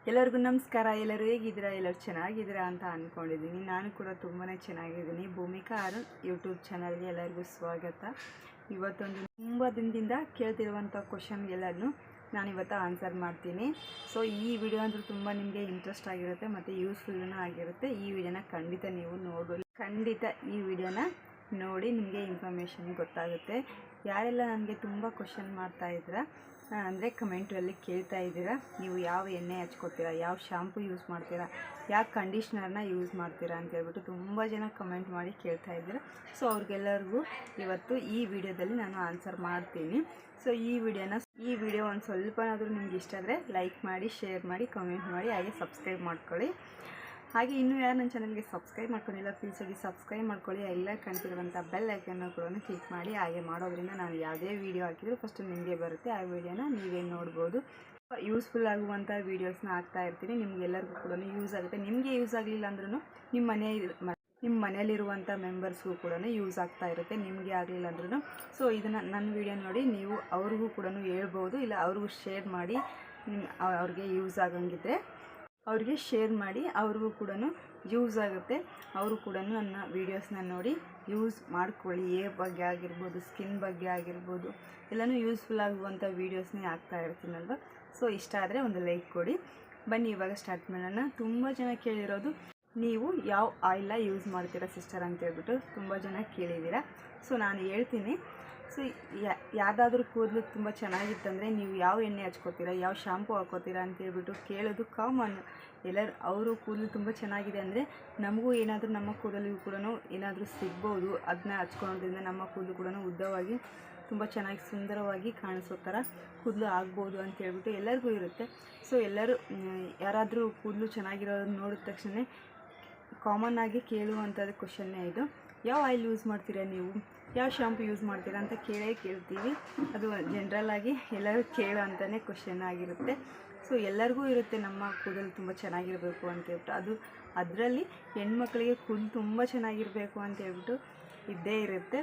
ಎಲ್ಲರಿಗೂ ನಮಸ್ಕಾರ. ಎಲ್ಲರೂ ಹೇಗಿದ್ದೀರಾ? ಎಲ್ಲರೂ ಚೆನ್ನಾಗಿದ್ದೀರಾ ಅಂತ ಅಂದ್ಕೊಂಡಿದ್ದೀನಿ. ನಾನು ಕೂಡ ತುಂಬಾ ಚೆನ್ನಾಗಿದ್ದೀನಿ. ಭೂಮಿಕಾ ಅರುಣ್ ಯೂಟ್ಯೂಬ್ ಚಾನಲ್ಗೆ ಎಲ್ಲರಿಗೂ ಸ್ವಾಗತ. ಇವತ್ತೊಂದು ತುಂಬ ದಿನದಿಂದ ಕೇಳ್ತಿರುವಂಥ ಕ್ವಶನ್ಗೆಲ್ಲನೂ ನಾನಿವತ್ತು ಆನ್ಸರ್ ಮಾಡ್ತೀನಿ. ಸೊ ಈ ವಿಡಿಯೋ ಅಂದರೂ ತುಂಬ ನಿಮಗೆ ಇಂಟ್ರೆಸ್ಟ್ ಆಗಿರುತ್ತೆ ಮತ್ತು ಯೂಸ್ಫುಲ್ಲೂ ಆಗಿರುತ್ತೆ. ಈ ವಿಡಿಯೋನ ಖಂಡಿತ ನೀವು ನೋಡೋಲ್ಲ, ಖಂಡಿತ ಈ ವಿಡಿಯೋನ ನೋಡಿ ನಿಮಗೆ ಇನ್ಫಾರ್ಮೇಷನ್ ಗೊತ್ತಾಗುತ್ತೆ. ಯಾರೆಲ್ಲ ನನಗೆ ತುಂಬ ಕ್ವಶನ್ ಮಾಡ್ತಾಯಿದ್ದೀರಾ ಅಂದರೆ ಕಮೆಂಟಲ್ಲಿ ಕೇಳ್ತಾ ಇದ್ದೀರಾ, ನೀವು ಯಾವ ಎಣ್ಣೆ ಹಚ್ಕೋತೀರಾ, ಯಾವ ಶಾಂಪು ಯೂಸ್ ಮಾಡ್ತೀರಾ, ಯಾವ ಕಂಡೀಷ್ನರ್ನ ಯೂಸ್ ಮಾಡ್ತೀರಾ ಅಂತ ಹೇಳ್ಬಿಟ್ಟು ತುಂಬ ಜನ ಕಮೆಂಟ್ ಮಾಡಿ ಕೇಳ್ತಾ ಇದ್ದೀರಾ. ಸೊ ಅವ್ರಿಗೆಲ್ಲರಿಗೂ ಇವತ್ತು ಈ ವಿಡಿಯೋದಲ್ಲಿ ನಾನು ಆನ್ಸರ್ ಮಾಡ್ತೀನಿ. ಸೊ ಈ ವಿಡಿಯೋ ಒಂದು ಸ್ವಲ್ಪನಾದರೂ ನಿಮ್ಗೆ ಇಷ್ಟ ಆದರೆ ಲೈಕ್ ಮಾಡಿ, ಶೇರ್ ಮಾಡಿ, ಕಮೆಂಟ್ ಮಾಡಿ, ಹಾಗೆ ಸಬ್ಸ್ಕ್ರೈಬ್ ಮಾಡ್ಕೊಳ್ಳಿ. ಹಾಗೆ ಇನ್ನೂ ಯಾರು ನನ್ನ ಚಾನಲ್ಗೆ ಸಬ್ಸ್ಕ್ರೈಬ್ ಮಾಡ್ಕೊಂಡಿಲ್ಲ ಪ್ಲೀಸ್ ಹೋಗಿ ಸಬ್ಸ್ಕ್ರೈಬ್ ಮಾಡ್ಕೊಳ್ಳಿ. ಎಲ್ಲ ಕಾಣ್ತಿರುವಂಥ ಬೆಲ್ ಐಕನ್ನ ಕೂಡ ಕ್ಲಿಕ್ ಮಾಡಿ. ಹಾಗೆ ಮಾಡೋದ್ರಿಂದ ನಾನು ಯಾವುದೇ ವೀಡಿಯೋ ಹಾಕಿದರೂ ಫಸ್ಟ್ ನಿಮಗೆ ಬರುತ್ತೆ. ಆ ವಿಡಿಯೋನ ನೀವೇ ನೋಡ್ಬೋದು. ಯೂಸ್ಫುಲ್ ಆಗುವಂಥ ವೀಡಿಯೋಸ್ನ ಹಾಕ್ತಾ ಇರ್ತೀನಿ. ನಿಮಗೆಲ್ಲರಿಗೂ ಕೂಡ ಯೂಸ್ ಆಗುತ್ತೆ. ನಿಮಗೆ ಯೂಸ್ ಆಗಲಿಲ್ಲ ಅಂದ್ರೂ ನಿಮ್ಮ ಮನೆಯಲ್ಲಿರುವಂಥ ಮೆಂಬರ್ಸ್ಗೂ ಕೂಡ ಯೂಸ್ ಆಗ್ತಾ ಇರುತ್ತೆ. ನಿಮಗೆ ಆಗಲಿಲ್ಲ ಅಂದ್ರೂ ಸೊ ಇದನ್ನು ನನ್ನ ವೀಡಿಯೋ ನೋಡಿ ನೀವು ಅವ್ರಿಗೂ ಕೂಡ ಹೇಳ್ಬೋದು, ಇಲ್ಲ ಅವ್ರಿಗೂ ಶೇರ್ ಮಾಡಿ. ಅವ್ರಿಗೆ ಯೂಸ್ ಆಗಂಗಿದ್ರೆ ಅವ್ರಿಗೆ ಶೇರ್ ಮಾಡಿ, ಅವ್ರಿಗೂ ಕೂಡ ಯೂಸ್ ಆಗುತ್ತೆ. ಅವರು ಕೂಡ ನನ್ನ ವೀಡಿಯೋಸ್ನ ನೋಡಿ ಯೂಸ್ ಮಾಡ್ಕೊಳ್ಳಿ. ಏರ್ ಬಗ್ಗೆ ಆಗಿರ್ಬೋದು, ಸ್ಕಿನ್ ಬಗ್ಗೆ ಆಗಿರ್ಬೋದು, ಎಲ್ಲನೂ ಯೂಸ್ಫುಲ್ ಆಗುವಂಥ ವೀಡಿಯೋಸ್ನೇ ಹಾಕ್ತಾ ಇರ್ತೀನಲ್ವ. ಸೊ ಇಷ್ಟ ಆದರೆ ಒಂದು ಲೈಕ್ ಕೊಡಿ. ಬನ್ನಿ ಇವಾಗ ಸ್ಟಾರ್ಟ್ ಮಾಡೋಣ. ತುಂಬ ಜನ ಕೇಳಿರೋದು, ನೀವು ಯಾವ ಆಯಿಲ್ನ ಯೂಸ್ ಮಾಡ್ತೀರಾ ಸಿಸ್ಟರ್ ಅಂತ ಹೇಳ್ಬಿಟ್ಟು ತುಂಬ ಜನ ಕೇಳಿದ್ದೀರಾ. ಸೊ ನಾನು ಹೇಳ್ತೀನಿ. ಸೊ ಯಾವುದಾದ್ರೂ ಕೂದಲು ತುಂಬ ಚೆನ್ನಾಗಿತ್ತಂದರೆ ನೀವು ಯಾವ ಎಣ್ಣೆ ಹಚ್ಕೋತೀರಾ, ಯಾವ ಶಾಂಪು ಹಾಕೋತೀರಾ ಅಂತ ಹೇಳ್ಬಿಟ್ಟು ಕೇಳೋದು ಕಾಮನ್. ಎಲ್ಲರೂ ಅವರು ಕೂದಲು ತುಂಬ ಚೆನ್ನಾಗಿದೆ ಅಂದರೆ ನಮಗೂ ಏನಾದರೂ ನಮ್ಮ ಕೂದಲಿಗೂ ಕೂಡ ಏನಾದರೂ ಸಿಗ್ಬೋದು. ಅದನ್ನ ಹಚ್ಕೊಳ್ಳೋದ್ರಿಂದ ನಮ್ಮ ಕೂದಲು ಕೂಡ ಉದ್ದವಾಗಿ ತುಂಬ ಚೆನ್ನಾಗಿ ಸುಂದರವಾಗಿ ಕಾಣಿಸೋ ಥರ ಕೂದಲು ಆಗ್ಬೋದು ಅಂತ ಹೇಳ್ಬಿಟ್ಟು ಎಲ್ಲರಿಗೂ ಇರುತ್ತೆ. ಸೊ ಎಲ್ಲರೂ ಯಾರಾದರೂ ಕೂದಲು ಚೆನ್ನಾಗಿರೋದನ್ನ ನೋಡಿದ ತಕ್ಷಣ ಕಾಮನ್ನಾಗಿ ಕೇಳುವಂಥದ್ದು ಕ್ವಶನ್ನೇ ಇದು. ಯಾವ ಆಯಿಲ್ ಯೂಸ್ ಮಾಡ್ತೀರಾ ನೀವು, ಯಾವ ಶಾಂಪು ಯೂಸ್ ಮಾಡ್ತೀರಾ ಅಂತ ಕೇಳ್ತೀವಿ. ಅದು ಜನ್ರಲ್ಲಾಗಿ ಎಲ್ಲರೂ ಕೇಳೋ ಅಂತಾನೆ ಕ್ವಶನ್ ಆಗಿರುತ್ತೆ. ಸೊ ಎಲ್ಲರಿಗೂ ಇರುತ್ತೆ ನಮ್ಮ ಕೂದಲು ತುಂಬ ಚೆನ್ನಾಗಿರಬೇಕು ಅಂತ ಹೇಳ್ಬಿಟ್ಟು. ಅದರಲ್ಲಿ ಹೆಣ್ಮಕ್ಳಿಗೆ ಕೂದಲು ತುಂಬ ಚೆನ್ನಾಗಿರಬೇಕು ಅಂತ ಹೇಳ್ಬಿಟ್ಟು ಇದ್ದೇ ಇರುತ್ತೆ.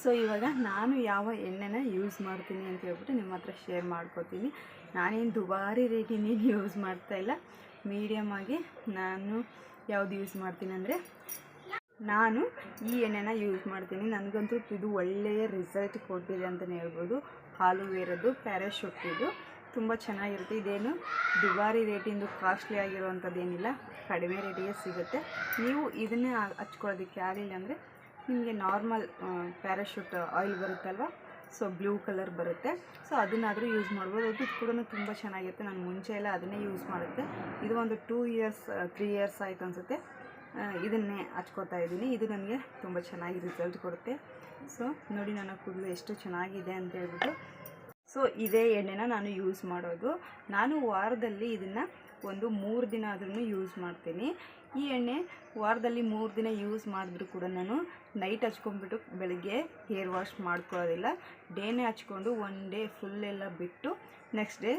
ಸೊ ಇವಾಗ ನಾನು ಯಾವ ಎಣ್ಣೆನ ಯೂಸ್ ಮಾಡ್ತೀನಿ ಅಂತ ಹೇಳ್ಬಿಟ್ಟು ನಿಮ್ಮ ಹತ್ರ ಶೇರ್ ಮಾಡ್ಕೋತೀನಿ. ನಾನೇನು ದುಬಾರಿ ರೇಟಿಂದೇನು ಯೂಸ್ ಮಾಡ್ತಾಯಿಲ್ಲ, ಮೀಡಿಯಮ್ ಆಗಿ ನಾನು ಯಾವುದು ಯೂಸ್ ಮಾಡ್ತೀನಿ ಅಂದರೆ ನಾನು ಈ ಎಣ್ಣೆನ ಯೂಸ್ ಮಾಡ್ತೀನಿ. ನನಗಂತೂ ಇದು ಒಳ್ಳೆಯ ರಿಸಲ್ಟ್ ಕೊಟ್ಟಿದೆ ಅಂತಲೇ ಹೇಳ್ಬೋದು. ಆಲೋವೆರಾದು ಪ್ಯಾರಾಶೂಟ್ ಇದು ತುಂಬ ಚೆನ್ನಾಗಿರುತ್ತೆ. ಇದೇನು ದುಬಾರಿ ರೇಟಿಂದು ಕಾಸ್ಟ್ಲಿ ಆಗಿರುವಂಥದ್ದೇನಿಲ್ಲ, ಕಡಿಮೆ ರೇಟಿಗೆ ಸಿಗುತ್ತೆ. ನೀವು ಇದನ್ನೇ ಹಚ್ಕೊಳ್ಳೋದಕ್ಕೆ ಆಗಲಿಲ್ಲ ಅಂದರೆ ನಿಮಗೆ ನಾರ್ಮಲ್ ಪ್ಯಾರಾಶೂಟ್ ಆಯಿಲ್ ಬರುತ್ತಲ್ವ, ಸೊ ಬ್ಲೂ ಕಲರ್ ಬರುತ್ತೆ. ಸೊ ಅದನ್ನಾದರೂ ಯೂಸ್ ಮಾಡ್ಬೋದು. ಅದು ಕೂಡ ತುಂಬ ಚೆನ್ನಾಗಿರುತ್ತೆ. ನಾನು ಮುಂಚೆ ಎಲ್ಲ ಅದನ್ನೇ ಯೂಸ್ ಮಾಡುತ್ತೆ. ಇದು ಒಂದು 3 ಇಯರ್ಸ್ ಆಯಿತು ಅನಿಸುತ್ತೆ ಇದನ್ನೇ ಹಚ್ಕೋತಾ ಇದ್ದೀನಿ. ಇದು ನನಗೆ ತುಂಬ ಚೆನ್ನಾಗಿ ರಿಸಲ್ಟ್ ಕೊಡುತ್ತೆ. ಸೊ ನೋಡಿ ನನ್ನ ಕೂದಲು ಎಷ್ಟು ಚೆನ್ನಾಗಿದೆ ಅಂತ ಹೇಳ್ಬಿಟ್ಟು. ಸೊ ಇದೇ ಎಣ್ಣೆನ ನಾನು ಯೂಸ್ ಮಾಡೋದು. ನಾನು ವಾರದಲ್ಲಿ ಇದನ್ನು ಒಂದು 3 ದಿನ ಆದ್ರೂ ಯೂಸ್ ಮಾಡ್ತೀನಿ. ಈ ಎಣ್ಣೆ ವಾರದಲ್ಲಿ 3 ದಿನ ಯೂಸ್ ಮಾಡಿದ್ರೂ ಕೂಡ ನಾನು ನೈಟ್ ಹಚ್ಕೊಂಡ್ಬಿಟ್ಟು ಬೆಳಗ್ಗೆ ಹೇರ್ ವಾಶ್ ಮಾಡ್ಕೊಳ್ಳೋದಿಲ್ಲ. ಡೇನೇ ಹಚ್ಕೊಂಡು 1 ಡೇ ಫುಲ್ಲೆಲ್ಲ ಬಿಟ್ಟು ನೆಕ್ಸ್ಟ್ ಡೇ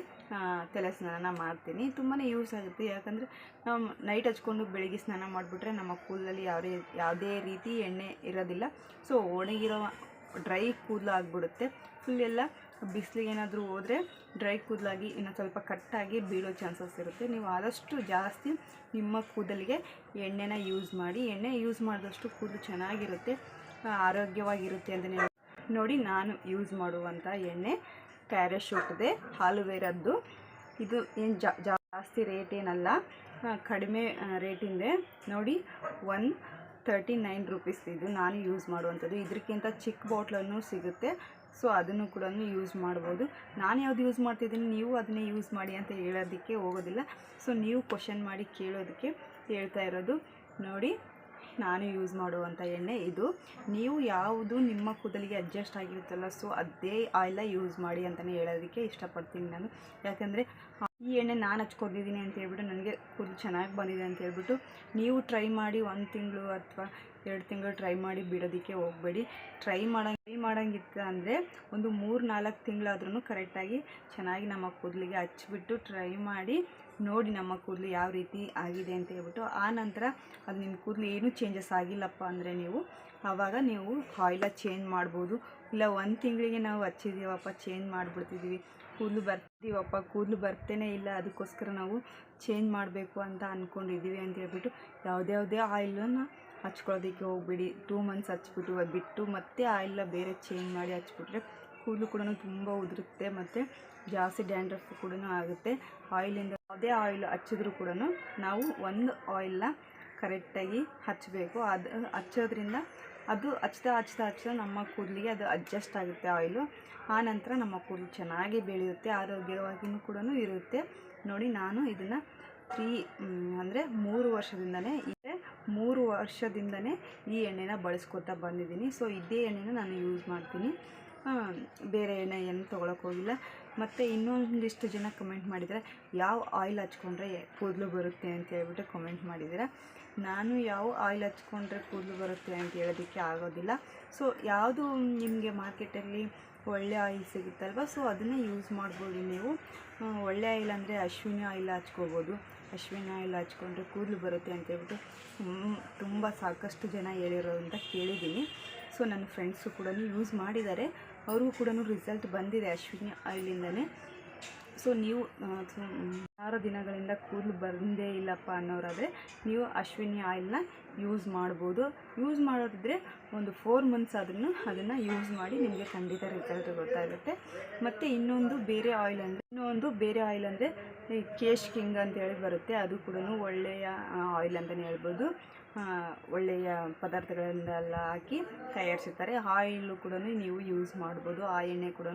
ತಲೆ ಸ್ನಾನ ಮಾಡ್ತೀನಿ. ತುಂಬಾ ಯೂಸ್ ಆಗುತ್ತೆ. ಯಾಕಂದರೆ ನಾವು ನೈಟ್ ಹಚ್ಕೊಂಡು ಬೆಳಗ್ಗೆ ಸ್ನಾನ ಮಾಡಿಬಿಟ್ರೆ ನಮ್ಮ ಕೂದಲಲ್ಲಿ ಯಾವುದೇ ರೀತಿ ಎಣ್ಣೆ ಇರೋದಿಲ್ಲ. ಸೊ ಒಣಗಿರೋ ಡ್ರೈ ಕೂದಲು ಆಗಿಬಿಡುತ್ತೆ. ಫುಲ್ಲೆಲ್ಲ ಬಿಸಿಲಿಗೆ ಏನಾದರೂ ಹೋದರೆ ಡ್ರೈ ಕೂದಲಾಗಿ ಇನ್ನು ಸ್ವಲ್ಪ ಕಟ್ಟಾಗಿ ಬೀಳೋ ಚಾನ್ಸಸ್ ಇರುತ್ತೆ. ನೀವು ಆದಷ್ಟು ಜಾಸ್ತಿ ನಿಮ್ಮ ಕೂದಲಿಗೆ ಎಣ್ಣೆನ ಯೂಸ್ ಮಾಡಿ. ಎಣ್ಣೆ ಯೂಸ್ ಮಾಡಿದಷ್ಟು ಕೂದಲು ಚೆನ್ನಾಗಿರುತ್ತೆ, ಆರೋಗ್ಯವಾಗಿರುತ್ತೆ ಅಂತಲೇ ನೋಡಿ. ನಾನು ಯೂಸ್ ಮಾಡುವಂಥ ಎಣ್ಣೆ ಪ್ಯಾರಾಶೂಟ್ದೆ, ಆಲೋವೆರಾದ್ದು. ಇದು ಏನು ಜಾಸ್ತಿ ರೇಟ್ ಏನಲ್ಲ, ಕಡಿಮೆ ರೇಟಿಂದೆ ನೋಡಿ. 139 ರುಪೀಸ್ ಇದು ನಾನು ಯೂಸ್ ಮಾಡುವಂಥದ್ದು. ಇದಕ್ಕಿಂತ ಚಿಕ್ಕ ಬಾಟ್ಲನ್ನು ಸಿಗುತ್ತೆ. ಸೊ ಅದನ್ನು ಕೂಡ ಯೂಸ್ ಮಾಡ್ಬೋದು. ನಾನು ಯಾವುದು ಯೂಸ್ ಮಾಡ್ತಿದ್ದೀನಿ ನೀವು ಅದನ್ನೇ ಯೂಸ್ ಮಾಡಿ ಅಂತ ಹೇಳೋದಕ್ಕೆ ಹೋಗೋದಿಲ್ಲ. ಸೊ ನೀವು ಕ್ವಶನ್ ಮಾಡಿ ಕೇಳೋದಕ್ಕೆ ಹೇಳ್ತಾ ಇರೋದು. ನೋಡಿ ನಾನು ಯೂಸ್ ಮಾಡುವಂಥ ಎಣ್ಣೆ ಇದು. ನೀವು ಯಾವುದು ನಿಮ್ಮ ಕೂದಲಿಗೆ ಅಡ್ಜಸ್ಟ್ ಆಗಿರುತ್ತಲ್ಲ, ಸೊ ಅದೇ ಆಯಿಲ್ನ ಯೂಸ್ ಮಾಡಿ ಅಂತಲೇ ಹೇಳೋದಕ್ಕೆ ಇಷ್ಟಪಡ್ತೀನಿ ನಾನು. ಯಾಕಂದರೆ ಈ ಎಣ್ಣೆ ನಾನು ಹಚ್ಕೊಂಡಿದ್ದೀನಿ ಅಂತ ಹೇಳ್ಬಿಟ್ಟು ನನಗೆ ಕೂದಲು ಚೆನ್ನಾಗಿ ಬಂದಿದೆ ಅಂತ ಹೇಳ್ಬಿಟ್ಟು ನೀವು ಟ್ರೈ ಮಾಡಿ 1 ತಿಂಗಳು ಅಥವಾ 2 ತಿಂಗಳು ಟ್ರೈ ಮಾಡಿ ಬಿಡೋದಕ್ಕೆ ಹೋಗಬೇಡಿ. ಟ್ರೈ ಮಾಡೋಂಗಿತ್ತು ಅಂದರೆ ಒಂದು 3-4 ತಿಂಗಳಾದ್ರೂ ಕರೆಕ್ಟಾಗಿ ಚೆನ್ನಾಗಿ ನಮ್ಮ ಕೂದಲಿಗೆ ಹಚ್ಬಿಟ್ಟು ಟ್ರೈ ಮಾಡಿ ನೋಡಿ ನಮ್ಮ ಕೂದಲು ಯಾವ ರೀತಿ ಆಗಿದೆ ಅಂತ ಹೇಳ್ಬಿಟ್ಟು. ಆ ನಂತರ ಅದು ನಿಮ್ಮ ಕೂದಲು ಏನೂ ಚೇಂಜಸ್ ಆಗಿಲ್ಲಪ್ಪ ಅಂದರೆ ಆವಾಗ ನೀವು ಆಯಿಲ ಚೇಂಜ್ ಮಾಡ್ಬೋದು. ಇಲ್ಲ 1 ತಿಂಗಳಿಗೆ ನಾವು ಹಚ್ಚಿದ್ದೀವಪ್ಪ ಚೇಂಜ್ ಮಾಡಿಬಿಡ್ತಿದ್ದೀವಿ ಕೂದಲು ಬರ್ತೇನೆ ಇಲ್ಲ, ಅದಕ್ಕೋಸ್ಕರ ನಾವು ಚೇಂಜ್ ಮಾಡಬೇಕು ಅಂತ ಅಂದ್ಕೊಂಡಿದ್ದೀವಿ ಅಂತ ಹೇಳ್ಬಿಟ್ಟು ಯಾವುದೇ ಆಯಿಲನ್ನು ಹಚ್ಕೊಳ್ಳೋದಕ್ಕೆ ಹೋಗ್ಬೇಡಿ. 2 ಮಂತ್ಸ್ ಹಚ್ಬಿಟ್ಟು ಅದು ಬಿಟ್ಟು ಮತ್ತೆ ಆಯಿಲ್ನ ಬೇರೆ ಚೇಂಜ್ ಮಾಡಿ ಹಚ್ಬಿಟ್ರೆ ಕೂದಲು ಕೂಡ ತುಂಬ ಉದುರುತ್ತೆ ಮತ್ತು ಜಾಸ್ತಿ ಡ್ಯಾಂಡ್ರಫ್ ಕೂಡ ಆಗುತ್ತೆ. ಆಯಿಲಿಂದ ಯಾವುದೇ ಆಯಿಲ್ ಹಚ್ಚಿದ್ರೂ ಕೂಡ ನಾವು ಒಂದು ಆಯಿಲ್ನ ಕರೆಕ್ಟಾಗಿ ಹಚ್ಚಬೇಕು. ಅದು ಹಚ್ಚೋದ್ರಿಂದ ಅದು ಹಚ್ತಾ ನಮ್ಮ ಕೂದಲಿಗೆ ಅದು ಅಡ್ಜಸ್ಟ್ ಆಗುತ್ತೆ ಆಯಿಲು. ಆ ನಂತರ ನಮ್ಮ ಕೂದಲು ಚೆನ್ನಾಗಿ ಬೆಳೆಯುತ್ತೆ, ಆರೋಗ್ಯವಾಗಿಯೂ ಕೂಡ ಇರುತ್ತೆ. ನೋಡಿ, ನಾನು ಇದನ್ನು 3 ವರ್ಷದಿಂದನೇ ಈ ಎಣ್ಣೆನ ಬಳಸ್ಕೊತಾ ಬಂದಿದ್ದೀನಿ. ಸೊ ಇದೇ ಎಣ್ಣೆನ ನಾನು ಯೂಸ್ ಮಾಡ್ತೀನಿ, ಬೇರೆ ಎಣ್ಣೆ ಏನು ತೊಗೊಳಕ್ಕೆ ಹೋಗಿಲ್ಲ. ಮತ್ತು ಇನ್ನೊಂದಿಷ್ಟು ಜನ ಕಮೆಂಟ್ ಮಾಡಿದರೆ ಯಾವ ಆಯಿಲ್ ಹಚ್ಕೊಂಡ್ರೆ ಕೂದಲು ಬರುತ್ತೆ ಅಂತ ಹೇಳ್ಬಿಟ್ಟು ಕಮೆಂಟ್ ಮಾಡಿದ್ದೀರಾ. ನಾನು ಯಾವ ಆಯಿಲ್ ಹಚ್ಕೊಂಡ್ರೆ ಕೂದಲು ಬರುತ್ತೆ ಅಂತ ಹೇಳೋದಕ್ಕೆ ಆಗೋದಿಲ್ಲ. ಸೊ ಯಾವುದು ನಿಮಗೆ ಮಾರ್ಕೆಟಲ್ಲಿ ಒಳ್ಳೆ ಆಯಿಲ್ ಸಿಗುತ್ತಲ್ವ, ಸೊ ಅದನ್ನೇ ಯೂಸ್ ಮಾಡ್ಬೋದು ನೀವು. ಒಳ್ಳೆ ಆಯಿಲ್ ಅಂದರೆ ಅಶ್ವಿನಿ ಆಯಿಲ್ ಹಚ್ಕೋಬೋದು. ಅಶ್ವಿನಿ ಆಯಿಲ್ ಹಚ್ಕೊಂಡ್ರೆ ಕೂದಲು ಬರುತ್ತೆ ಅಂತ ಹೇಳ್ಬಿಟ್ಟು ತುಂಬ ಸಾಕಷ್ಟು ಜನ ಹೇಳಿರೋದಂತ ಕೇಳಿದ್ದೀನಿ. ಸೊ ನನ್ನ ಫ್ರೆಂಡ್ಸು ಕೂಡ ಯೂಸ್ ಮಾಡಿದ್ದಾರೆ, ಅವ್ರಿಗೂ ಕೂಡ ರಿಸಲ್ಟ್ ಬಂದಿದೆ ಅಶ್ವಿನಿ ಆಯಿಲಿಂದನೇ. ಸೊ ನೀವು 6 ದಿನಗಳಿಂದ ಕೂದಲು ಬಂದೇ ಇಲ್ಲಪ್ಪ ಅನ್ನೋರಾದರೆ ನೀವು ಅಶ್ವಿನಿ ಆಯಿಲ್ನ ಯೂಸ್ ಮಾಡ್ಬೋದು. ಯೂಸ್ ಮಾಡೋದಿದ್ರೆ ಒಂದು 4 ಮಂತ್ಸ್ ಆದ್ರೂ ಅದನ್ನು ಯೂಸ್ ಮಾಡಿ, ನಿಮಗೆ ಖಂಡಿತ ರಿಸಲ್ಟ್ ಗೊತ್ತಾಗುತ್ತೆ. ಮತ್ತು ಇನ್ನೊಂದು ಬೇರೆ ಆಯಿಲ್ ಅಂದರೆ ಕೇಶ್ ಕಿಂಗ್ ಅಂತೇಳಿ ಬರುತ್ತೆ, ಅದು ಕೂಡ ಒಳ್ಳೆಯ ಆಯಿಲ್ ಅಂತಲೇ ಹೇಳ್ಬೋದು. ಒಳ್ಳೆಯ ಪದಾರ್ಥಗಳಿಂದೆಲ್ಲ ಹಾಕಿ ತಯಾರಿಸಿರ್ತಾರೆ. ಆಯಿಲು ಕೂಡ ನೀವು ಯೂಸ್ ಮಾಡ್ಬೋದು. ಆ ಎಣ್ಣೆ ಕೂಡ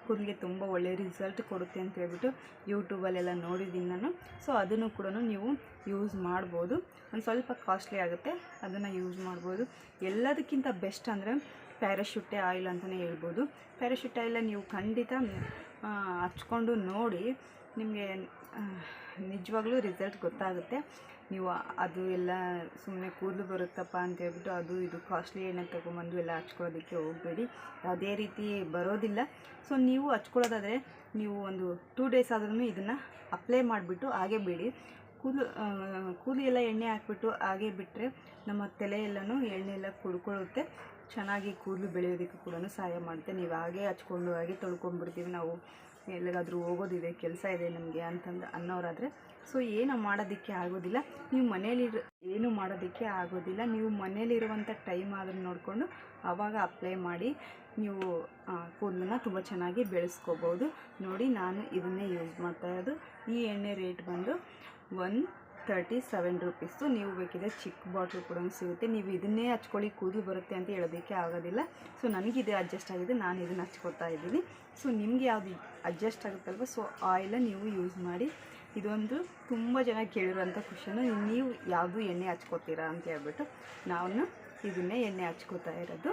ಕೂದಲಿಗೆ ತುಂಬ ಒಳ್ಳೆಯ ರಿಸಲ್ಟ್ ಕೊಡುತ್ತೆ ಅಂತ ಹೇಳ್ಬಿಟ್ಟು ಯೂಟ್ಯೂಬಲ್ಲೆಲ್ಲ ನೋಡಿದ್ದೀನಿ ನಾನು. ಸೊ ಅದನ್ನು ಕೂಡ ನೀವು ಯೂಸ್ ಮಾಡ್ಬೋದು. ಒಂದು ಸ್ವಲ್ಪ ಕಾಸ್ಟ್ಲಿ ಆಗುತ್ತೆ, ಅದನ್ನು ಯೂಸ್ ಮಾಡ್ಬೋದು. ಎಲ್ಲದಕ್ಕಿಂತ ಬೆಸ್ಟ್ ಅಂದರೆ ಪ್ಯಾರಾಶೂಟ್ ಆಯಿಲ್ ಅಂತಲೇ ಹೇಳ್ಬೋದು. ಪ್ಯಾರಾಶೂಟ್ ಆಯಿಲ್ ನೀವು ಖಂಡಿತ ಹಚ್ಕೊಂಡು ನೋಡಿ, ನಿಮಗೆ ನಿಜವಾಗ್ಲೂ ರಿಸಲ್ಟ್ ಗೊತ್ತಾಗುತ್ತೆ. ನೀವು ಅದು ಎಲ್ಲ ಸುಮ್ಮನೆ ಕೂದಲು ಬರುತ್ತಪ್ಪ ಅಂತ ಹೇಳ್ಬಿಟ್ಟು ಅದು ಇದು ಕಾಸ್ಟ್ಲಿ ಎಣ್ಣೆ ತೊಗೊಂಬಂದು ಎಲ್ಲ ಹಚ್ಕೊಳ್ಳೋದಕ್ಕೆ ಹೋಗಬೇಡಿ, ಯಾವುದೇ ರೀತಿ ಬರೋದಿಲ್ಲ. ಸೊ ನೀವು ಹಚ್ಕೊಳ್ಳೋದಾದರೆ ನೀವು ಒಂದು 2 ಡೇಸ್ ಆದ್ರೂ ಇದನ್ನು ಅಪ್ಲೈ ಮಾಡಿಬಿಟ್ಟು ಹಾಗೆ ಬಿಡಿ. ಕೂದಲು ಎಲ್ಲ ಎಣ್ಣೆ ಹಾಕ್ಬಿಟ್ಟು ಹಾಗೆ ಬಿಟ್ಟರೆ ನಮ್ಮ ತಲೆ ಎಲ್ಲನೂ ಎಣ್ಣೆ ಎಲ್ಲ ಕುಡ್ಕೊಳ್ಳುತ್ತೆ, ಚೆನ್ನಾಗಿ ಕೂದಲು ಬೆಳೆಯೋದಕ್ಕೆ ಕೂಡ ಸಹಾಯ ಮಾಡುತ್ತೆ. ನೀವು ಹಾಗೆ ಹಚ್ಕೊಂಡು ಹಾಗೆ ತೊಳ್ಕೊಂಡ್ಬಿಡ್ತೀವಿ, ನಾವು ಎಲ್ಲಿಗಾದರೂ ಹೋಗೋದಿದೆ, ಕೆಲಸ ಇದೆ ನಮಗೆ ಅಂತಂದು ಅನ್ನೋರಾದರೆ ಸೊ ಏನು ಮಾಡೋದಕ್ಕೆ ಆಗೋದಿಲ್ಲ. ನೀವು ಮನೇಲಿರುವಂಥ ಟೈಮ್ ಆದರೂ ನೋಡಿಕೊಂಡು ಆವಾಗ ಅಪ್ಲೈ ಮಾಡಿ ನೀವು ಕೂದಲನ್ನ ತುಂಬ ಚೆನ್ನಾಗಿ ಬೆಳೆಸ್ಕೋಬೋದು. ನೋಡಿ, ನಾನು ಇದನ್ನೇ ಯೂಸ್ ಮಾಡ್ತಾಯಿರೋದು. ಈ ಎಣ್ಣೆ ರೇಟ್ ಬಂದು 137 ರುಪೀಸು. ನೀವು ಬೇಕಿದ್ರೆ ಚಿಕ್ಕ ಬಾಟ್ಲು ಕೂಡ ಸಿಗುತ್ತೆ. ನೀವು ಇದನ್ನೇ ಹಚ್ಕೊಳ್ಳಿ ಕೂದಲು ಬರುತ್ತೆ ಅಂತ ಹೇಳೋದಕ್ಕೆ ಆಗೋದಿಲ್ಲ. ಸೊ ನನಗಿದೆ ಅಡ್ಜಸ್ಟ್ ಆಗಿದೆ, ನಾನು ಇದನ್ನು ಹಚ್ಕೊತಾ ಇದ್ದೀನಿ. ಸೊ ನಿಮಗೆ ಯಾವುದು ಅಡ್ಜಸ್ಟ್ ಆಗುತ್ತಲ್ವ, ಸೊ ಆಯಿಲ ನೀವು ಯೂಸ್ ಮಾಡಿ. ಇದೊಂದು ತುಂಬ ಜನ ಕೇಳಿರೋಂಥ ಕ್ವಶನ್ನು, ನೀವು ಯಾವುದು ಎಣ್ಣೆ ಹಚ್ಕೋತೀರಾ ಅಂತ ಹೇಳ್ಬಿಟ್ಟು ನಾನು ಇದನ್ನೇ ಎಣ್ಣೆ ಹಚ್ಕೋತಾ ಇರೋದು.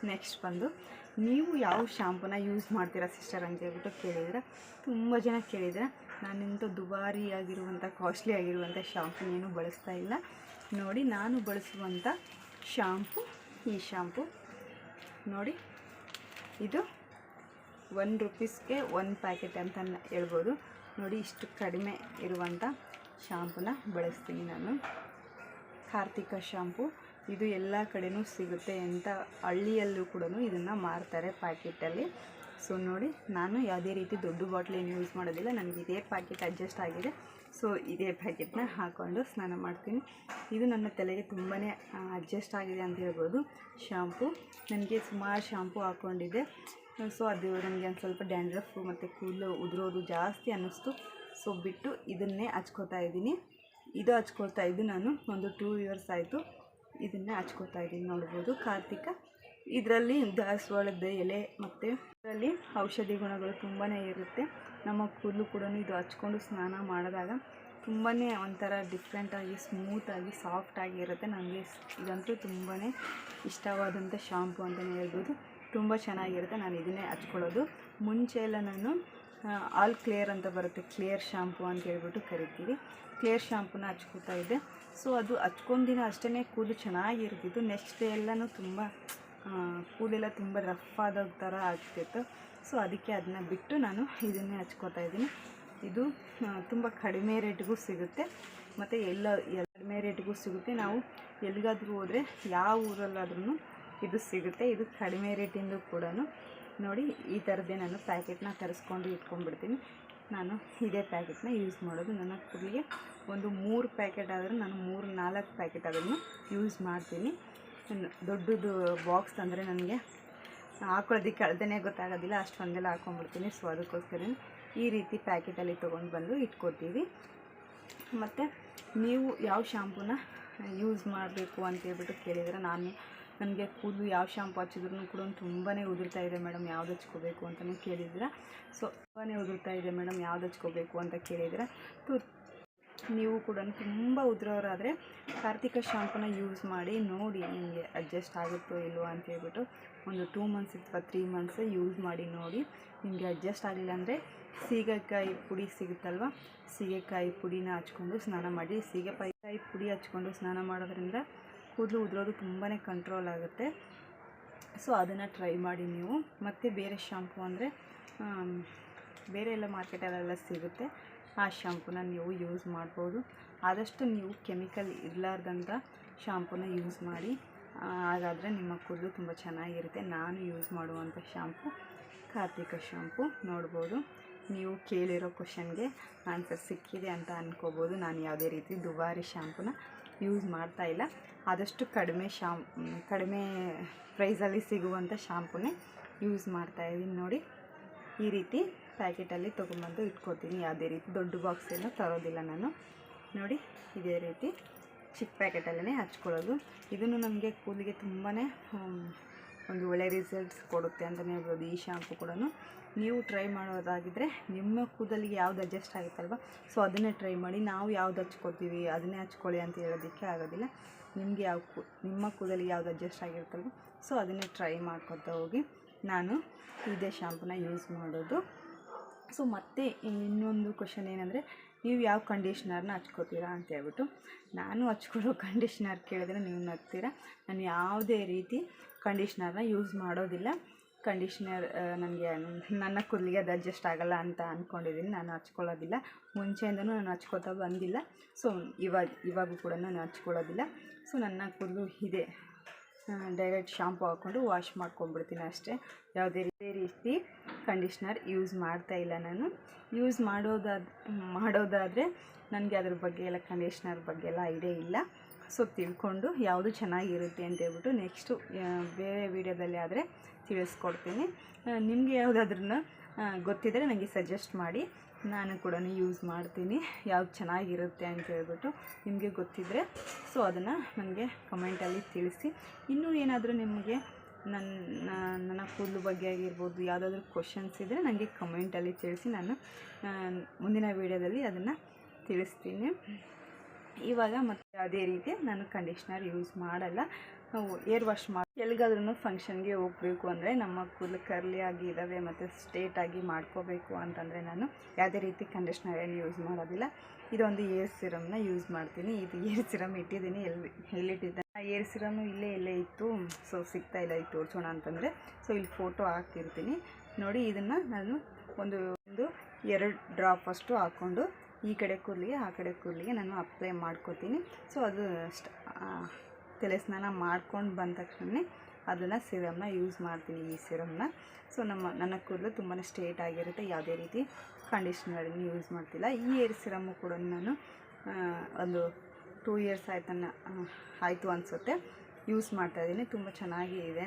ನೆಕ್ಸ್ಟ್ ಬಂದು ನೀವು ಯಾವ ಶಾಂಪೂನ ಯೂಸ್ ಮಾಡ್ತೀರಾ ಸಿಸ್ಟರ್ ಅಂತ ಹೇಳ್ಬಿಟ್ಟು ಕೇಳಿದರೆ ತುಂಬ ಜನ ಕೇಳಿದರೆ. ನಾನಿಂತ ದುಬಾರಿ ಆಗಿರುವಂಥ ಕಾಸ್ಟ್ಲಿ ಆಗಿರುವಂಥ ಶಾಂಪೂನೇನು ಬಳಸ್ತಾ ಇಲ್ಲ. ನೋಡಿ, ನಾನು ಬಳಸುವಂಥ ಶಾಂಪು ಈ ಶಾಂಪು ನೋಡಿ, ಇದು 1 ರೂಪೀಸ್ಗೆ 1 ಪ್ಯಾಕೆಟ್ ಅಂತ ಹೇಳ್ಬೋದು. ನೋಡಿ, ಇಷ್ಟು ಕಡಿಮೆ ಇರುವಂಥ ಶಾಂಪೂನ ಬಳಸ್ತೀನಿ ನಾನು. ಕಾರ್ತಿಕ ಶಾಂಪು, ಇದು ಎಲ್ಲ ಕಡೆನೂ ಸಿಗುತ್ತೆ ಅಂತ ಹಳ್ಳಿಯಲ್ಲೂ ಕೂಡ ಇದನ್ನು ಮಾರ್ತಾರೆ ಪ್ಯಾಕೆಟಲ್ಲಿ. ಸೊ ನೋಡಿ, ನಾನು ಯಾವುದೇ ರೀತಿ ದೊಡ್ಡ ಬಾಟ್ಲ್ ಏನು ಯೂಸ್ ಮಾಡೋದಿಲ್ಲ, ನನಗೆ ಇದೇ ಪ್ಯಾಕೆಟ್ ಅಡ್ಜಸ್ಟ್ ಆಗಿದೆ. ಸೊ ಇದೇ ಪ್ಯಾಕೆಟ್ನ ಹಾಕ್ಕೊಂಡು ಸ್ನಾನ ಮಾಡ್ತೀನಿ. ಇದು ನನ್ನ ತಲೆಗೆ ತುಂಬಾ ಅಡ್ಜಸ್ಟ್ ಆಗಿದೆ ಅಂತ ಹೇಳ್ಬೋದು. ಶಾಂಪು ನನಗೆ ಸುಮಾರು ಶಾಂಪು ಹಾಕ್ಕೊಂಡಿದ್ದೆ, ಸೊ ಅದು ನನಗೆ ಒಂದು ಸ್ವಲ್ಪ ಡ್ಯಾಂಡ್ರಫ್ ಮತ್ತು ಕೂದಲು ಉದುರೋದು ಜಾಸ್ತಿ ಅನ್ನಿಸ್ತು. ಸೊ ಬಿಟ್ಟು ಇದನ್ನೇ ಹಚ್ಕೋತಾ ಇದ್ದೀನಿ. ಇದು ಹಚ್ಕೊಳ್ತಾ ಇದ್ದು ನಾನು ಒಂದು 2 ಇಯರ್ಸ್ ಆಯಿತು ಇದನ್ನೇ ಹಚ್ಕೋತಾ ಇದ್ದೀನಿ. ನೋಡ್ಬೋದು, ಕಾರ್ತಿಕ. ಇದರಲ್ಲಿ ದಾಸವಾಳದ ಎಲೆ ಮತ್ತು ಇದರಲ್ಲಿ ಔಷಧಿ ಗುಣಗಳು ತುಂಬಾ ಇರುತ್ತೆ. ನಮ್ಮ ಕೂದಲು ಕೂಡ ಇದು ಹಚ್ಕೊಂಡು ಸ್ನಾನ ಮಾಡಿದಾಗ ತುಂಬಾ ಒಂಥರ ಡಿಫ್ರೆಂಟಾಗಿ, ಸ್ಮೂತಾಗಿ, ಸಾಫ್ಟಾಗಿ ಇರುತ್ತೆ. ನನಗೆ ಇದಂತೂ ತುಂಬಾ ಇಷ್ಟವಾದಂಥ ಶಾಂಪು ಅಂತಲೇ ಹೇಳ್ಬೋದು. ತುಂಬ ಚೆನ್ನಾಗಿರುತ್ತೆ. ನಾನು ಇದನ್ನೇ ಹಚ್ಕೊಳ್ಳೋದು. ಮುಂಚೆ ಎಲ್ಲ ನಾನು ಆಲ್ ಕ್ಲಿಯರ್ ಅಂತ ಬರುತ್ತೆ, ಕ್ಲಿಯರ್ ಶಾಂಪು ಅಂತ ಹೇಳ್ಬಿಟ್ಟು ಕರಿತೀವಿ. ಕ್ಲಿಯರ್ ಶಾಂಪೂನ ಹಚ್ಕೋತಾ ಇದ್ದೆ. ಸೊ ಅದು ಹಚ್ಕೊಂದಿನ ಅಷ್ಟೇ ಕೂದಲು ಚೆನ್ನಾಗಿರ್ತಿತ್ತು. ನೆಕ್ಸ್ಟ್ ಡೇ ಎಲ್ಲನೂ ತುಂಬ ಕೂದಲೆಲ್ಲ ತುಂಬ ರಫ್ ಆದ ಥರ ಆಗ್ತಿತ್ತು. ಸೊ ಅದಕ್ಕೆ ಅದನ್ನ ಬಿಟ್ಟು ನಾನು ಇದನ್ನೇ ಹಚ್ಕೋತಾ ಇದ್ದೀನಿ. ಇದು ತುಂಬ ಕಡಿಮೆ ರೇಟ್ಗೂ ಸಿಗುತ್ತೆ ಮತ್ತು ಕಡಿಮೆ ರೇಟ್ಗೂ ಸಿಗುತ್ತೆ. ನಾವು ಎಲ್ಲಿಗಾದರೂ ಹೋದರೆ ಯಾವ ಊರಲ್ಲಾದ್ರೂ ಇದು ಸಿಗುತ್ತೆ. ಇದು ಕಡಿಮೆ ರೇಟಿಂದು ಕೂಡ ನೋಡಿ ಈ ಥರದ್ದೇ ನಾನು ಪ್ಯಾಕೆಟ್ನ ತರಿಸ್ಕೊಂಡು ಇಟ್ಕೊಂಡ್ಬಿಡ್ತೀನಿ. ನಾನು ಇದೇ ಪ್ಯಾಕೆಟ್ನ ಯೂಸ್ ಮಾಡೋದು. ನನ್ನ ಕೂದಲಿಗೆ ಒಂದು 3 ಪ್ಯಾಕೆಟ್ ಆದರೂ ನಾನು 3-4 ಪ್ಯಾಕೆಟ್ ಅದನ್ನು ಯೂಸ್ ಮಾಡ್ತೀನಿ. ದೊಡ್ಡದು ಬಾಕ್ಸ್ ಅಂದರೆ ನನಗೆ ಹಾಕೊಳ್ಳೋದಕ್ಕೆ ಅಳತೆನೇ ಗೊತ್ತಾಗೋದಿಲ್ಲ, ಅಷ್ಟೊಂದೆಲ್ಲ ಹಾಕ್ಕೊಂಡ್ಬಿಡ್ತೀನಿ. ಸೊ ಅದಕ್ಕೋಸ್ಕರ ಈ ರೀತಿ ಪ್ಯಾಕೆಟಲ್ಲಿ ತೊಗೊಂಡು ಬಂದು ಇಟ್ಕೋತೀವಿ. ಮತ್ತು ನೀವು ಯಾವ ಶಾಂಪೂನ ಯೂಸ್ ಮಾಡಬೇಕು ಅಂತೇಳ್ಬಿಟ್ಟು ಕೇಳಿದರೆ, ನನಗೆ ಕೂದಲು ಯಾವ ಶಾಂಪು ಹಚ್ಚಿದ್ರೂ ಕೂಡ ತುಂಬಾ ಉದುರ್ತಾ ಇದೆ ಮೇಡಮ್, ಯಾವ್ದು ಹಚ್ಕೋಬೇಕು ಅಂತಲೂ ಕೇಳಿದ್ರೆ. ಸೊ ತುಂಬಾ ಉದುರ್ತಾ ಇದೆ ಮೇಡಮ್, ಯಾವ್ದು ಹಚ್ಕೋಬೇಕು ಅಂತ ಕೇಳಿದರೆ, ನೀವು ಕೂಡ ತುಂಬ ಉದುರೋರಾದರೆ ಕಾರ್ತಿಕ ಶಾಂಪೂನ ಯೂಸ್ ಮಾಡಿ ನೋಡಿ, ನಿಮಗೆ ಅಡ್ಜಸ್ಟ್ ಆಗುತ್ತೋ ಇಲ್ವೋ ಅಂತೇಳ್ಬಿಟ್ಟು ಒಂದು 2 ಮಂತ್ಸ್ ಅಥವಾ 3 ಮಂತ್ಸ್ ಯೂಸ್ ಮಾಡಿ ನೋಡಿ. ನಿಮಗೆ ಅಡ್ಜಸ್ಟ್ ಆಗಲಿಲ್ಲ ಅಂದರೆ ಸೀಗೆಕಾಯಿ ಪುಡಿ ಸಿಗುತ್ತಲ್ವ, ಸೀಗೆಕಾಯಿ ಪುಡಿನ ಹಚ್ಕೊಂಡು ಸ್ನಾನ ಮಾಡಿ. ಸೀಗೆಕಾಯಿ ಪುಡಿ ಹಚ್ಕೊಂಡು ಸ್ನಾನ ಮಾಡೋದ್ರಿಂದ ಕೂದಲು ಉದುರೋದು ತುಂಬಾ ಕಂಟ್ರೋಲ್ ಆಗುತ್ತೆ. ಸೊ ಅದನ್ನು ಟ್ರೈ ಮಾಡಿ ನೀವು. ಮತ್ತು ಬೇರೆ ಶಾಂಪು ಅಂದರೆ ಬೇರೆ ಎಲ್ಲ ಮಾರ್ಕೆಟಲ್ಲೆಲ್ಲ ಸಿಗುತ್ತೆ, ಆ ಶಾಂಪೂನ ನೀವು ಯೂಸ್ ಮಾಡ್ಬೋದು. ಆದಷ್ಟು ನೀವು ಕೆಮಿಕಲ್ ಇರಲಾರ್ದಂಥ ಶಾಂಪೂನ ಯೂಸ್ ಮಾಡಿ, ಹಾಗಾದರೆ ನಿಮ್ಮ ಕೂದಲು ತುಂಬ ಚೆನ್ನಾಗಿರುತ್ತೆ. ನಾನು ಯೂಸ್ ಮಾಡುವಂಥ ಶಾಂಪು ಕಾರ್ತಿಕ ಶಾಂಪು. ನೋಡ್ಬೋದು, ನೀವು ಕೇಳಿರೋ ಕ್ವಶನ್ಗೆ ಆನ್ಸರ್ ಸಿಕ್ಕಿದೆ ಅಂತ ಅಂದ್ಕೋಬೋದು. ನಾನು ಯಾವುದೇ ರೀತಿ ದುಬಾರಿ ಶಾಂಪೂನ ಯೂಸ್ ಮಾಡ್ತಾಯಿಲ್ಲ. ಆದಷ್ಟು ಕಡಿಮೆ ಪ್ರೈಸಲ್ಲಿ ಸಿಗುವಂಥ ಶಾಂಪೂನೇ ಯೂಸ್ ಮಾಡ್ತಾಯಿದ್ದೀನಿ. ನೋಡಿ, ಈ ರೀತಿ ಪ್ಯಾಕೆಟಲ್ಲಿ ತೊಗೊಂಬಂದು ಇಟ್ಕೋತೀನಿ. ಯಾವುದೇ ರೀತಿ ದೊಡ್ಡ ಬಾಕ್ಸನ್ನು ತರೋದಿಲ್ಲ ನಾನು. ನೋಡಿ, ಇದೇ ರೀತಿ ಚಿಕ್ಕ ಪ್ಯಾಕೆಟಲ್ಲೇ ಹಚ್ಕೊಳ್ಳೋದು. ಇದನ್ನು ನಮಗೆ ಕೂದಲಿಗೆ ತುಂಬಾ ಒಂದು ಒಳ್ಳೆ ರಿಸಲ್ಟ್ಸ್ ಕೊಡುತ್ತೆ ಅಂತಲೇ ಹೇಳ್ಬೋದು. ಈ ಶಾಂಪು ಕೂಡ ನೀವು ಟ್ರೈ ಮಾಡೋದಾಗಿದ್ದರೆ ನಿಮ್ಮ ಕೂದಲಿಗೆ ಯಾವ್ದು ಅಡ್ಜಸ್ಟ್ ಆಗುತ್ತಲ್ವ, ಸೊ ಅದನ್ನೇ ಟ್ರೈ ಮಾಡಿ. ನಾವು ಯಾವ್ದು ಹಚ್ಕೋತೀವಿ ಅದನ್ನೇ ಹಚ್ಕೊಳ್ಳಿ ಅಂತ ಹೇಳೋದಕ್ಕೆ ಆಗೋದಿಲ್ಲ. ನಿಮಗೆ ನಿಮ್ಮ ಕೂದಲಿಗೆ ಯಾವ್ದು ಅಡ್ಜಸ್ಟ್ ಆಗಿರುತ್ತಲ್ವ, ಸೊ ಅದನ್ನೇ ಟ್ರೈ ಮಾಡ್ಕೊತಾ ಹೋಗಿ. ನಾನು ಇದೇ ಶಾಂಪೂನ ಯೂಸ್ ಮಾಡೋದು. ಸೊ ಮತ್ತೆ ಇನ್ನೊಂದು ಕ್ವಶನ್ ಏನಂದರೆ, ನೀವು ಯಾವ ಕಂಡೀಷ್ನರ್ನ ಹಚ್ಕೋತೀರಾ ಅಂತ ಹೇಳ್ಬಿಟ್ಟು. ನಾನು ಹಚ್ಕೊಳ್ಳೋ ಕಂಡೀಷ್ನರ್ ಕೇಳಿದ್ರೆ ನೀವು ನಗ್ತೀರಾ. ನಾನು ಯಾವುದೇ ರೀತಿ ಕಂಡೀಷ್ನರ್ನ ಯೂಸ್ ಮಾಡೋದಿಲ್ಲ. ಕಂಡೀಷ್ನರ್ ನನಗೆ ನನ್ನ ಕೂದಲಿಗೆ ಅದು ಅಡ್ಜಸ್ಟ್ ಆಗೋಲ್ಲ ಅಂತ ಅಂದ್ಕೊಂಡಿದ್ದೀನಿ. ನಾನು ಹಚ್ಕೊಳ್ಳೋದಿಲ್ಲ. ಮುಂಚೆಯಿಂದನೂ ನಾನು ಹಚ್ಕೋತಾ ಬಂದಿಲ್ಲ. ಸೊ ಇವಾಗೂ ಕೂಡ ನಾನು ಹಚ್ಕೊಳ್ಳೋದಿಲ್ಲ. ಸೊ ನನ್ನ ಕೂದಲು ಇದೆ, ಡೈರೆಕ್ಟ್ ಶಾಂಪು ಹಾಕ್ಕೊಂಡು ವಾಶ್ ಮಾಡ್ಕೊಂಡ್ಬಿಡ್ತೀನಿ ಅಷ್ಟೇ. ಯಾವುದೇ ರೀತಿ ಕಂಡೀಷ್ನರ್ ಯೂಸ್ ಮಾಡ್ತಾಯಿಲ್ಲ ನಾನು. ಯೂಸ್ ಮಾಡೋದಾದರೆ ನನಗೆ ಅದ್ರ ಬಗ್ಗೆ ಎಲ್ಲ ಕಂಡೀಷ್ನರ್ ಬಗ್ಗೆ ಎಲ್ಲ ಐಡಿಯಾ ಇಲ್ಲ. ಸೊ ತಿಳ್ಕೊಂಡು ಯಾವುದು ಚೆನ್ನಾಗಿರುತ್ತೆ ಅಂತೇಳ್ಬಿಟ್ಟು ನೆಕ್ಸ್ಟು ಬೇರೆ ವೀಡಿಯೋದಲ್ಲಿ ಆದರೆ ತಿಳಿಸ್ಕೊಡ್ತೀನಿ. ನಿಮಗೆ ಯಾವುದಾದ್ರೂ ಗೊತ್ತಿದ್ದರೆ ನನಗೆ ಸಜೆಸ್ಟ್ ಮಾಡಿ, ನಾನು ಕೂಡ ಯೂಸ್ ಮಾಡ್ತೀನಿ. ಯಾವ್ದು ಚೆನ್ನಾಗಿರುತ್ತೆ ಅಂತ ಹೇಳ್ಬಿಟ್ಟು ನಿಮಗೆ ಗೊತ್ತಿದ್ದರೆ ಸೊ ಅದನ್ನು ನನಗೆ ಕಮೆಂಟಲ್ಲಿ ತಿಳಿಸಿ. ಇನ್ನೂ ಏನಾದರೂ ನಿಮಗೆ ನನ್ನ ಕೂದಲು ಬಗ್ಗೆ ಆಗಿರ್ಬೋದು ಯಾವುದಾದ್ರೂ ಕ್ವಶನ್ಸ್ ಇದ್ದರೆ ನನಗೆ ಕಮೆಂಟಲ್ಲಿ ತಿಳಿಸಿ. ನಾನು ಮುಂದಿನ ವೀಡಿಯೋದಲ್ಲಿ ಅದನ್ನು ತಿಳಿಸ್ತೀನಿ. ಇವಾಗ ಮತ್ತು ಯಾವುದೇ ರೀತಿ ನಾನು ಕಂಡೀಷ್ನರ್ ಯೂಸ್ ಮಾಡಲ್ಲ. ಏರ್ ವಾಶ್ ಎಲ್ಲಿಗಾದ್ರೂ ಫಂಕ್ಷನ್ಗೆ ಹೋಗಬೇಕು ಅಂದರೆ, ನಮ್ಮ ಕೂದಲು ಕರ್ಲಿ ಆಗಿ ಇದ್ದಾವೆ ಮತ್ತು ಸ್ಟ್ರೇಟಾಗಿ ಮಾಡ್ಕೋಬೇಕು ಅಂತಂದರೆ ನಾನು ಯಾವುದೇ ರೀತಿ ಕಂಡೀಷ್ನರ್ ಏನು ಯೂಸ್ ಮಾಡೋದಿಲ್ಲ. ಇದೊಂದು ಏರ್ ಸಿರಮ್ನ ಯೂಸ್ ಮಾಡ್ತೀನಿ. ಇದು ಏರ್ ಸಿರಮ್ ಇಟ್ಟಿದ್ದೀನಿ, ಎಲ್ಲಿಟ್ಟಿದ್ದೆ ಏರ್ ಸಿರಮ್ ಎಲ್ಲೇ ಇತ್ತು. ಸೊ ಸಿಗ್ತಾಯಿಲ್ಲ, ಈಗ ತೋರಿಸೋಣ ಅಂತಂದರೆ ಸೊ ಇಲ್ಲಿ ಫೋಟೋ ಹಾಕ್ತಿರ್ತೀನಿ. ನೋಡಿ, ಇದನ್ನು ನಾನು ಒಂದು 2 ಡ್ರಾಪ್ ಅಷ್ಟು ಹಾಕ್ಕೊಂಡು ಈ ಕಡೆ ಕೂದಲಿಗೆ ಆ ಕಡೆ ಕೂದಲಿಗೆ ನಾನು ಅಪ್ಲೈ ಮಾಡ್ಕೋತೀನಿ. ಸೊ ಅದು ತಲೆ ಸ್ನಾನ ಮಾಡ್ಕೊಂಡು ಬಂದ ತಕ್ಷಣ ಅದನ್ನು ಸಿರಮ್ನ ಯೂಸ್ ಮಾಡ್ತೀನಿ, ಈ ಸಿರಮ್ನ. ಸೊ ನನ್ನ ಕೂದಲು ತುಂಬಾ ಸ್ಟ್ರೇಟ್ ಆಗಿರುತ್ತೆ. ಯಾವುದೇ ರೀತಿ ಕಂಡೀಷ್ನರನ್ನು ಯೂಸ್ ಮಾಡ್ತಿಲ್ಲ. ಈ ಏರ್ ಸಿರಮ್ಮು ಕೂಡ ನಾನು ಒಂದು 2 ಇಯರ್ಸ್ ಆಯಿತು ಅನಿಸುತ್ತೆ ಯೂಸ್ ಮಾಡ್ತಾಯಿದ್ದೀನಿ. ತುಂಬ ಚೆನ್ನಾಗಿದೆ,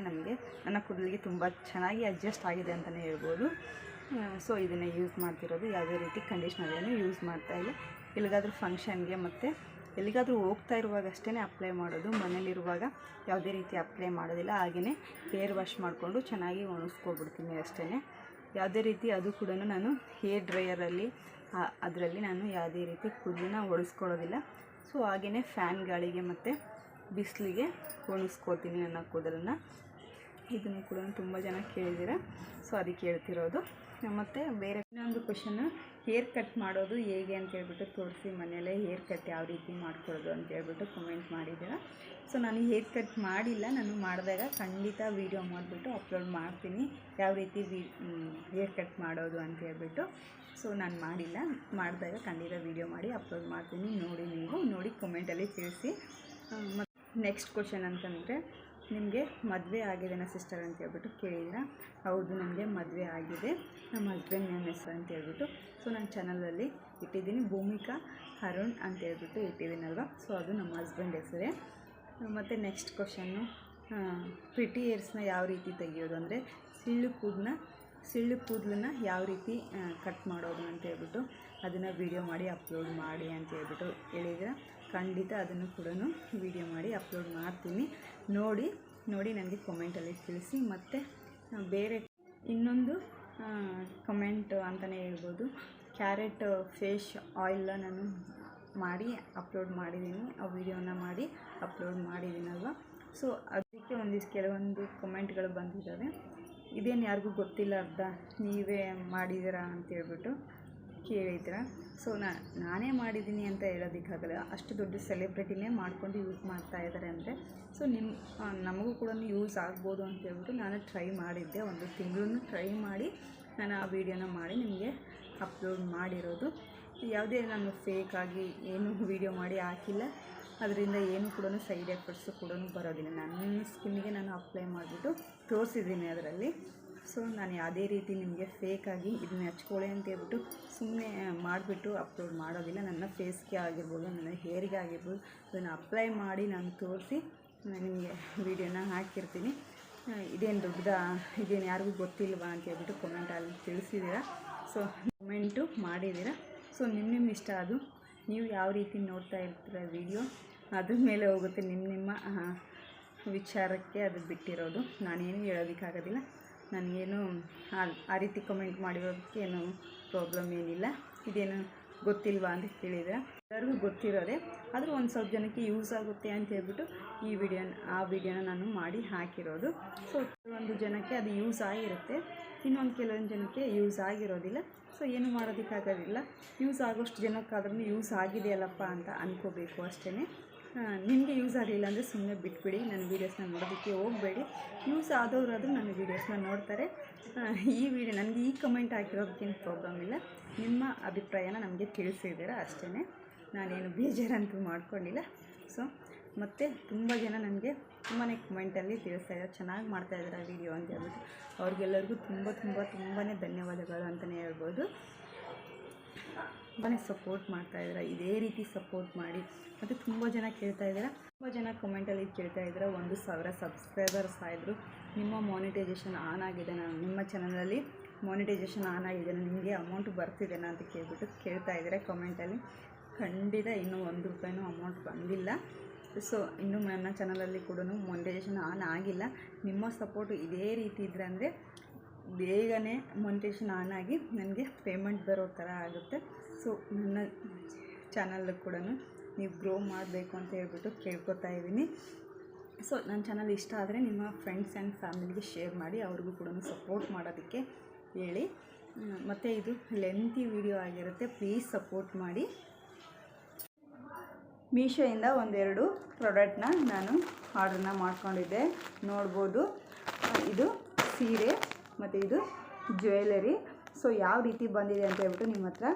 ನನ್ನ ಕೂದಲಿಗೆ ತುಂಬ ಚೆನ್ನಾಗಿ ಅಡ್ಜಸ್ಟ್ ಆಗಿದೆ ಅಂತಲೇ ಹೇಳ್ಬೋದು. ಸೊ ಇದನ್ನು ಯೂಸ್ ಮಾಡ್ತಿರೋದು. ಯಾವುದೇ ರೀತಿ ಕಂಡೀಷ್ನರನ್ನು ಯೂಸ್ ಮಾಡ್ತಾಯಿಲ್ಲ. ಎಲ್ಲಿಗಾದ್ರೂ ಫಂಕ್ಷನ್ಗೆ ಮತ್ತು ಎಲ್ಲಿಗಾದರೂ ಹೋಗ್ತಾ ಇರುವಾಗ ಅಷ್ಟೇ ಅಪ್ಲೈ ಮಾಡೋದು. ಮನೇಲಿರುವಾಗ ಯಾವುದೇ ರೀತಿ ಅಪ್ಲೈ ಮಾಡೋದಿಲ್ಲ. ಹಾಗೆಯೇ ಹೇರ್ ವಾಶ್ ಮಾಡಿಕೊಂಡು ಚೆನ್ನಾಗಿ ಒಣಗಿಸ್ಕೊಬಿಡ್ತೀನಿ ಅಷ್ಟೇ. ಯಾವುದೇ ರೀತಿ ಅದು ಕೂಡ ನಾನು ಹೇರ್ ಡ್ರೈಯರಲ್ಲಿ ಅದರಲ್ಲಿ ನಾನು ಯಾವುದೇ ರೀತಿ ಕೂದಲನ್ನ ಒಡಿಸ್ಕೊಳ್ಳೋದಿಲ್ಲ. ಸೊ ಹಾಗೆಯೇ ಫ್ಯಾನ್ ಗಾಳಿಗೆ ಮತ್ತು ಬಿಸಿಲಿಗೆ ಒಣಗಿಸ್ಕೋತೀನಿ ನನ್ನ ಕೂದಲನ್ನು. ಇದನ್ನು ಕೂಡ ತುಂಬ ಜನ ಕೇಳಿದ್ದೀರ, ಸೊ ಅದಕ್ಕೆ ಹೇಳ್ತಿರೋದು. ಮತ್ತು ಬೇರೆ ಇನ್ನೊಂದು ಕ್ವಶನ್ನು, ಹೇರ್ ಕಟ್ ಮಾಡೋದು ಹೇಗೆ ಅಂತ ಹೇಳ್ಬಿಟ್ಟು ತೋರಿಸಿ, ಮನೆಯಲ್ಲೇ ಹೇರ್ ಕಟ್ ಯಾವ ರೀತಿ ಮಾಡ್ಕೊಳ್ಳೋದು ಅಂತ ಹೇಳ್ಬಿಟ್ಟು ಕಮೆಂಟ್ ಮಾಡಿದ್ದೀರ. ಸೊ ನಾನು ಹೇರ್ ಕಟ್ ಮಾಡಿಲ್ಲ. ನಾನು ಮಾಡಿದಾಗ ಖಂಡಿತ ವೀಡಿಯೋ ಮಾಡಿಬಿಟ್ಟು ಅಪ್ಲೋಡ್ ಮಾಡ್ತೀನಿ, ಯಾವ ರೀತಿ ಹೇರ್ ಕಟ್ ಮಾಡೋದು ಅಂತ ಹೇಳ್ಬಿಟ್ಟು. ಸೊ ನಾನು ಮಾಡಿದಾಗ ಖಂಡಿತ ವೀಡಿಯೋ ಮಾಡಿ ಅಪ್ಲೋಡ್ ಮಾಡ್ತೀನಿ. ನೋಡಿ, ನೀವು ನೋಡಿ ಕಮೆಂಟಲ್ಲಿ ತಿಳಿಸಿ. ಮತ್ತು ನೆಕ್ಸ್ಟ್ ಕ್ವಶನ್ ಅಂತಂದರೆ, ನಿಮಗೆ ಮದುವೆ ಆಗಿದೆನಾ ಸಿಸ್ಟರ್ ಅಂತ ಹೇಳ್ಬಿಟ್ಟು ಕೇಳಿದ್ದೀರಾ. ಹೌದು, ನನಗೆ ಮದುವೆ ಆಗಿದೆ. ನಮ್ಮ ಹಸ್ಬೆಂಡ್ ನನ್ನ ಹೆಸರು ಅಂತ ಹೇಳ್ಬಿಟ್ಟು ಸೊ ನನ್ನ ಚಾನಲಲ್ಲಿ ಇಟ್ಟಿದ್ದೀನಿ. ಭೂಮಿಕಾ ಅರುಣ್ ಅಂತ ಹೇಳ್ಬಿಟ್ಟು ಇಟ್ಟಿದ್ದೀನಲ್ವ, ಸೊ ಅದು ನಮ್ಮ ಹಸ್ಬೆಂಡ್ ಹೆಸರೇ. ಮತ್ತು ನೆಕ್ಸ್ಟ್ ಕ್ವಶನ್ನು, ಪ್ರಿಟಿ ಹೇರ್ಸ್ನ ಯಾವ ರೀತಿ ತೆಗಿಯೋದು ಅಂದರೆ ಸಿಳ್ಳು ಕೂದಲನ್ನ ಯಾವ ರೀತಿ ಕಟ್ ಮಾಡೋದು ಅಂತ ಹೇಳ್ಬಿಟ್ಟು ಅದನ್ನು ವೀಡಿಯೋ ಮಾಡಿ ಅಪ್ಲೋಡ್ ಮಾಡಿ ಅಂತ ಹೇಳ್ಬಿಟ್ಟು ಹೇಳಿದ್ರೆ ಖಂಡಿತ ಅದನ್ನು ಕೂಡ ವೀಡಿಯೋ ಮಾಡಿ ಅಪ್ಲೋಡ್ ಮಾಡ್ತೀನಿ. ನೋಡಿ ನನಗೆ ಕಮೆಂಟಲ್ಲಿ ತಿಳಿಸಿ. ಮತ್ತು ಬೇರೆ ಇನ್ನೊಂದು ಕಮೆಂಟ್ ಅಂತಲೇ ಹೇಳ್ಬೋದು, ಕ್ಯಾರೆಟ್ ಫೇಸ್ ಆಯಿಲ್ನ ನಾನು ಮಾಡಿ ಅಪ್ಲೋಡ್ ಮಾಡಿದ್ದೀನಿ, ಆ ವಿಡಿಯೋನ ಮಾಡಿ ಅಪ್ಲೋಡ್ ಮಾಡಿದ್ದೀನಲ್ವ. ಸೊ ಅದಕ್ಕೆ ಕೆಲವೊಂದು ಕಮೆಂಟ್ಗಳು ಬಂದಿದ್ದಾವೆ. ಇದೇನು ಯಾರಿಗೂ ಗೊತ್ತಿಲ್ಲ ಅರ್ಧ ನೀವೇ ಮಾಡಿದ್ದೀರಾ ಅಂತೇಳ್ಬಿಟ್ಟು ಕೇಳಿದ್ರ. ಸೊ ನಾನೇ ಮಾಡಿದ್ದೀನಿ ಅಂತ ಹೇಳೋದಕ್ಕಾಗಲ್ಲ, ಅಷ್ಟು ದೊಡ್ಡ ಸೆಲೆಬ್ರಿಟಿನೇ ಮಾಡ್ಕೊಂಡು ಯೂಸ್ ಮಾಡ್ತಾ ಇದ್ದಾರೆ ಅಂದರೆ ಸೊ ನಮಗೂ ಕೂಡ ಯೂಸ್ ಆಗ್ಬೋದು ಅಂತ ಹೇಳ್ಬಿಟ್ಟು ನಾನು ಟ್ರೈ ಮಾಡಿದ್ದೆ. ಒಂದು ತಿಂಗಳು ಟ್ರೈ ಮಾಡಿ ನಾನು ಆ ವಿಡಿಯೋನ ಮಾಡಿ ನಿಮಗೆ ಅಪ್ಲೋಡ್ ಮಾಡಿರೋದು. ಯಾವುದೇ ನಾನು ಫೇಕಾಗಿ ಏನು ವಿಡಿಯೋ ಮಾಡಿ ಹಾಕಿಲ್ಲ, ಅದರಿಂದ ಏನು ಕೂಡ ಸೈಡ್ ಎಫೆಕ್ಟ್ಸು ಕೂಡ ಬರೋದಿಲ್ಲ. ನನ್ನ ಸ್ಕಿನ್ನಿಗೆ ನಾನು ಅಪ್ಲೈ ಮಾಡಿಬಿಟ್ಟು ತೋರಿಸಿದ್ದೀನಿ ಅದರಲ್ಲಿ. ಸೊ ನಾನು ಯಾವುದೇ ರೀತಿ ನಿಮಗೆ ಫೇಕಾಗಿ ಇದನ್ನ ಹಚ್ಕೊಳ್ಳಿ ಅಂತ ಹೇಳ್ಬಿಟ್ಟು ಸುಮ್ಮನೆ ಮಾಡಿಬಿಟ್ಟು ಅಪ್ಲೋಡ್ ಮಾಡೋದಿಲ್ಲ. ನನ್ನ ಫೇಸ್ಗೆ ಆಗಿರ್ಬೋದು, ನನ್ನ ಹೇರಿಗೆ ಆಗಿರ್ಬೋದು, ಅದನ್ನು ಅಪ್ಲೈ ಮಾಡಿ ನಾನು ತೋರಿಸಿ ನಿಮಗೆ ವಿಡಿಯೋನ ಹಾಕಿರ್ತೀನಿ. ಇದೇನು ದೊಡ್ಡದಾ, ಇದೇನು ಯಾರಿಗೂ ಗೊತ್ತಿಲ್ವಾ ಅಂತ ಹೇಳ್ಬಿಟ್ಟು ಕಮೆಂಟಲ್ಲಿ ತಿಳಿಸಿದ್ದೀರಾ. ಸೊ ಕಮೆಂಟು ಮಾಡಿದ್ದೀರಾ. ಸೊ ನಿಮ್ಮ ಇಷ್ಟ, ಅದು ನೀವು ಯಾವ ರೀತಿ ನೋಡ್ತಾ ಇರ್ತೀರ ವಿಡಿಯೋ ಅದ್ರ ಮೇಲೆ ಹೋಗುತ್ತೆ. ನಿಮ್ಮ ವಿಚಾರಕ್ಕೆ ಅದು ಬಿಟ್ಟಿರೋದು, ನಾನೇನು ಹೇಳೋದಕ್ಕಾಗೋದಿಲ್ಲ. ನನಗೇನು ಆ ರೀತಿ ಕಮೆಂಟ್ ಮಾಡಿರೋದಕ್ಕೆ ಏನು ಪ್ರಾಬ್ಲಮ್ ಏನಿಲ್ಲ. ಇದೇನು ಗೊತ್ತಿಲ್ವಾ ಅಂತ ಕೇಳಿದರೆ ಎಲ್ಲರಿಗೂ ಗೊತ್ತಿರೋದೆ, ಆದರೂ ಒಂದು ಸ್ವಲ್ಪ ಜನಕ್ಕೆ ಯೂಸ್ ಆಗುತ್ತೆ ಅಂತ ಹೇಳ್ಬಿಟ್ಟು ಆ ವಿಡಿಯೋನ ನಾನು ಮಾಡಿ ಹಾಕಿರೋದು. ಸೊ ಕೆಲವೊಂದು ಜನಕ್ಕೆ ಅದು ಯೂಸ್ ಆಗಿರುತ್ತೆ, ಇನ್ನೊಂದು ಕೆಲವೊಂದು ಜನಕ್ಕೆ ಯೂಸ್ ಆಗಿರೋದಿಲ್ಲ. ಸೊ ಏನು ಮಾಡೋದಕ್ಕಾಗೋದಿಲ್ಲ. ಯೂಸ್ ಆಗೋಷ್ಟು ಜನಕ್ಕಾದ್ರೂ ಯೂಸ್ ಆಗಿದೆಯಲ್ಲಪ್ಪ ಅಂತ ಅಂದ್ಕೋಬೇಕು ಅಷ್ಟೇ. ನಿಮಗೆ ಯೂಸ್ ಆಗಲಿಲ್ಲ ಅಂದರೆ ಸುಮ್ಮನೆ ಬಿಟ್ಬಿಡಿ, ನನ್ನ ವೀಡಿಯೋಸ್ನ ನೋಡೋದಕ್ಕೆ ಹೋಗಬೇಡಿ. ಯೂಸ್ ಆದವರಾದರೂ ನನ್ನ ವೀಡಿಯೋಸ್ನ ನೋಡ್ತಾರೆ. ನನಗೆ ಈ ಕಮೆಂಟ್ ಹಾಕಿರೋದಕ್ಕೇನು ಪ್ರಾಬ್ಲಮ್ ಇಲ್ಲ. ನಿಮ್ಮ ಅಭಿಪ್ರಾಯನ ನಮಗೆ ತಿಳಿಸಿದ್ದೀರಾ ಅಷ್ಟೇ, ನಾನೇನು ಬೇಜಾರಂತೂ ಮಾಡ್ಕೊಂಡಿಲ್ಲ. ಸೊ ಮತ್ತು ತುಂಬ ಜನ ನನಗೆ ತುಂಬಾ ಕಮೆಂಟಲ್ಲಿ ತಿಳಿಸ್ತಾ ಇದ್ದಾರೆ, ಚೆನ್ನಾಗಿ ಮಾಡ್ತಾಯಿದ್ದಾರೆ ವಿಡಿಯೋ ಅಂತ ಹೇಳ್ಬಿಟ್ಟು. ಅವ್ರಿಗೆಲ್ಲರಿಗೂ ತುಂಬಾ ಧನ್ಯವಾದಗಳು ಅಂತಲೇ ಹೇಳ್ಬೋದು. ತುಂಬಾ ಸಪೋರ್ಟ್ ಮಾಡ್ತಾಯಿದ್ದಾರೆ, ಇದೇ ರೀತಿ ಸಪೋರ್ಟ್ ಮಾಡಿ. ಮತ್ತು ತುಂಬ ಜನ ಕೇಳ್ತಾಯಿದ್ದಾರೆ, ತುಂಬ ಜನ ಕಮೆಂಟಲ್ಲಿ ಕೇಳ್ತಾಯಿದ್ದಾರೆ, 1,000 ಸಬ್ಸ್ಕ್ರೈಬರ್ಸ್ ಆಯಿದ್ರು, ನಿಮ್ಮ ಮಾನಿಟೈಸೇಷನ್ ಆನ್ ಆಗಿದೆ, ನಿಮ್ಮ ಚಾನಲಲ್ಲಿ ಮಾನಿಟೈಸೇಷನ್ ಆನ್ ಆಗಿದೆ, ನಿಮಗೆ ಅಮೌಂಟ್ ಬರ್ತಿದೆನಾ ಅಂತ ಕೇಳ್ತಾಯಿದ್ದಾರೆ ಕಮೆಂಟಲ್ಲಿ. ಖಂಡಿತ ಇನ್ನೂ 1 ರೂಪಾಯಿನೂ ಅಮೌಂಟ್ ಬಂದಿಲ್ಲ. ಸೊ ಇನ್ನೂ ನನ್ನ ಚಾನಲಲ್ಲಿ ಕೂಡ ಮಾನಿಟೈಸೇಷನ್ ಆನ್ ಆಗಿಲ್ಲ. ನಿಮ್ಮ ಸಪೋರ್ಟು ಇದೇ ರೀತಿ ಇದ್ದರೆ ಅಂದರೆ ಬೇಗನೆ ಮಾನಿಟೈಸೇಷನ್ ಆನ್ ಆಗಿ ನನಗೆ ಪೇಮೆಂಟ್ ಬರೋ ಥರ ಆಗುತ್ತೆ. ಸೊ ನನ್ನ ಚಾನಲ್ ಕೂಡ ನೀವು ಗ್ರೋ ಮಾಡಬೇಕು ಅಂತ ಹೇಳ್ಬಿಟ್ಟು ಕೇಳ್ಕೊತಾ ಇದ್ದೀನಿ. ಸೊ ನನ್ನ ಚಾನಲ್ ಇಷ್ಟ ಆದರೆ ನಿಮ್ಮ ಫ್ರೆಂಡ್ಸ್ ಆ್ಯಂಡ್ ಫ್ಯಾಮಿಲಿಗೆ ಶೇರ್ ಮಾಡಿ, ಅವ್ರಿಗೂ ಕೂಡ ಸಪೋರ್ಟ್ ಮಾಡೋದಕ್ಕೆ ಹೇಳಿ. ಮತ್ತು ಇದು ಲೆಂತಿ ವಿಡಿಯೋ ಆಗಿರುತ್ತೆ, ಪ್ಲೀಸ್ ಸಪೋರ್ಟ್ ಮಾಡಿ. ಮೀಶೋಯಿಂದ ಒಂದೆರಡು ಪ್ರಾಡಕ್ಟ್ನ ನಾನು ಆರ್ಡ್ರನ್ನ ಮಾಡ್ಕೊಂಡಿದ್ದೆ, ನೋಡ್ಬೋದು. ಇದು ಸೀರೆ ಮತ್ತು ಇದು ಜ್ಯುವೆಲರಿ. ಸೊ ಯಾವ ರೀತಿ ಬಂದಿದೆ ಅಂತ ಹೇಳ್ಬಿಟ್ಟು ನಿಮ್ಮ ಹತ್ರ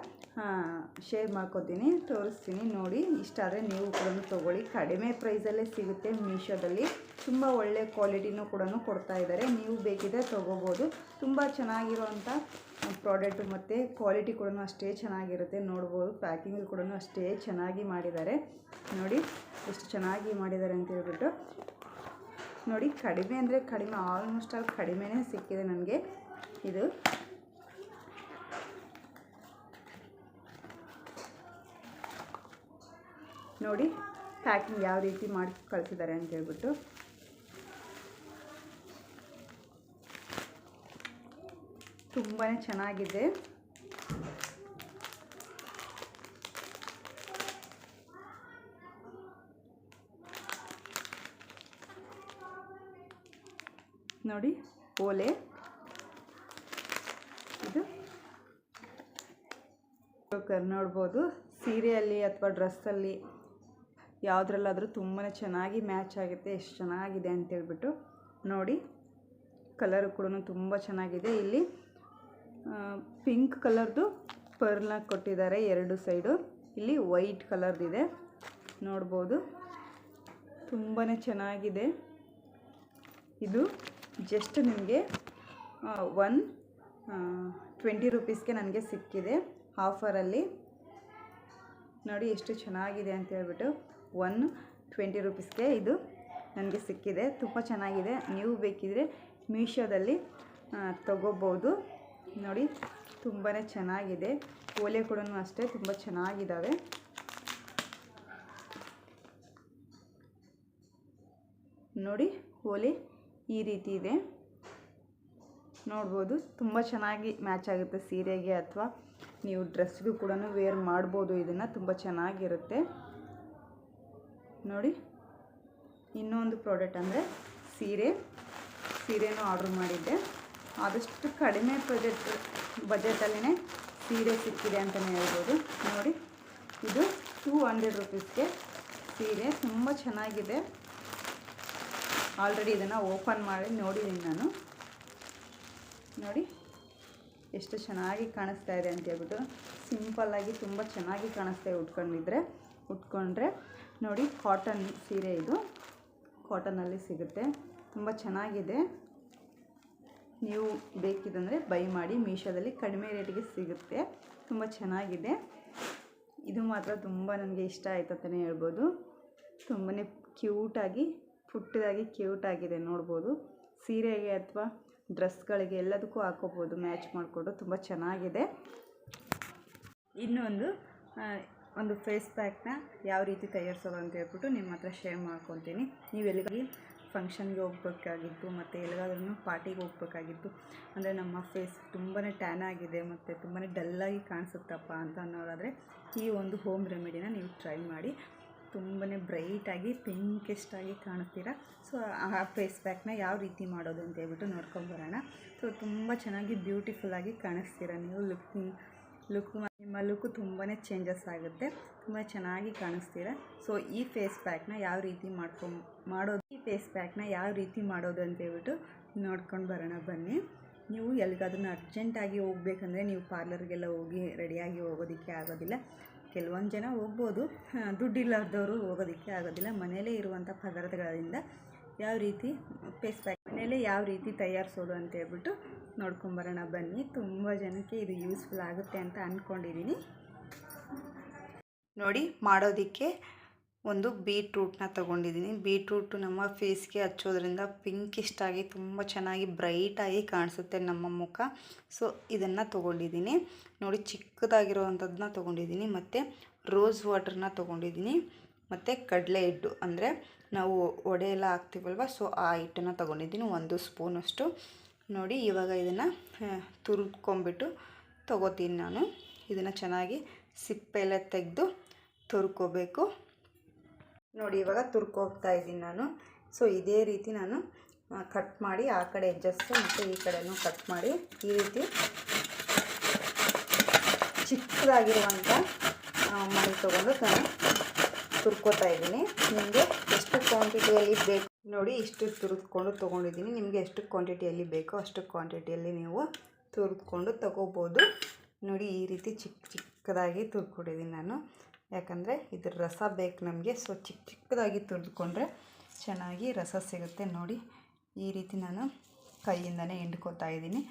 ಶೇರ್ ಮಾಡ್ಕೊತೀನಿ, ತೋರಿಸ್ತೀನಿ. ನೋಡಿ, ಇಷ್ಟ ಆದರೆ ನೀವು ಕೂಡ ತೊಗೊಳ್ಳಿ. ಕಡಿಮೆ ಪ್ರೈಸಲ್ಲೇ ಸಿಗುತ್ತೆ ಮೀಶೋದಲ್ಲಿ. ತುಂಬ ಒಳ್ಳೆ ಕ್ವಾಲಿಟಿನೂ ಕೂಡ ಕೊಡ್ತಾ ಇದ್ದಾರೆ, ನೀವು ಬೇಕಿದ್ದರೆ ತೊಗೋಬೋದು. ತುಂಬ ಚೆನ್ನಾಗಿರೋವಂಥ ಪ್ರಾಡಕ್ಟು ಮತ್ತು ಕ್ವಾಲಿಟಿ ಕೂಡ ಅಷ್ಟೇ ಚೆನ್ನಾಗಿರುತ್ತೆ. ನೋಡ್ಬೋದು, ಪ್ಯಾಕಿಂಗ್ ಕೂಡ ಅಷ್ಟೇ ಚೆನ್ನಾಗಿ ಮಾಡಿದ್ದಾರೆ. ನೋಡಿ ಎಷ್ಟು ಚೆನ್ನಾಗಿ ಮಾಡಿದ್ದಾರೆ ಅಂತ ಹೇಳ್ಬಿಟ್ಟು. ನೋಡಿ, ಕಡಿಮೆ ಅಂದರೆ ಕಡಿಮೆ, ಆಲ್ಮೋಸ್ಟ್ ಆಲ್ ಕಡಿಮೆನೇ ಸಿಕ್ಕಿದೆ ನನಗೆ. ಇದು ನೋಡಿ ಪ್ಯಾಕಿಂಗ್ ಯಾವ ರೀತಿ ಮಾಡಿ ಕಳಿಸಿದ್ದಾರೆ ಅಂತ ಹೇಳ್ಬಿಟ್ಟು. ತುಂಬಾ ಚೆನ್ನಾಗಿದೆ. ನೋಡಿ ಓಲೆ, ಇದು ನೋಡ್ಬೋದು. ಸೀರೆಯಲ್ಲಿ ಅಥವಾ ಡ್ರೆಸ್ಸಲ್ಲಿ ಯಾವುದ್ರಲ್ಲಾದರೂ ತುಂಬಾ ಚೆನ್ನಾಗಿ ಮ್ಯಾಚ್ ಆಗುತ್ತೆ, ಎಷ್ಟು ಚೆನ್ನಾಗಿದೆ ಅಂತೇಳ್ಬಿಟ್ಟು. ನೋಡಿ, ಕಲರು ಕೂಡ ತುಂಬ ಚೆನ್ನಾಗಿದೆ. ಇಲ್ಲಿ ಪಿಂಕ್ ಕಲರ್ದು ಪರ್ಲ್ನ ಕೊಟ್ಟಿದ್ದಾರೆ 2 ಸೈಡು. ಇಲ್ಲಿ ವೈಟ್ ಕಲರ್ದಿದೆ, ನೋಡ್ಬೋದು. ತುಂಬಾ ಚೆನ್ನಾಗಿದೆ. ಇದು ಜಸ್ಟ್ ನಿಮಗೆ 120 ರೂಪೀಸ್ಗೆ ನನಗೆ ಸಿಕ್ಕಿದೆ ಆಫರಲ್ಲಿ. ನೋಡಿ ಎಷ್ಟು ಚೆನ್ನಾಗಿದೆ ಅಂತ ಹೇಳ್ಬಿಟ್ಟು 120 ರೂಪೀಸ್ಗೆ ಇದು ನನಗೆ ಸಿಕ್ಕಿದೆ. ತುಂಬ ಚೆನ್ನಾಗಿದೆ. ನೀವು ಬೇಕಿದ್ರೆ ಮೀಶೋದಲ್ಲಿ ತಗೋಬೋದು. ನೋಡಿ ತುಂಬಾ ಚೆನ್ನಾಗಿದೆ. ಓಲೆ ಕೂಡ ಅಷ್ಟೇ ತುಂಬ ಚೆನ್ನಾಗಿದ್ದಾವೆ. ನೋಡಿ ಓಲೆ ಈ ರೀತಿ ಇದೆ, ನೋಡ್ಬೋದು. ತುಂಬ ಚೆನ್ನಾಗಿ ಮ್ಯಾಚ್ ಆಗುತ್ತೆ ಸೀರೆಗೆ, ಅಥವಾ ನೀವು ಡ್ರೆಸ್ಗೂ ಕೂಡ ವೇರ್ ಮಾಡ್ಬೋದು. ಇದನ್ನು ತುಂಬ ಚೆನ್ನಾಗಿರುತ್ತೆ. ನೋಡಿ ಇನ್ನೊಂದು ಪ್ರಾಡಕ್ಟ್ ಅಂದರೆ ಸೀರೆನೂ ಆರ್ಡ್ರ್ ಮಾಡಿದ್ದೆ. ಆದಷ್ಟು ಕಡಿಮೆ ಬಜೆಟಲ್ಲೇ ಸೀರೆ ಸಿಕ್ಕಿದೆ ಅಂತಲೇ ಹೇಳ್ಬೋದು. ನೋಡಿ ಇದು 200 ರೂಪೀಸ್ಗೆ ಸೀರೆ, ತುಂಬ ಚೆನ್ನಾಗಿದೆ. ಆಲ್ರೆಡಿ ಇದನ್ನು ಓಪನ್ ಮಾಡಿ ನೋಡಿದ್ದೀನಿ ನಾನು. ನೋಡಿ ಎಷ್ಟು ಚೆನ್ನಾಗಿ ಕಾಣಿಸ್ತಾ ಇದೆ ಅಂತ ಹೇಳ್ಬಿಟ್ಟು. ಸಿಂಪಲ್ಲಾಗಿ ತುಂಬ ಚೆನ್ನಾಗಿ ಕಾಣಿಸ್ತಾ ಉಟ್ಕೊಂಡ್ರೆ. ನೋಡಿ ಕಾಟನ್ ಸೀರೆ, ಇದು ಕಾಟನಲ್ಲಿ ಸಿಗುತ್ತೆ. ತುಂಬ ಚೆನ್ನಾಗಿದೆ. ನೀವು ಬೇಕಿದ್ದಂದರೆ ಬೈ ಮಾಡಿ. ಮೀಶೋದಲ್ಲಿ ಕಡಿಮೆ ರೇಟಿಗೆ ಸಿಗುತ್ತೆ. ತುಂಬ ಚೆನ್ನಾಗಿದೆ. ಇದು ಮಾತ್ರ ತುಂಬ ನನಗೆ ಇಷ್ಟ ಆಯ್ತು ಅಂತಲೇ ಹೇಳ್ಬೋದು. ತುಂಬಾ ಕ್ಯೂಟಾಗಿ, ಪುಟ್ಟದಾಗಿ ಕ್ಯೂಟಾಗಿದೆ ನೋಡ್ಬೋದು. ಸೀರೆಗೆ ಅಥವಾ ಡ್ರೆಸ್ಗಳಿಗೆ ಎಲ್ಲದಕ್ಕೂ ಹಾಕೋಬೋದು, ಮ್ಯಾಚ್ ಮಾಡಿಕೊಂಡು. ತುಂಬ ಚೆನ್ನಾಗಿದೆ. ಇನ್ನೊಂದು ಒಂದು ಫೇಸ್ ಪ್ಯಾಕ್ನ ಯಾವ ರೀತಿ ತಯಾರಿಸೋದು ಅಂತ ಹೇಳ್ಬಿಟ್ಟು ನಿಮ್ಮ ಹತ್ರ ಶೇರ್ ಮಾಡ್ಕೊತೀನಿ. ನೀವು ಎಲ್ಲಿಗಾಗಿ ಫಂಕ್ಷನ್ಗೆ ಹೋಗ್ಬೇಕಾಗಿತ್ತು ಮತ್ತು ಎಲ್ಲಿಗಾದ್ರೂ ಪಾರ್ಟಿಗೆ ಹೋಗ್ಬೇಕಾಗಿತ್ತು ಅಂದರೆ ನಮ್ಮ ಫೇಸ್ ತುಂಬಾ ಟ್ಯಾನ್ ಆಗಿದೆ ಮತ್ತು ತುಂಬಾ ಡಲ್ಲಾಗಿ ಕಾಣಿಸುತ್ತಪ್ಪ ಅಂತ ಅನ್ನೋದಾದರೆ ಈ ಒಂದು ಹೋಮ್ ರೆಮಿಡಿನ ನೀವು ಟ್ರೈ ಮಾಡಿ. ತುಂಬಾ ಬ್ರೈಟಾಗಿ ಪಿಂಕೆಸ್ಟಾಗಿ ಕಾಣಿಸ್ತೀರಾ. ಸೊ ಆ ಫೇಸ್ ಪ್ಯಾಕ್ನ ಯಾವ ರೀತಿ ಮಾಡೋದು ಅಂತ ಹೇಳ್ಬಿಟ್ಟು ನೋಡ್ಕೊಂಬರೋಣ. ಸೊ ತುಂಬ ಚೆನ್ನಾಗಿ ಬ್ಯೂಟಿಫುಲ್ಲಾಗಿ ಕಾಣಿಸ್ತೀರ ನೀವು. ನಿಮ್ಮ ಲುಕ್ಕು ತುಂಬಾ ಚೇಂಜಸ್ ಆಗುತ್ತೆ. ತುಂಬ ಚೆನ್ನಾಗಿ ಕಾಣಿಸ್ತೀರ. ಸೊ ಈ ಫೇಸ್ ಪ್ಯಾಕ್ನ ಯಾವ ರೀತಿ ಮಾಡೋದು ಅಂತ ಹೇಳ್ಬಿಟ್ಟು ನೋಡ್ಕೊಂಡು ಬರೋಣ ಬನ್ನಿ. ನೀವು ಎಲ್ಲಿಗಾದ್ರೂ ಅರ್ಜೆಂಟಾಗಿ ಹೋಗ್ಬೇಕಂದ್ರೆ ನೀವು ಪಾರ್ಲರ್ಗೆಲ್ಲ ಹೋಗಿ ರೆಡಿಯಾಗಿ ಹೋಗೋದಕ್ಕೆ ಆಗೋದಿಲ್ಲ. ಕೆಲವೊಂದು ಜನ ಹೋಗ್ಬೋದು, ದುಡ್ಡಿಲ್ಲಾರ್ದವರು ಹೋಗೋದಕ್ಕೆ ಆಗೋದಿಲ್ಲ. ಮನೆಯಲ್ಲೇ ಇರುವಂಥ ಪದಾರ್ಥಗಳಿಂದ ಯಾವ ರೀತಿ ಫೇಸ್ ಪ್ಯಾಕ್ ಮನೆಯಲ್ಲೇ ಯಾವ ರೀತಿ ತಯಾರಿಸೋದು ಅಂತ ಹೇಳ್ಬಿಟ್ಟು ನೋಡ್ಕೊಂಬರೋಣ ಬನ್ನಿ. ತುಂಬ ಜನಕ್ಕೆ ಇದು ಯೂಸ್ಫುಲ್ ಆಗುತ್ತೆ ಅಂತ ಅಂದ್ಕೊಂಡಿದ್ದೀನಿ. ನೋಡಿ ಮಾಡೋದಕ್ಕೆ ಒಂದು ಬೀಟ್ರೂಟ್ನ ತೊಗೊಂಡಿದ್ದೀನಿ. ಬೀಟ್ರೂಟು ನಮ್ಮ ಫೇಸ್ಗೆ ಹಚ್ಚೋದ್ರಿಂದ ಪಿಂಕಿಷ್ಟಾಗಿ ತುಂಬ ಚೆನ್ನಾಗಿ ಬ್ರೈಟಾಗಿ ಕಾಣಿಸುತ್ತೆ ನಮ್ಮ ಮುಖ. ಸೊ ಇದನ್ನು ತೊಗೊಂಡಿದ್ದೀನಿ. ನೋಡಿ ಚಿಕ್ಕದಾಗಿರೋವಂಥದ್ದನ್ನ ತೊಗೊಂಡಿದ್ದೀನಿ. ಮತ್ತು ರೋಸ್ ವಾಟರ್ನ ತೊಗೊಂಡಿದ್ದೀನಿ. ಮತ್ತು ಕಡಲೆ ಹಿಟ್ಟು ಅಂದರೆ ನಾವು ವಡೆ ಎಲ್ಲ ಹಾಕ್ತೀವಲ್ವ, ಸೊ ಆ ಹಿಟ್ಟನ್ನು ತೊಗೊಂಡಿದ್ದೀನಿ 1 ಸ್ಪೂನಷ್ಟು. ನೋಡಿ ಇವಾಗ ಇದನ್ನು ತುರ್ಕೊಂಬಿಟ್ಟು ತೊಗೋತೀನಿ ನಾನು. ಇದನ್ನು ಚೆನ್ನಾಗಿ ಸಿಪ್ಪೆ ಎಲ್ಲ ತೆಗೆದು ತುರ್ಕೋಬೇಕು. ನೋಡಿ ಇವಾಗ ತುರ್ಕೋಗ್ತಾ ಇದ್ದೀನಿ ನಾನು. ಸೊ ಇದೇ ರೀತಿ ನಾನು ಕಟ್ ಮಾಡಿ ಆ ಕಡೆ ಎಡ್ಜಸ್ಸು ಮತ್ತು ಈ ಕಡೆನೂ ಕಟ್ ಮಾಡಿ ಈ ರೀತಿ ಚಿಕ್ಕದಾಗಿರುವಂಥ ಮಣಿ ತೊಗೊಂಡು ನಾನು ತುರ್ಕೋತಾ ಇದ್ದೀನಿ. ನಿಮಗೆ ಎಷ್ಟು ಕ್ವಾಂಟಿಟಿಯಲ್ಲಿ ಬೇಕು ನೋಡಿ, ಇಷ್ಟು ತುರಿದ್ಕೊಂಡು ತೊಗೊಂಡಿದ್ದೀನಿ. ನಿಮಗೆ ಎಷ್ಟು ಕ್ವಾಂಟಿಟಿಯಲ್ಲಿ ಬೇಕೋ ಅಷ್ಟು ಕ್ವಾಂಟಿಟಿಯಲ್ಲಿ ನೀವು ತುರಿದ್ಕೊಂಡು ತೊಗೋಬೋದು. ನೋಡಿ ಈ ರೀತಿ ಚಿಕ್ಕದಾಗಿ ತುರ್ಕೊಂಡಿದ್ದೀನಿ ನಾನು. ಯಾಕಂದರೆ ಇದ್ರ ರಸ ಬೇಕು ನಮಗೆ. ಸೊ ಚಿಕ್ಕದಾಗಿ ತುರಿದುಕೊಂಡ್ರೆ ಚೆನ್ನಾಗಿ ರಸ ಸಿಗುತ್ತೆ. ನೋಡಿ ಈ ರೀತಿ ನಾನು ಕೈಯಿಂದನೇ ಹಿಂಡ್ಕೋತಾ ಇದ್ದೀನಿ.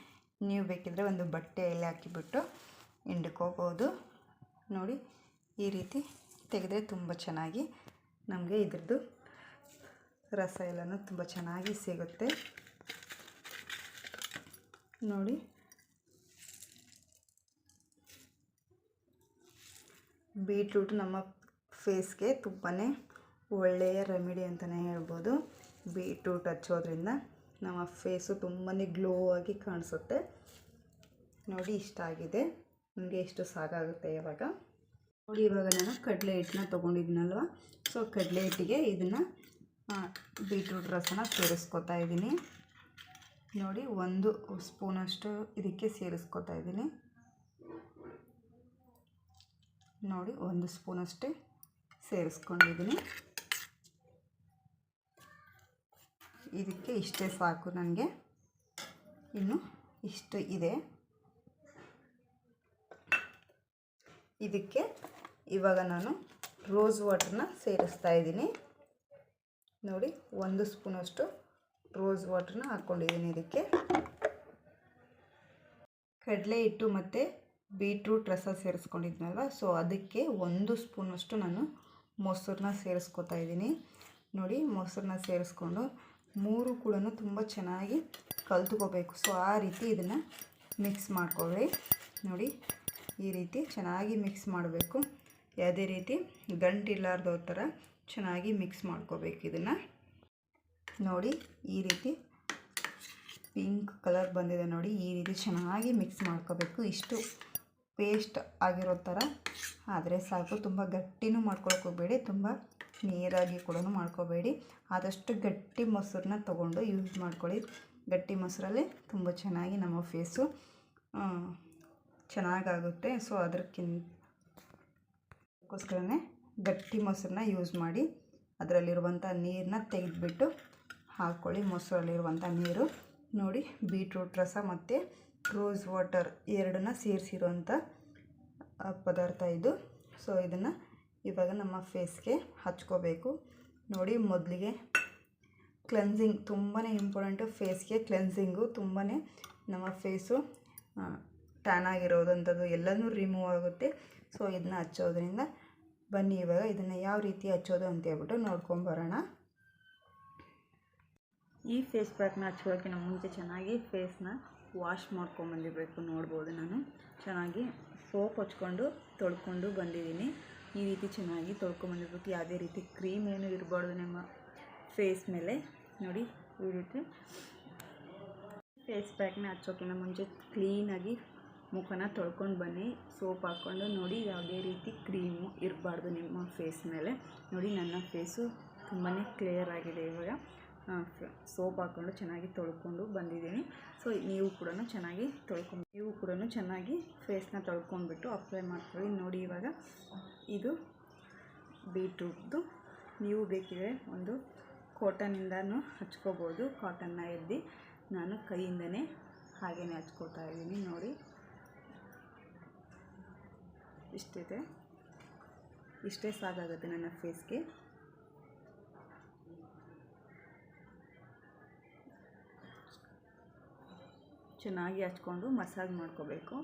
ನೀವು ಬೇಕಿದ್ದರೆ ಒಂದು ಬಟ್ಟೆಯಲ್ಲಿ ಹಾಕಿಬಿಟ್ಟು ಹಿಂಡ್ಕೋಬೋದು. ನೋಡಿ ಈ ರೀತಿ ತೆಗೆದ್ರೆ ತುಂಬ ಚೆನ್ನಾಗಿ ನಮಗೆ ಇದ್ರದ್ದು ರಸ ಎಲ್ಲನೂ ತುಂಬ ಚೆನ್ನಾಗಿ ಸಿಗುತ್ತೆ. ನೋಡಿ ಬೀಟ್ರೂಟ್ ನಮ್ಮ ಫೇಸ್ಗೆ ತುಂಬಾ ಒಳ್ಳೆಯ ರೆಮಿಡಿ ಅಂತಲೇ ಹೇಳ್ಬೋದು. ಬೀಟ್ರೂಟ್ ಹಚ್ಚೋದ್ರಿಂದ ನಮ್ಮ ಫೇಸು ತುಂಬಾ ಗ್ಲೋ ಆಗಿ ಕಾಣಿಸುತ್ತೆ. ನೋಡಿ ಇಷ್ಟ ಆಗಿದೆ ನನಗೆ. ಎಷ್ಟು ಸಾಕಾಗುತ್ತೆ ಇವಾಗ. ನೋಡಿ ಇವಾಗ ನಾನು ಕಡಲೆ ಹಿಟ್ಟನ್ನ ತೊಗೊಂಡಿದ್ದೀನಲ್ವ, ಸೊ ಕಡಲೆ ಹಿಟ್ಟಿಗೆ ಇದನ್ನು ಬೀಟ್ರೂಟ್ ರಸನ ಸೇರಿಸ್ಕೊತಾ ಇದ್ದೀನಿ. ನೋಡಿ 1 ಸ್ಪೂನಷ್ಟು ಇದಕ್ಕೆ ಸೇರಿಸ್ಕೊತಾ ಇದ್ದೀನಿ. ನೋಡಿ 1 ಸ್ಪೂನಷ್ಟೇ ಸೇರಿಸ್ಕೊಂಡಿದ್ದೀನಿ. ಇದಕ್ಕೆ ಇಷ್ಟೇ ಸಾಕು ನನಗೆ, ಇನ್ನು ಇಷ್ಟು ಇದೆ. ಇದಕ್ಕೆ ಇವಾಗ ನಾನು ರೋಸ್ ವಾಟರ್ನ ಸೇರಿಸ್ತಾ ಇದ್ದೀನಿ. ನೋಡಿ 1 ಸ್ಪೂನಷ್ಟು ರೋಸ್ ವಾಟ್ರನ್ನ ಹಾಕ್ಕೊಂಡಿದ್ದೀನಿ. ಇದಕ್ಕೆ ಕಡಲೆ ಹಿಟ್ಟು ಮತ್ತು ಬೀಟ್ರೂಟ್ ರಸ ಸೇರಿಸ್ಕೊಂಡಿದ್ನಲ್ವ, ಸೊ ಅದಕ್ಕೆ 1 ಸ್ಪೂನಷ್ಟು ನಾನು ಮೊಸರನ್ನ ಸೇರಿಸ್ಕೊತಾ ಇದ್ದೀನಿ. ನೋಡಿ, ಮೊಸರನ್ನ ಸೇರಿಸ್ಕೊಂಡು 3 ಕೂಡ ತುಂಬ ಚೆನ್ನಾಗಿ ಕಲ್ತ್ಕೋಬೇಕು. ಸೊ ಆ ರೀತಿ ಇದನ್ನು ಮಿಕ್ಸ್ ಮಾಡ್ಕೊಳ್ಳಿ. ನೋಡಿ, ಈ ರೀತಿ ಚೆನ್ನಾಗಿ ಮಿಕ್ಸ್ ಮಾಡಬೇಕು. ಯಾವುದೇ ರೀತಿ ಗಂಟಿಲ್ಲಾರ್ದೋ ಥರ ಚೆನ್ನಾಗಿ ಮಿಕ್ಸ್ ಮಾಡ್ಕೋಬೇಕು ಇದನ್ನು. ನೋಡಿ, ಈ ರೀತಿ ಪಿಂಕ್ ಕಲರ್ ಬಂದಿದೆ ನೋಡಿ, ಈ ರೀತಿ ಚೆನ್ನಾಗಿ ಮಿಕ್ಸ್ ಮಾಡ್ಕೋಬೇಕು. ಇಷ್ಟು ಪೇಸ್ಟ್ ಆಗಿರೋ ಥರ ಆದರೆ ಸಾಕು. ತುಂಬ ಗಟ್ಟಿನೂ ಮಾಡ್ಕೊಳಕ್ಕೆ ಹೋಗಬೇಡಿ, ತುಂಬ ನೀರಾಗಿ ಕೂಡ ಮಾಡ್ಕೋಬೇಡಿ. ಆದಷ್ಟು ಗಟ್ಟಿ ಮೊಸರನ್ನ ತೊಗೊಂಡು ಯೂಸ್ ಮಾಡ್ಕೊಳ್ಳಿ. ಗಟ್ಟಿ ಮೊಸರಲ್ಲಿ ತುಂಬ ಚೆನ್ನಾಗಿ ನಮ್ಮ ಫೇಸು ಚೆನ್ನಾಗಾಗುತ್ತೆ. ಸೊ ಅದಕ್ಕೋಸ್ಕರನೇ ಗಟ್ಟಿ ಮೊಸರನ್ನ ಯೂಸ್ ಮಾಡಿ ಅದರಲ್ಲಿರುವಂಥ ನೀರನ್ನ ತೆಗೆದುಬಿಟ್ಟು ಹಾಕ್ಕೊಳ್ಳಿ. ಮೊಸರಲ್ಲಿರುವಂಥ ನೀರು ನೋಡಿ, ಬೀಟ್ರೂಟ್ ರಸ ಮತ್ತು ರೋಸ್ ವಾಟರ್ ಎರಡನ್ನ ಸೇರಿಸಿರುವಂಥ ಪದಾರ್ಥ ಇದು. ಸೊ ಇದನ್ನು ಇವಾಗ ನಮ್ಮ ಫೇಸ್ಗೆ ಹಚ್ಕೋಬೇಕು. ನೋಡಿ, ಮೊದಲಿಗೆ ಕ್ಲೆನ್ಸಿಂಗ್ ತುಂಬಾ ಇಂಪಾರ್ಟೆಂಟು. ಫೇಸ್ಗೆ ಕ್ಲೆನ್ಸಿಂಗು ತುಂಬಾ ನಮ್ಮ ಫೇಸು ಟ್ಯಾನ್ ಆಗಿರೋದಂಥದ್ದು ಎಲ್ಲನೂ ರಿಮೂವ್ ಆಗುತ್ತೆ. ಸೊ ಇದನ್ನ ಹಚ್ಚೋದ್ರಿಂದ ಬನ್ನಿ ಇವಾಗ ಇದನ್ನು ಯಾವ ರೀತಿ ಹಚ್ಚೋದು ಅಂತ ಹೇಳ್ಬಿಟ್ಟು ನೋಡ್ಕೊಂಬರೋಣ. ಈ ಫೇಸ್ ಪ್ಯಾಕ್ನ ಹಚ್ಕೊಳ್ಳೋಕ್ಕಿಂತ ಮುಂಚೆ ಚೆನ್ನಾಗಿ ಫೇಸ್ನ ವಾಶ್ ಮಾಡ್ಕೊಂಬಂದಿರಬೇಕು. ನೋಡ್ಬೋದು, ನಾನು ಚೆನ್ನಾಗಿ ಸೋಪ್ ಹಚ್ಕೊಂಡು ತೊಳ್ಕೊಂಡು ಬಂದಿದ್ದೀನಿ. ಈ ರೀತಿ ಚೆನ್ನಾಗಿ ತೊಳ್ಕೊಂಬಂದಿರ್ಬೇಕು. ಯಾವುದೇ ರೀತಿ ಕ್ರೀಮ್ ಏನು ಇರಬಾರ್ದು ನಮ್ಮ ಫೇಸ್ ಮೇಲೆ. ನೋಡಿ, ಈ ರೀತಿ ಫೇಸ್ ಪ್ಯಾಕ್ನ ಹಚ್ಚೋಕ್ಕಿಂತ ಮುಂಚೆ ಕ್ಲೀನಾಗಿ ಮುಖನ ತೊಳ್ಕೊಂಡು ಬನ್ನಿ ಸೋಪ್ ಹಾಕ್ಕೊಂಡು. ನೋಡಿ, ಯಾವುದೇ ರೀತಿ ಕ್ರೀಮು ಇರಬಾರ್ದು ನಿಮ್ಮ ಫೇಸ್ ಮೇಲೆ. ನೋಡಿ, ನನ್ನ ಫೇಸು ತುಂಬಾ ಕ್ಲಿಯರ್ ಆಗಿದೆ. ಇವಾಗ ಸೋಪ್ ಹಾಕ್ಕೊಂಡು ಚೆನ್ನಾಗಿ ತೊಳ್ಕೊಂಡು ಬಂದಿದ್ದೀನಿ. ಸೊ ನೀವು ಕೂಡ ಚೆನ್ನಾಗಿ ಫೇಸ್ನ ತೊಳ್ಕೊಂಡ್ಬಿಟ್ಟು ಅಪ್ಲೈ ಮಾಡ್ಕೊಳ್ಳಿ. ನೋಡಿ, ಇವಾಗ ಇದು ಬೀಟ್ರೂಟ್ದು. ನೀವು ಬೇಕಿದ್ರೆ ಒಂದು ಕಾಟನಿಂದನೂ ಹಚ್ಕೋಬೋದು. ಕಾಟನ್ನ ಎದ್ದು ನಾನು ಕೈಯಿಂದನೇ ಹಾಗೇ ಹಚ್ಕೋತಾ ಇದ್ದೀನಿ. ನೋಡಿ, ಇಷ್ಟೇ ಸಾಕಾಗುತ್ತೆ ನನ್ನ ಫೇಸ್ಗೆ. ಚೆನ್ನಾಗಿ ಹಚ್ಕೊಂಡು ಮಸಾಜ್ ಮಾಡ್ಕೋಬೇಕು.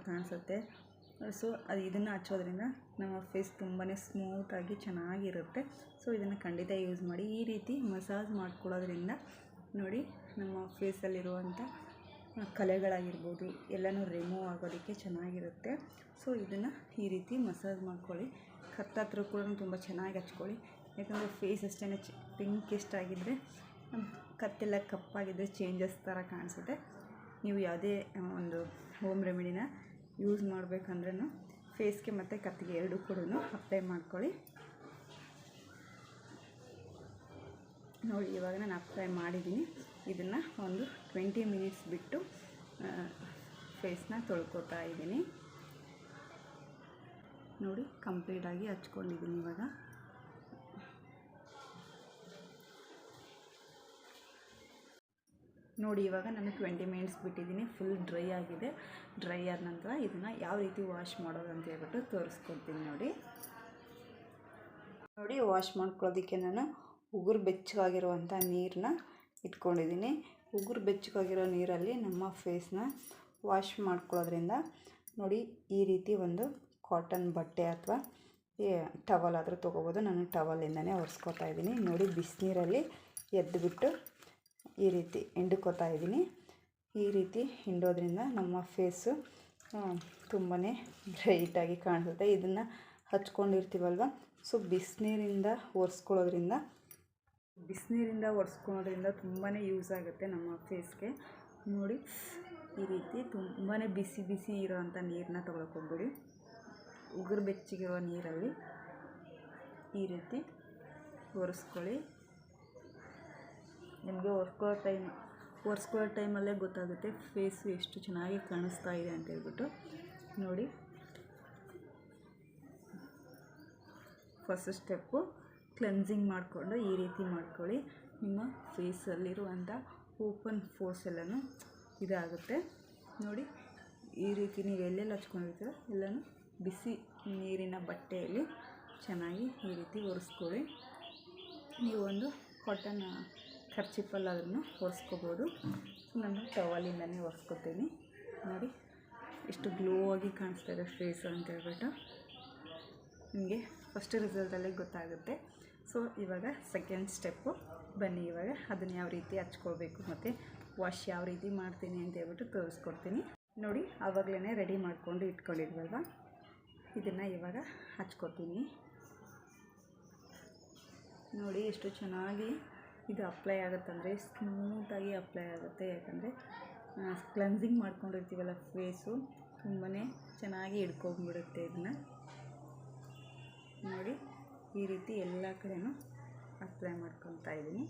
ಕಾಣಿಸುತ್ತೆ. ಸೊ ಇದನ್ನು ಹಚ್ಚೋದ್ರಿಂದ ನಮ್ಮ ಫೇಸ್ ತುಂಬಾ ಸ್ಮೂತಾಗಿ ಚೆನ್ನಾಗಿರುತ್ತೆ. ಸೊ ಇದನ್ನು ಖಂಡಿತ ಯೂಸ್ ಮಾಡಿ. ಈ ರೀತಿ ಮಸಾಜ್ ಮಾಡ್ಕೊಳ್ಳೋದ್ರಿಂದ ನೋಡಿ, ನಮ್ಮ ಫೇಸಲ್ಲಿರುವಂಥ ಕಲೆಗಳಾಗಿರ್ಬೋದು ಎಲ್ಲನೂ ರಿಮೂವ್ ಆಗೋದಕ್ಕೆ ಚೆನ್ನಾಗಿರುತ್ತೆ. ಸೊ ಇದನ್ನು ಈ ರೀತಿ ಮಸಾಜ್ ಮಾಡ್ಕೊಳ್ಳಿ. ಕತ್ತತ್ರ ಕೂಡ ತುಂಬ ಚೆನ್ನಾಗಿ ಹಚ್ಕೊಳ್ಳಿ. ಯಾಕಂದರೆ ಫೇಸ್ ಅಷ್ಟೇ ಪಿಂಕಿಸ್ಟ್ ಆಗಿದ್ದರೆ, ಕತ್ತೆಲ್ಲ ಕಪ್ಪಾಗಿದ್ದರೆ ಚೇಂಜಸ್ ಥರ ಕಾಣಿಸುತ್ತೆ. ನೀವು ಯಾವುದೇ ಒಂದು ಹೋಮ್ ರೆಮಿಡಿನ ಯೂಸ್ ಮಾಡಬೇಕಂದ್ರೂ ಫೇಸ್ಗೆ ಮತ್ತು ಕತ್ತಿಗೆ ಎರಡೂ ಕೂಡ ಅಪ್ಲೈ ಮಾಡ್ಕೊಳ್ಳಿ. ನೋಡಿ, ಇವಾಗ ನಾನು ಅಪ್ಲೈ ಮಾಡಿದ್ದೀನಿ. ಇದನ್ನು ಒಂದು 20 ಮಿನಿಟ್ಸ್ ಬಿಟ್ಟು ಫೇಸ್ನ ತೊಳ್ಕೊತಾ ಇದ್ದೀನಿ. ನೋಡಿ, ಕಂಪ್ಲೀಟಾಗಿ ಹಚ್ಕೊಂಡಿದ್ದೀನಿ. ಇವಾಗ ನೋಡಿ, ಇವಾಗ ನಾನು 20 ಮಿನಿಟ್ಸ್ ಬಿಟ್ಟಿದ್ದೀನಿ. ಫುಲ್ ಡ್ರೈ ಆಗಿದೆ. ಡ್ರೈ ಆದ ನಂತರ ಇದನ್ನು ಯಾವ ರೀತಿ ವಾಶ್ ಮಾಡೋದು ಅಂತ ಹೇಳ್ಬಿಟ್ಟು ತೋರಿಸ್ಕೊಡ್ತೀನಿ. ನೋಡಿ, ವಾಶ್ ಮಾಡ್ಕೊಳ್ಳೋದಕ್ಕೆ ನಾನು ಉಗುರು ಬೆಚ್ಚಗಾಗಿರುವಂಥ ನೀರನ್ನ ಇಟ್ಕೊಂಡಿದ್ದೀನಿ. ಉಗುರು ಬೆಚ್ಚಗಾಗಿರೋ ನೀರಲ್ಲಿ ನಮ್ಮ ಫೇಸ್ನ ವಾಶ್ ಮಾಡ್ಕೊಳ್ಳೋದ್ರಿಂದ ನೋಡಿ ಈ ರೀತಿ ಒಂದು ಕಾಟನ್ ಬಟ್ಟೆ ಅಥವಾ ಟವಲ್ ಆದರೂ ತೊಗೋಬೋದು. ನಾನು ಟವಲಿಂದನೇ ಒರೆಸ್ಕೊತಾ ಇದ್ದೀನಿ. ನೋಡಿ ಬಿಸಿನೀರಲ್ಲಿ ಎದ್ದುಬಿಟ್ಟು ಈ ರೀತಿ ಹಿಂಡ್ಕೋತಾ ಇದ್ದೀನಿ. ಈ ರೀತಿ ಹಿಂಡೋದ್ರಿಂದ ನಮ್ಮ ಫೇಸು ತುಂಬಾ ಬ್ರೈಟಾಗಿ ಕಾಣಿಸುತ್ತೆ. ಇದನ್ನು ಹಚ್ಕೊಂಡಿರ್ತೀವಲ್ವ, ಸೊ ಬಿಸಿನೀರಿಂದ ಒರೆಸ್ಕೊಳ್ಳೋದ್ರಿಂದ ತುಂಬಾ ಯೂಸ್ ಆಗುತ್ತೆ ನಮ್ಮ ಫೇಸ್ಗೆ. ನೋಡಿ ಈ ರೀತಿ ತುಂಬಾ ಬಿಸಿ ಬಿಸಿ ಇರೋವಂಥ ನೀರನ್ನ ತೊಗೊಳಕ್ಕೋಗ್ಬಿಡಿ. ಉಗುರು ಬೆಚ್ಚಗಿರೋ ನೀರಲ್ಲಿ ಈ ರೀತಿ ಒರೆಸ್ಕೊಳ್ಳಿ. ನಿಮಗೆ ಒರೆಸ್ಕೊಳ್ಳೋ ಟೈಮಲ್ಲೇ ಗೊತ್ತಾಗುತ್ತೆ ಫೇಸು ಎಷ್ಟು ಚೆನ್ನಾಗಿ ಕಾಣಿಸ್ತಾ ಇದೆ ಅಂತ ಹೇಳ್ಬಿಟ್ಟು. ನೋಡಿ ಫಸ್ಟ್ ಸ್ಟೆಪ್ಪು ಕ್ಲೆನ್ಸಿಂಗ್ ಮಾಡಿಕೊಂಡು ಈ ರೀತಿ ಮಾಡ್ಕೊಳ್ಳಿ. ನಿಮ್ಮ ಫೇಸಲ್ಲಿರುವಂಥ ಓಪನ್ ಫೋರ್ಸ್ ಎಲ್ಲನೂ ಇದಾಗುತ್ತೆ. ನೋಡಿ ಈ ರೀತಿ ನೀವು ಎಲ್ಲೆಲ್ಲಿ ಹಚ್ಕೊಂಡಿರ್ತೀರ ಎಲ್ಲನೂ ಬಿಸಿ ನೀರಿನ ಬಟ್ಟೆಯಲ್ಲಿ ಚೆನ್ನಾಗಿ ಈ ರೀತಿ ಒರೆಸ್ಕೊಳ್ಳಿ. ನೀವು ಒಂದು ಕಾಟನ್ ಖರ್ಚಿಪಲ್ಲಾದ್ರೂ ಒರೆಸ್ಕೋಬೋದು. ನಾನು ಟವಲಿಂದನೇ ಒರೆಸ್ಕೊತೀನಿ. ನೋಡಿ ಎಷ್ಟು ಗ್ಲೋ ಆಗಿ ಕಾಣಿಸ್ತಾ ಇದೆ ಫೇಸು ಅಂತ ಹೇಳ್ಬಿಟ್ಟು ನಿಮಗೆ ಫಸ್ಟ್ ರಿಸಲ್ಟಲ್ಲೇ ಗೊತ್ತಾಗುತ್ತೆ. ಸೊ ಇವಾಗ ಸೆಕೆಂಡ್ ಸ್ಟೆಪ್ಪು ಬನ್ನಿ. ಇವಾಗ ಅದನ್ನು ಯಾವ ರೀತಿ ಹಚ್ಕೊಳ್ಬೇಕು ಮತ್ತು ವಾಶ್ ಯಾವ ರೀತಿ ಮಾಡ್ತೀನಿ ಅಂತ ಹೇಳ್ಬಿಟ್ಟು ತೋರಿಸ್ಕೊಡ್ತೀನಿ. ನೋಡಿ ಆವಾಗಲೇ ರೆಡಿ ಮಾಡಿಕೊಂಡು ಇಟ್ಕೊಂಡಿದ್ವಲ್ವ, ಇದನ್ನು ಇವಾಗ ಹಚ್ಕೊತೀನಿ. ನೋಡಿ ಎಷ್ಟು ಚೆನ್ನಾಗಿ ಇದು ಅಪ್ಲೈ ಆಗುತ್ತಂದರೆ ಸ್ಮೂತಾಗಿ ಅಪ್ಲೈ ಆಗುತ್ತೆ. ಯಾಕಂದರೆ ಕ್ಲೆನ್ಸಿಂಗ್ ಮಾಡ್ಕೊಂಡಿರ್ತೀವಲ್ಲ ಫೇಸು ತುಂಬಾ ಚೆನ್ನಾಗಿ ಹಿಡ್ಕೊಂಡ್ಬಿಡುತ್ತೆ. ಇದನ್ನು ನೋಡಿ ಈ ರೀತಿ ಎಲ್ಲ ಕಡೆನೂ ಅಪ್ಲೈ ಮಾಡ್ಕೊತಾ ಇದ್ದೀನಿ.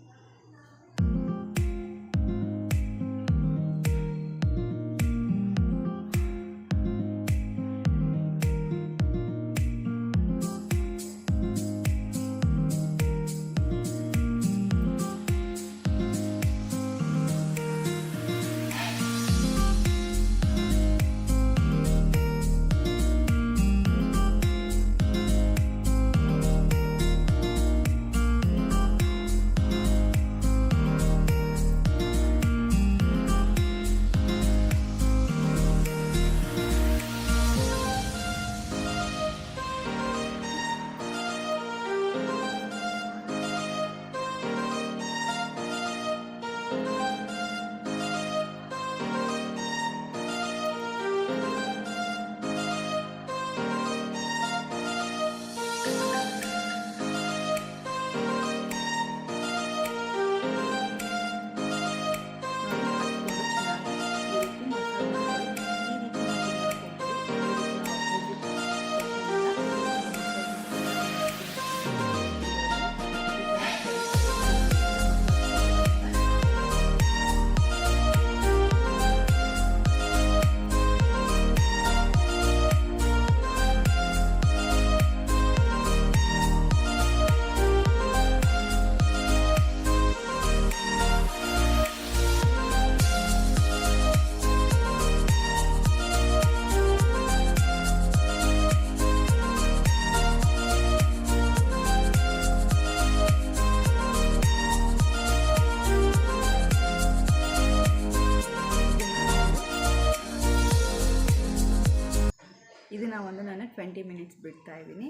ನಾನು 20 ಮಿನಿಟ್ಸ್ ಬಿಡ್ತಾ ಇದ್ದೀನಿ.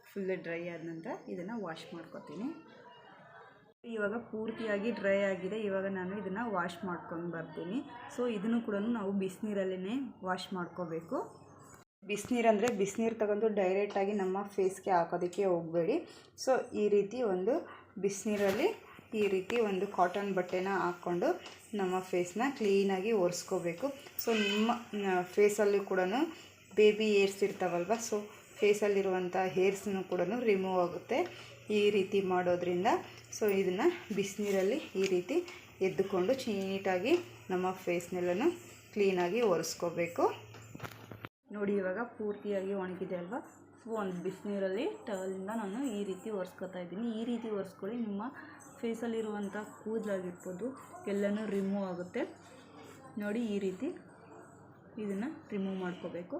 ಫುಲ್ ಡ್ರೈ ಆದ ನಂತರ ಇದನ್ನು ವಾಶ್ ಮಾಡ್ಕೊತೀನಿ. ಇವಾಗ ಪೂರ್ತಿಯಾಗಿ ಡ್ರೈ ಆಗಿದೆ. ಇವಾಗ ನಾನು ಇದನ್ನು ವಾಶ್ ಮಾಡ್ಕೊಂಡು ಬರ್ತೀನಿ. ಸೊ ಇದನ್ನು ಕೂಡ ನಾವು ಬಿಸಿನೀರಲ್ಲೇ ವಾಶ್ ಮಾಡ್ಕೋಬೇಕು. ಬಿಸಿನೀರಂದರೆ ಬಿಸಿನೀರು ತಗೊಂಡು ಡೈರೆಕ್ಟಾಗಿ ನಮ್ಮ ಫೇಸ್ಗೆ ಹಾಕೋದಕ್ಕೆ ಹೋಗಬೇಡಿ. ಸೊ ಈ ರೀತಿ ಒಂದು ಬಿಸಿನೀರಲ್ಲಿ ಈ ರೀತಿ ಒಂದು ಕಾಟನ್ ಬಟ್ಟೆನ ಹಾಕ್ಕೊಂಡು ನಮ್ಮ ಫೇಸ್ನ ಕ್ಲೀನಾಗಿ ಒರೆಸ್ಕೋಬೇಕು. ಸೊ ನಿಮ್ಮ ಫೇಸಲ್ಲಿ ಕೂಡ ಬೇಬಿ ಹೇರ್ಸ್ ಇರ್ತಾವಲ್ವ, ಸೊ ಫೇಸಲ್ಲಿರುವಂಥ ಹೇರ್ಸ್ನೂ ಕೂಡ ರಿಮೂವ್ ಆಗುತ್ತೆ ಈ ರೀತಿ ಮಾಡೋದ್ರಿಂದ. ಸೊ ಇದನ್ನು ಬಿಸಿನೀರಲ್ಲಿ ಈ ರೀತಿ ಎದ್ದುಕೊಂಡು ನೀಟಾಗಿ ನಮ್ಮ ಫೇಸ್ನೆಲ್ಲನೂ ಕ್ಲೀನಾಗಿ ಒರೆಸ್ಕೋಬೇಕು. ನೋಡಿ ಇವಾಗ ಪೂರ್ತಿಯಾಗಿ ಒಣಗಿದೆ ಅಲ್ವಾ. ಸೊ ಒಂದು ಬಿಸಿನೀರಲ್ಲಿ ಟವಲಿಂದ ನಾನು ಈ ರೀತಿ ಒರೆಸ್ಕೊತಾ ಇದ್ದೀನಿ. ಈ ರೀತಿ ಒರೆಸ್ಕೊಳ್ಳಿ. ನಿಮ್ಮ ಫೇಸಲ್ಲಿರುವಂಥ ಕೂದಲಾಗಿರ್ಬೋದು ಎಲ್ಲನೂ ರಿಮೂವ್ ಆಗುತ್ತೆ. ನೋಡಿ ಈ ರೀತಿ ಇದನ್ನು ರಿಮೂವ್ ಮಾಡ್ಕೋಬೇಕು.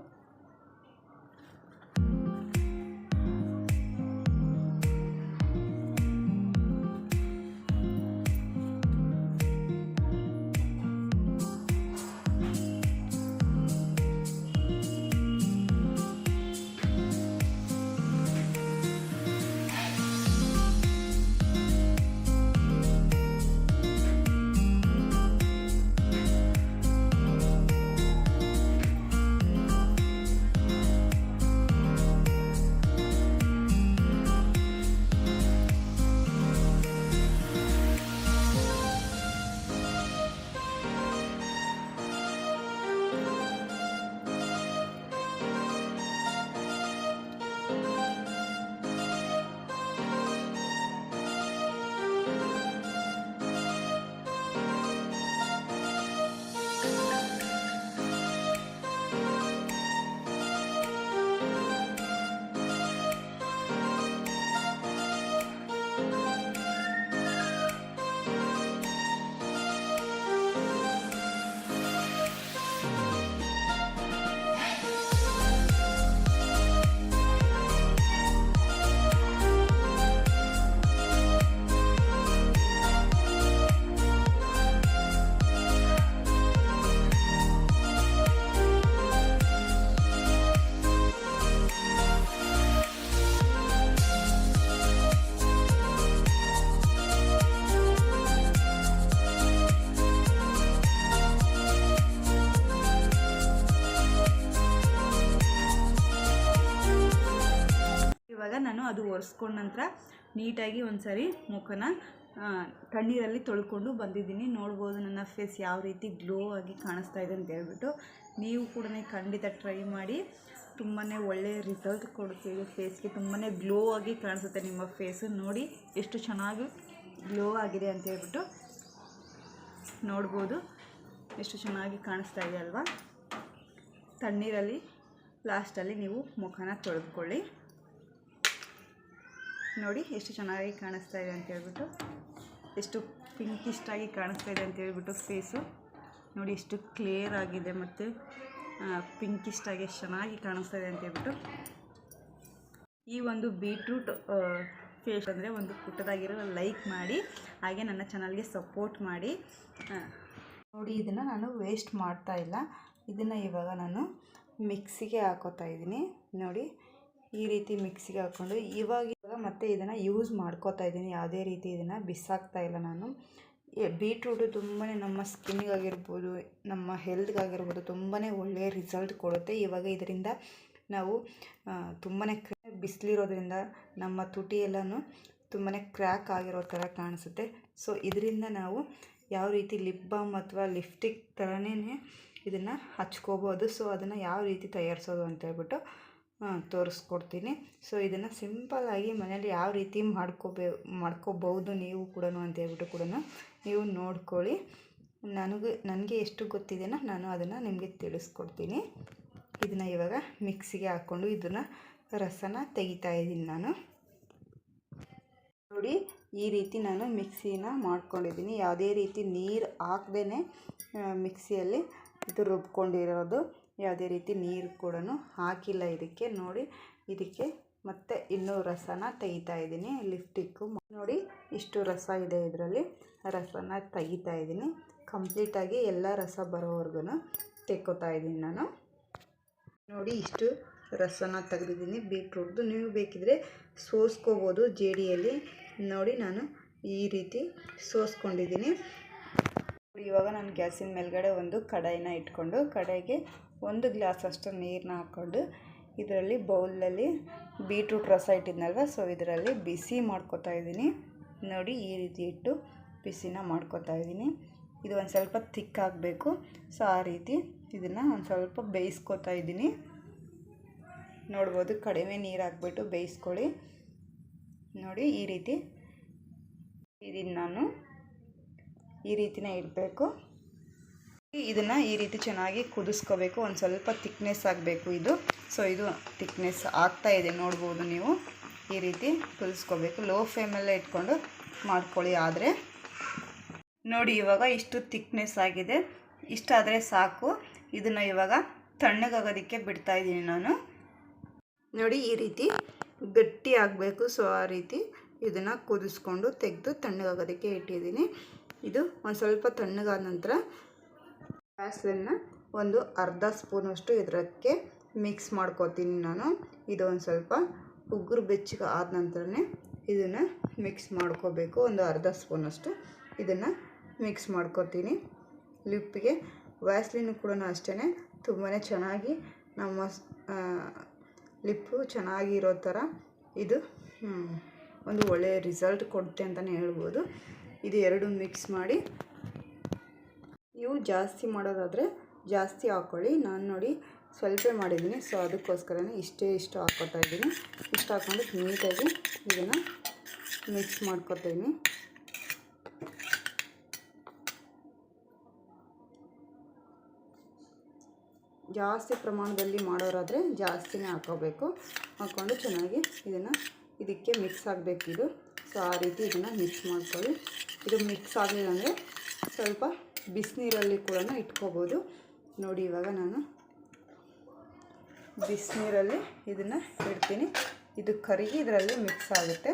ನಾನು ಅದು ಒರೆಸ್ಕೊಂಡ ನಂತರ ನೀಟಾಗಿ ಒಂದು ಸಾರಿ ಮುಖನ ತಣ್ಣೀರಲ್ಲಿ ತೊಳ್ಕೊಂಡು ಬಂದಿದ್ದೀನಿ. ನೋಡ್ಬೋದು ನನ್ನ ಫೇಸ್ ಯಾವ ರೀತಿ ಗ್ಲೋ ಆಗಿ ಕಾಣಿಸ್ತಾ ಇದೆ ಅಂತ ಹೇಳ್ಬಿಟ್ಟು. ನೀವು ಕೂಡ ಖಂಡಿತ ಟ್ರೈ ಮಾಡಿ, ತುಂಬಾ ಒಳ್ಳೆಯ ರಿಸಲ್ಟ್ ಕೊಡ್ತೀವಿ ಫೇಸ್ಗೆ. ತುಂಬಾ ಗ್ಲೋ ಆಗಿ ಕಾಣಿಸುತ್ತೆ ನಿಮ್ಮ ಫೇಸು. ನೋಡಿ ಎಷ್ಟು ಚೆನ್ನಾಗಿ ಗ್ಲೋ ಆಗಿದೆ ಅಂತ ಹೇಳ್ಬಿಟ್ಟು. ನೋಡ್ಬೋದು ಎಷ್ಟು ಚೆನ್ನಾಗಿ ಕಾಣಿಸ್ತಾ ಇದೆ ಅಲ್ವಾ. ತಣ್ಣೀರಲ್ಲಿ ಲಾಸ್ಟಲ್ಲಿ ನೀವು ಮುಖನ ತೊಳೆದುಕೊಳ್ಳಿ. ನೋಡಿ ಎಷ್ಟು ಚೆನ್ನಾಗಿ ಕಾಣಿಸ್ತಾ ಇದೆ ಅಂತ ಹೇಳ್ಬಿಟ್ಟು, ಎಷ್ಟು ಪಿಂಕಿಸ್ಟಾಗಿ ಕಾಣಿಸ್ತಾ ಇದೆ ಅಂತ ಹೇಳ್ಬಿಟ್ಟು ಫೇಸು. ನೋಡಿ ಎಷ್ಟು ಕ್ಲಿಯರ್ ಆಗಿದೆ ಮತ್ತು ಪಿಂಕಿಸ್ಟಾಗಿ ಎಷ್ಟು ಚೆನ್ನಾಗಿ ಕಾಣಿಸ್ತಾ ಇದೆ ಅಂತ ಹೇಳ್ಬಿಟ್ಟು. ಈ ಒಂದು ಬೀಟ್ರೂಟ್ ಫೇಸ್ ಅಂದರೆ ಒಂದು ಪುಟ್ಟದಾಗಿರೋ ಲೈಕ್ ಮಾಡಿ, ಹಾಗೆ ನನ್ನ ಚಾನಲ್ಗೆ ಸಪೋರ್ಟ್ ಮಾಡಿ. ನೋಡಿ ಇದನ್ನು ನಾನು ವೇಸ್ಟ್ ಮಾಡ್ತಾ ಇಲ್ಲ. ಇದನ್ನು ಇವಾಗ ನಾನು ಮಿಕ್ಸಿಗೆ ಹಾಕೋತಾ ಇದ್ದೀನಿ. ನೋಡಿ ಈ ರೀತಿ ಮಿಕ್ಸಿಗೆ ಹಾಕ್ಕೊಂಡು ಇವಾಗ ಮತ್ತೆ ಇದನ್ನು ಯೂಸ್ ಮಾಡ್ಕೋತಾ ಇದ್ದೀನಿ. ಯಾವುದೇ ರೀತಿ ಇದನ್ನು ಬಿಸಾಕ್ತಾ ಇಲ್ಲ ನಾನು. ಬೀಟ್ರೂಟು ತುಂಬಾ ನಮ್ಮ ಸ್ಕಿನ್ನಿಗಾಗಿರ್ಬೋದು, ನಮ್ಮ ಹೆಲ್ತ್ಗಾಗಿರ್ಬೋದು ತುಂಬಾ ಒಳ್ಳೆಯ ರಿಸಲ್ಟ್ ಕೊಡುತ್ತೆ. ಇವಾಗ ಇದರಿಂದ ನಾವು ತುಂಬಾ ಬಿಸಿಲಿರೋದ್ರಿಂದ ನಮ್ಮ ತುಟಿ ಎಲ್ಲನೂ ತುಂಬಾ ಕ್ರ್ಯಾಕ್ ಆಗಿರೋ ಥರ ಕಾಣಿಸುತ್ತೆ. ಸೊ ಇದರಿಂದ ನಾವು ಯಾವ ರೀತಿ ಲಿಪ್ ಬಾಮ್ ಅಥವಾ ಲಿಪ್ಸ್ಟಿಕ್ ಥರನೇ ಇದನ್ನು ಹಚ್ಕೋಬೋದು. ಸೊ ಅದನ್ನು ಯಾವ ರೀತಿ ತಯಾರಿಸೋದು ಅಂತ ಹೇಳ್ಬಿಟ್ಟು ತೋರಿಸ್ಕೊಡ್ತೀನಿ. ಸೊ ಇದನ್ನು ಸಿಂಪಲ್ಲಾಗಿ ಮನೇಲಿ ಯಾವ ರೀತಿ ಮಾಡ್ಕೋಬೋದು ನೀವು ಕೂಡ ಅಂತ ಹೇಳ್ಬಿಟ್ಟು ಕೂಡ ನೀವು ನೋಡ್ಕೊಳ್ಳಿ. ನನಗೆ ಎಷ್ಟು ಗೊತ್ತಿದೆಯೋ ನಾನು ಅದನ್ನು ನಿಮಗೆ ತಿಳಿಸ್ಕೊಡ್ತೀನಿ. ಇದನ್ನು ಇವಾಗ ಮಿಕ್ಸಿಗೆ ಹಾಕ್ಕೊಂಡು ಇದನ್ನು ರಸನ ತೆಗಿತಾ ಇದ್ದೀನಿ ನಾನು. ನೋಡಿ ಈ ರೀತಿ ನಾನು ಮಿಕ್ಸಿನ ಮಾಡ್ಕೊಂಡಿದ್ದೀನಿ. ಯಾವುದೇ ರೀತಿ ನೀರು ಹಾಕ್ದೇ ಮಿಕ್ಸಿಯಲ್ಲಿ ಇದು ರುಬ್ಕೊಂಡಿರೋದು. ಯಾವುದೇ ರೀತಿ ನೀರು ಕೂಡ ಹಾಕಿಲ್ಲ ಇದಕ್ಕೆ. ನೋಡಿ ಇದಕ್ಕೆ ಮತ್ತೆ ಇನ್ನೂ ರಸನ ತೆಗಿತಾ ಇದ್ದೀನಿ. ಲಿಪ್ಸ್ಟಿಕ್ಕು ನೋಡಿ ಇಷ್ಟು ರಸ ಇದೆ, ಇದರಲ್ಲಿ ರಸನ ತೆಗಿತಾ ಇದ್ದೀನಿ. ಕಂಪ್ಲೀಟಾಗಿ ಎಲ್ಲ ರಸ ಬರೋವರೆಗೂ ತೆಕ್ಕೋತಾ ಇದ್ದೀನಿ ನಾನು. ನೋಡಿ ಇಷ್ಟು ರಸನ ತೆಗೆದಿದ್ದೀನಿ ಬೀಟ್ರೂಟ್ದು. ನೀವು ಬೇಕಿದ್ರೆ ಸೋಸ್ಕೋಬೋದು ಜೇಡಿಯಲ್ಲಿ. ನೋಡಿ ನಾನು ಈ ರೀತಿ ಸೋಸ್ಕೊಂಡಿದ್ದೀನಿ. ಇವಾಗ ನಾನು ಗ್ಯಾಸಿನ ಮೇಲ್ಗಡೆ ಒಂದು ಕಡಾಯಿನ ಇಟ್ಕೊಂಡು ಕಡಾಯಿಗೆ 1 ಗ್ಲಾಸ್ ಅಷ್ಟು ನೀರನ್ನ ಹಾಕ್ಕೊಂಡು ಇದರಲ್ಲಿ ಬೌಲಲ್ಲಿ ಬೀಟ್ರೂಟ್ ರಸ ಇಟ್ಟಿದ್ನಲ್ವ, ಸೊ ಇದರಲ್ಲಿ ಬಿಸಿ ಮಾಡ್ಕೊತಾ ಇದ್ದೀನಿ. ನೋಡಿ ಈ ರೀತಿ ಇಟ್ಟು ಬಿಸಿನ ಮಾಡ್ಕೊತಾ ಇದ್ದೀನಿ. ಇದು ಒಂದು ಸ್ವಲ್ಪ ತಿಕ್ಕಾಗಬೇಕು. ಸೊ ಆ ರೀತಿ ಇದನ್ನು ಒಂದು ಸ್ವಲ್ಪ ಬೇಯಿಸ್ಕೊತಾ ಇದ್ದೀನಿ. ನೋಡ್ಬೋದು ಕಡಿಮೆ ನೀರು ಹಾಕ್ಬಿಟ್ಟು ಬೇಯಿಸ್ಕೊಳ್ಳಿ. ನೋಡಿ ಈ ರೀತಿ ಇದನ್ನು ನಾನು ಈ ರೀತಿನೇ ಇಡಬೇಕು. ಇದನ್ನು ಈ ರೀತಿ ಚೆನ್ನಾಗಿ ಕುದಿಸ್ಕೋಬೇಕು. ಒಂದು ಸ್ವಲ್ಪ ತಿಕ್ನೆಸ್ ಆಗಬೇಕು ಇದು. ಸೊ ಇದು ತಿಕ್ನೆಸ್ ಆಗ್ತಾ ಇದೆ, ನೋಡ್ಬೋದು ನೀವು. ಈ ರೀತಿ ಕುದಿಸ್ಕೋಬೇಕು. ಲೋ ಫ್ಲೇಮಲ್ಲೇ ಇಟ್ಕೊಂಡು ಮಾಡ್ಕೊಳ್ಳಿ. ಆದರೆ ನೋಡಿ ಇವಾಗ ಇಷ್ಟು ತಿಕ್ನೆಸ್ ಆಗಿದೆ. ಇಷ್ಟಾದರೆ ಸಾಕು. ಇದನ್ನು ಇವಾಗ ತಣ್ಣಗಾಗೋದಕ್ಕೆ ಬಿಡ್ತಾ ಇದ್ದೀನಿ ನಾನು. ನೋಡಿ ಈ ರೀತಿ ಗಟ್ಟಿ ಆಗಬೇಕು. ಸೊ ಆ ರೀತಿ ಇದನ್ನು ಕುದಿಸ್ಕೊಂಡು ತೆಗೆದು ತಣ್ಣಗಾಗೋದಕ್ಕೆ ಇಟ್ಟಿದ್ದೀನಿ. ಇದು ಒಂದು ಸ್ವಲ್ಪ ತಣ್ಣಗಾದ ನಂತರ ವ್ಯಾಸಲಿನ್ನ ಒಂದು ಅರ್ಧ ಸ್ಪೂನಷ್ಟು ಇದಕ್ಕೆ ಮಿಕ್ಸ್ ಮಾಡ್ಕೋತೀನಿ ನಾನು. ಇದು ಒಂದು ಸ್ವಲ್ಪ ಉಗುರು ಬೆಚ್ಚಗೆ ಆದ ನಂತರನೇ ಇದನ್ನು ಮಿಕ್ಸ್ ಮಾಡ್ಕೋಬೇಕು. ಒಂದು ಅರ್ಧ ಸ್ಪೂನಷ್ಟು ಇದನ್ನು ಮಿಕ್ಸ್ ಮಾಡ್ಕೋತೀನಿ. ಲಿಪ್ಪಿಗೆ ವ್ಯಾಸ್ಲಿನ್ ಕೂಡ ಅಷ್ಟೇ ತುಂಬಾ ಚೆನ್ನಾಗಿ ನಮ್ಮ ಲಿಪ್ಪು ಚೆನ್ನಾಗಿರೋ ಥರ ಇದು ಒಂದು ಒಳ್ಳೆಯ ರಿಸಲ್ಟ್ ಕೊಡುತ್ತೆ ಅಂತಲೇ ಹೇಳ್ಬೋದು. ಇದು ಎರಡು ಮಿಕ್ಸ್ ಮಾಡಿ, ನೀವು ಜಾಸ್ತಿ ಮಾಡೋದಾದರೆ ಜಾಸ್ತಿ ಹಾಕ್ಕೊಳ್ಳಿ. ನಾನು ನೋಡಿ ಸ್ವಲ್ಪ ಮಾಡಿದ್ದೀನಿ. ಸೊ ಅದಕ್ಕೋಸ್ಕರನೇ ಇಷ್ಟು ಹಾಕ್ಕೊತಾ ಇದ್ದೀನಿ. ಇಷ್ಟು ಹಾಕ್ಕೊಂಡು ನೀಟಾಗಿ ಇದನ್ನು ಮಿಕ್ಸ್ ಮಾಡ್ಕೊತೀನಿ. ಜಾಸ್ತಿ ಪ್ರಮಾಣದಲ್ಲಿ ಮಾಡೋರಾದರೆ ಜಾಸ್ತಿನೇ ಹಾಕ್ಕೋಬೇಕು. ಹಾಕ್ಕೊಂಡು ಚೆನ್ನಾಗಿ ಇದಕ್ಕೆ ಮಿಕ್ಸ್ ಆಗಬೇಕು ಇದು. ಸೊ ಆ ರೀತಿ ಇದನ್ನು ಮಿಕ್ಸ್ ಮಾಡ್ಕೊಳ್ಳಿ. ಇದು ಮಿಕ್ಸ್ ಆಗಲಿಲ್ಲ ಅಂದರೆ ಸ್ವಲ್ಪ ಬಿಸಿನೀರಲ್ಲಿ ಕೂಡ ಇಟ್ಕೋಬೋದು. ನೋಡಿ ಇವಾಗ ನಾನು ಬಿಸಿನೀರಲ್ಲಿ ಇದನ್ನು ಇಡ್ತೀನಿ. ಇದು ಕರಗಿ ಇದರಲ್ಲಿ ಮಿಕ್ಸ್ ಆಗುತ್ತೆ.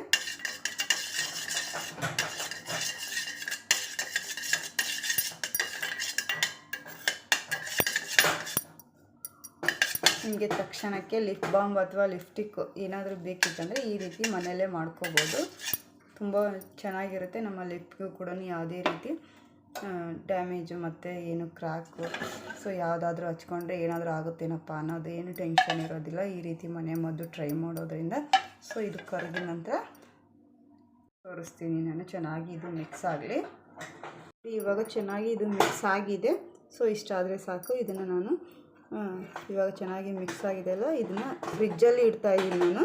ನಿಮಗೆ ತಕ್ಷಣಕ್ಕೆ ಲಿಪ್ ಬಾಮ್ ಅಥವಾ ಲಿಪ್ಸ್ಟಿಕ್ ಏನಾದರೂ ಬೇಕಿತ್ತಂದರೆ ಈ ರೀತಿ ಮನೆಯಲ್ಲೇ ಮಾಡ್ಕೋಬೋದು. ತುಂಬ ಚೆನ್ನಾಗಿರುತ್ತೆ. ನಮ್ಮ ಲಿಪ್ಗೂ ಕೂಡ ಯಾವುದೇ ರೀತಿ ಡ್ಯಾಮೇಜು ಮತ್ತು ಏನು ಕ್ರ್ಯಾಕು ಸೊ ಯಾವುದಾದ್ರೂ ಹಚ್ಕೊಂಡ್ರೆ ಏನಾದರೂ ಆಗುತ್ತೇನಪ್ಪ ಅನ್ನೋದು ಏನು ಟೆನ್ಷನ್ ಇರೋದಿಲ್ಲ. ಈ ರೀತಿ ಮನೆ ಮದ್ದು ಟ್ರೈ ಮಾಡೋದ್ರಿಂದ ಸೊ ಇದು ಕರಗಿದ ನಂತರ ತೋರಿಸ್ತೀನಿ ನಾನು. ಚೆನ್ನಾಗಿ ಇದು ಮಿಕ್ಸ್ ಆಗಲಿ. ಇವಾಗ ಚೆನ್ನಾಗಿ ಇದು ಮಿಕ್ಸ್ ಆಗಿದೆ. ಸೊ ಇಷ್ಟಾದರೆ ಸಾಕು. ಇದನ್ನು ನಾನು ಇವಾಗ ಚೆನ್ನಾಗಿ ಮಿಕ್ಸ್ ಆಗಿದೆ ಅಲ್ಲ, ಇದನ್ನು ಫ್ರಿಜ್ಜಲ್ಲಿ ಇಡ್ತಾಯಿದ್ದೀನಿ ನಾನು.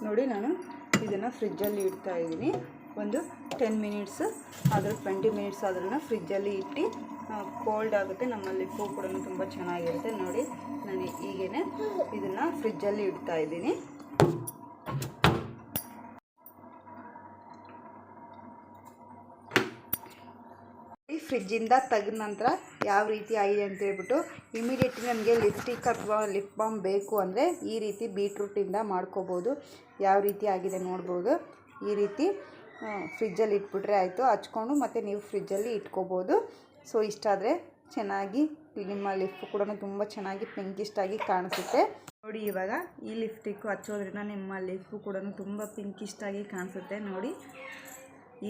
ನೋಡಿ, ನಾನು ಇದನ್ನು ಫ್ರಿಜ್ಜಲ್ಲಿ ಇಡ್ತಾಯಿದ್ದೀನಿ. ಒಂದು 10 ಮಿನಿಟ್ಸ್ ಆದರೂ 20 ಮಿನಿಟ್ಸ್ ಆದ್ರೂ ಫ್ರಿಜ್ಜಲ್ಲಿ ಇಟ್ಟು ಕೋಲ್ಡ್ ಆಗುತ್ತೆ. ನಮ್ಮಲ್ಲಿ ಲಿಪ್ಪು ಕೂಡ ತುಂಬ ಚೆನ್ನಾಗಿರುತ್ತೆ. ನೋಡಿ, ನಾನು ಈಗೇನೆ ಇದನ್ನು ಫ್ರಿಜ್ಜಲ್ಲಿ ಇಡ್ತಾಯಿದ್ದೀನಿ. ಫ್ರಿಜ್ಜಿಂದ ತೆಗೆದ ನಂತರ ಯಾವ ರೀತಿ ಆಗಿದೆ ಅಂತ ಹೇಳ್ಬಿಟ್ಟು ಇಮಿಡಿಯೇಟ್ಲಿ ನಮಗೆ ಲಿಪ್ಸ್ಟಿಕ್ ಅಥವಾ ಲಿಪ್ ಬಾಮ್ ಬೇಕು ಅಂದರೆ ಈ ರೀತಿ ಬೀಟ್ರೂಟಿಂದ ಮಾಡ್ಕೋಬೋದು. ಯಾವ ರೀತಿ ಆಗಿದೆ ನೋಡ್ಬೋದು. ಈ ರೀತಿ ಫ್ರಿಜ್ಜಲ್ಲಿ ಇಟ್ಬಿಟ್ರೆ ಆಯಿತು. ಹಚ್ಕೊಂಡು ಮತ್ತು ನೀವು ಫ್ರಿಜ್ಜಲ್ಲಿ ಇಟ್ಕೋಬೋದು. ಸೊ ಇಷ್ಟಾದರೆ ಚೆನ್ನಾಗಿ ನಿಮ್ಮ ಲಿಪ್ ಕೂಡ ತುಂಬ ಚೆನ್ನಾಗಿ ಪಿಂಕಿಷ್ಟಾಗಿ ಕಾಣಿಸುತ್ತೆ. ನೋಡಿ, ಇವಾಗ ಈ ಲಿಪ್ಸ್ಟಿಕ್ಕು ಹಚ್ಚೋದ್ರಿಂದ ನಿಮ್ಮ ಲಿಪ್ಪು ಕೂಡ ತುಂಬ ಪಿಂಕಿಷ್ಟಾಗಿ ಕಾಣಿಸುತ್ತೆ. ನೋಡಿ,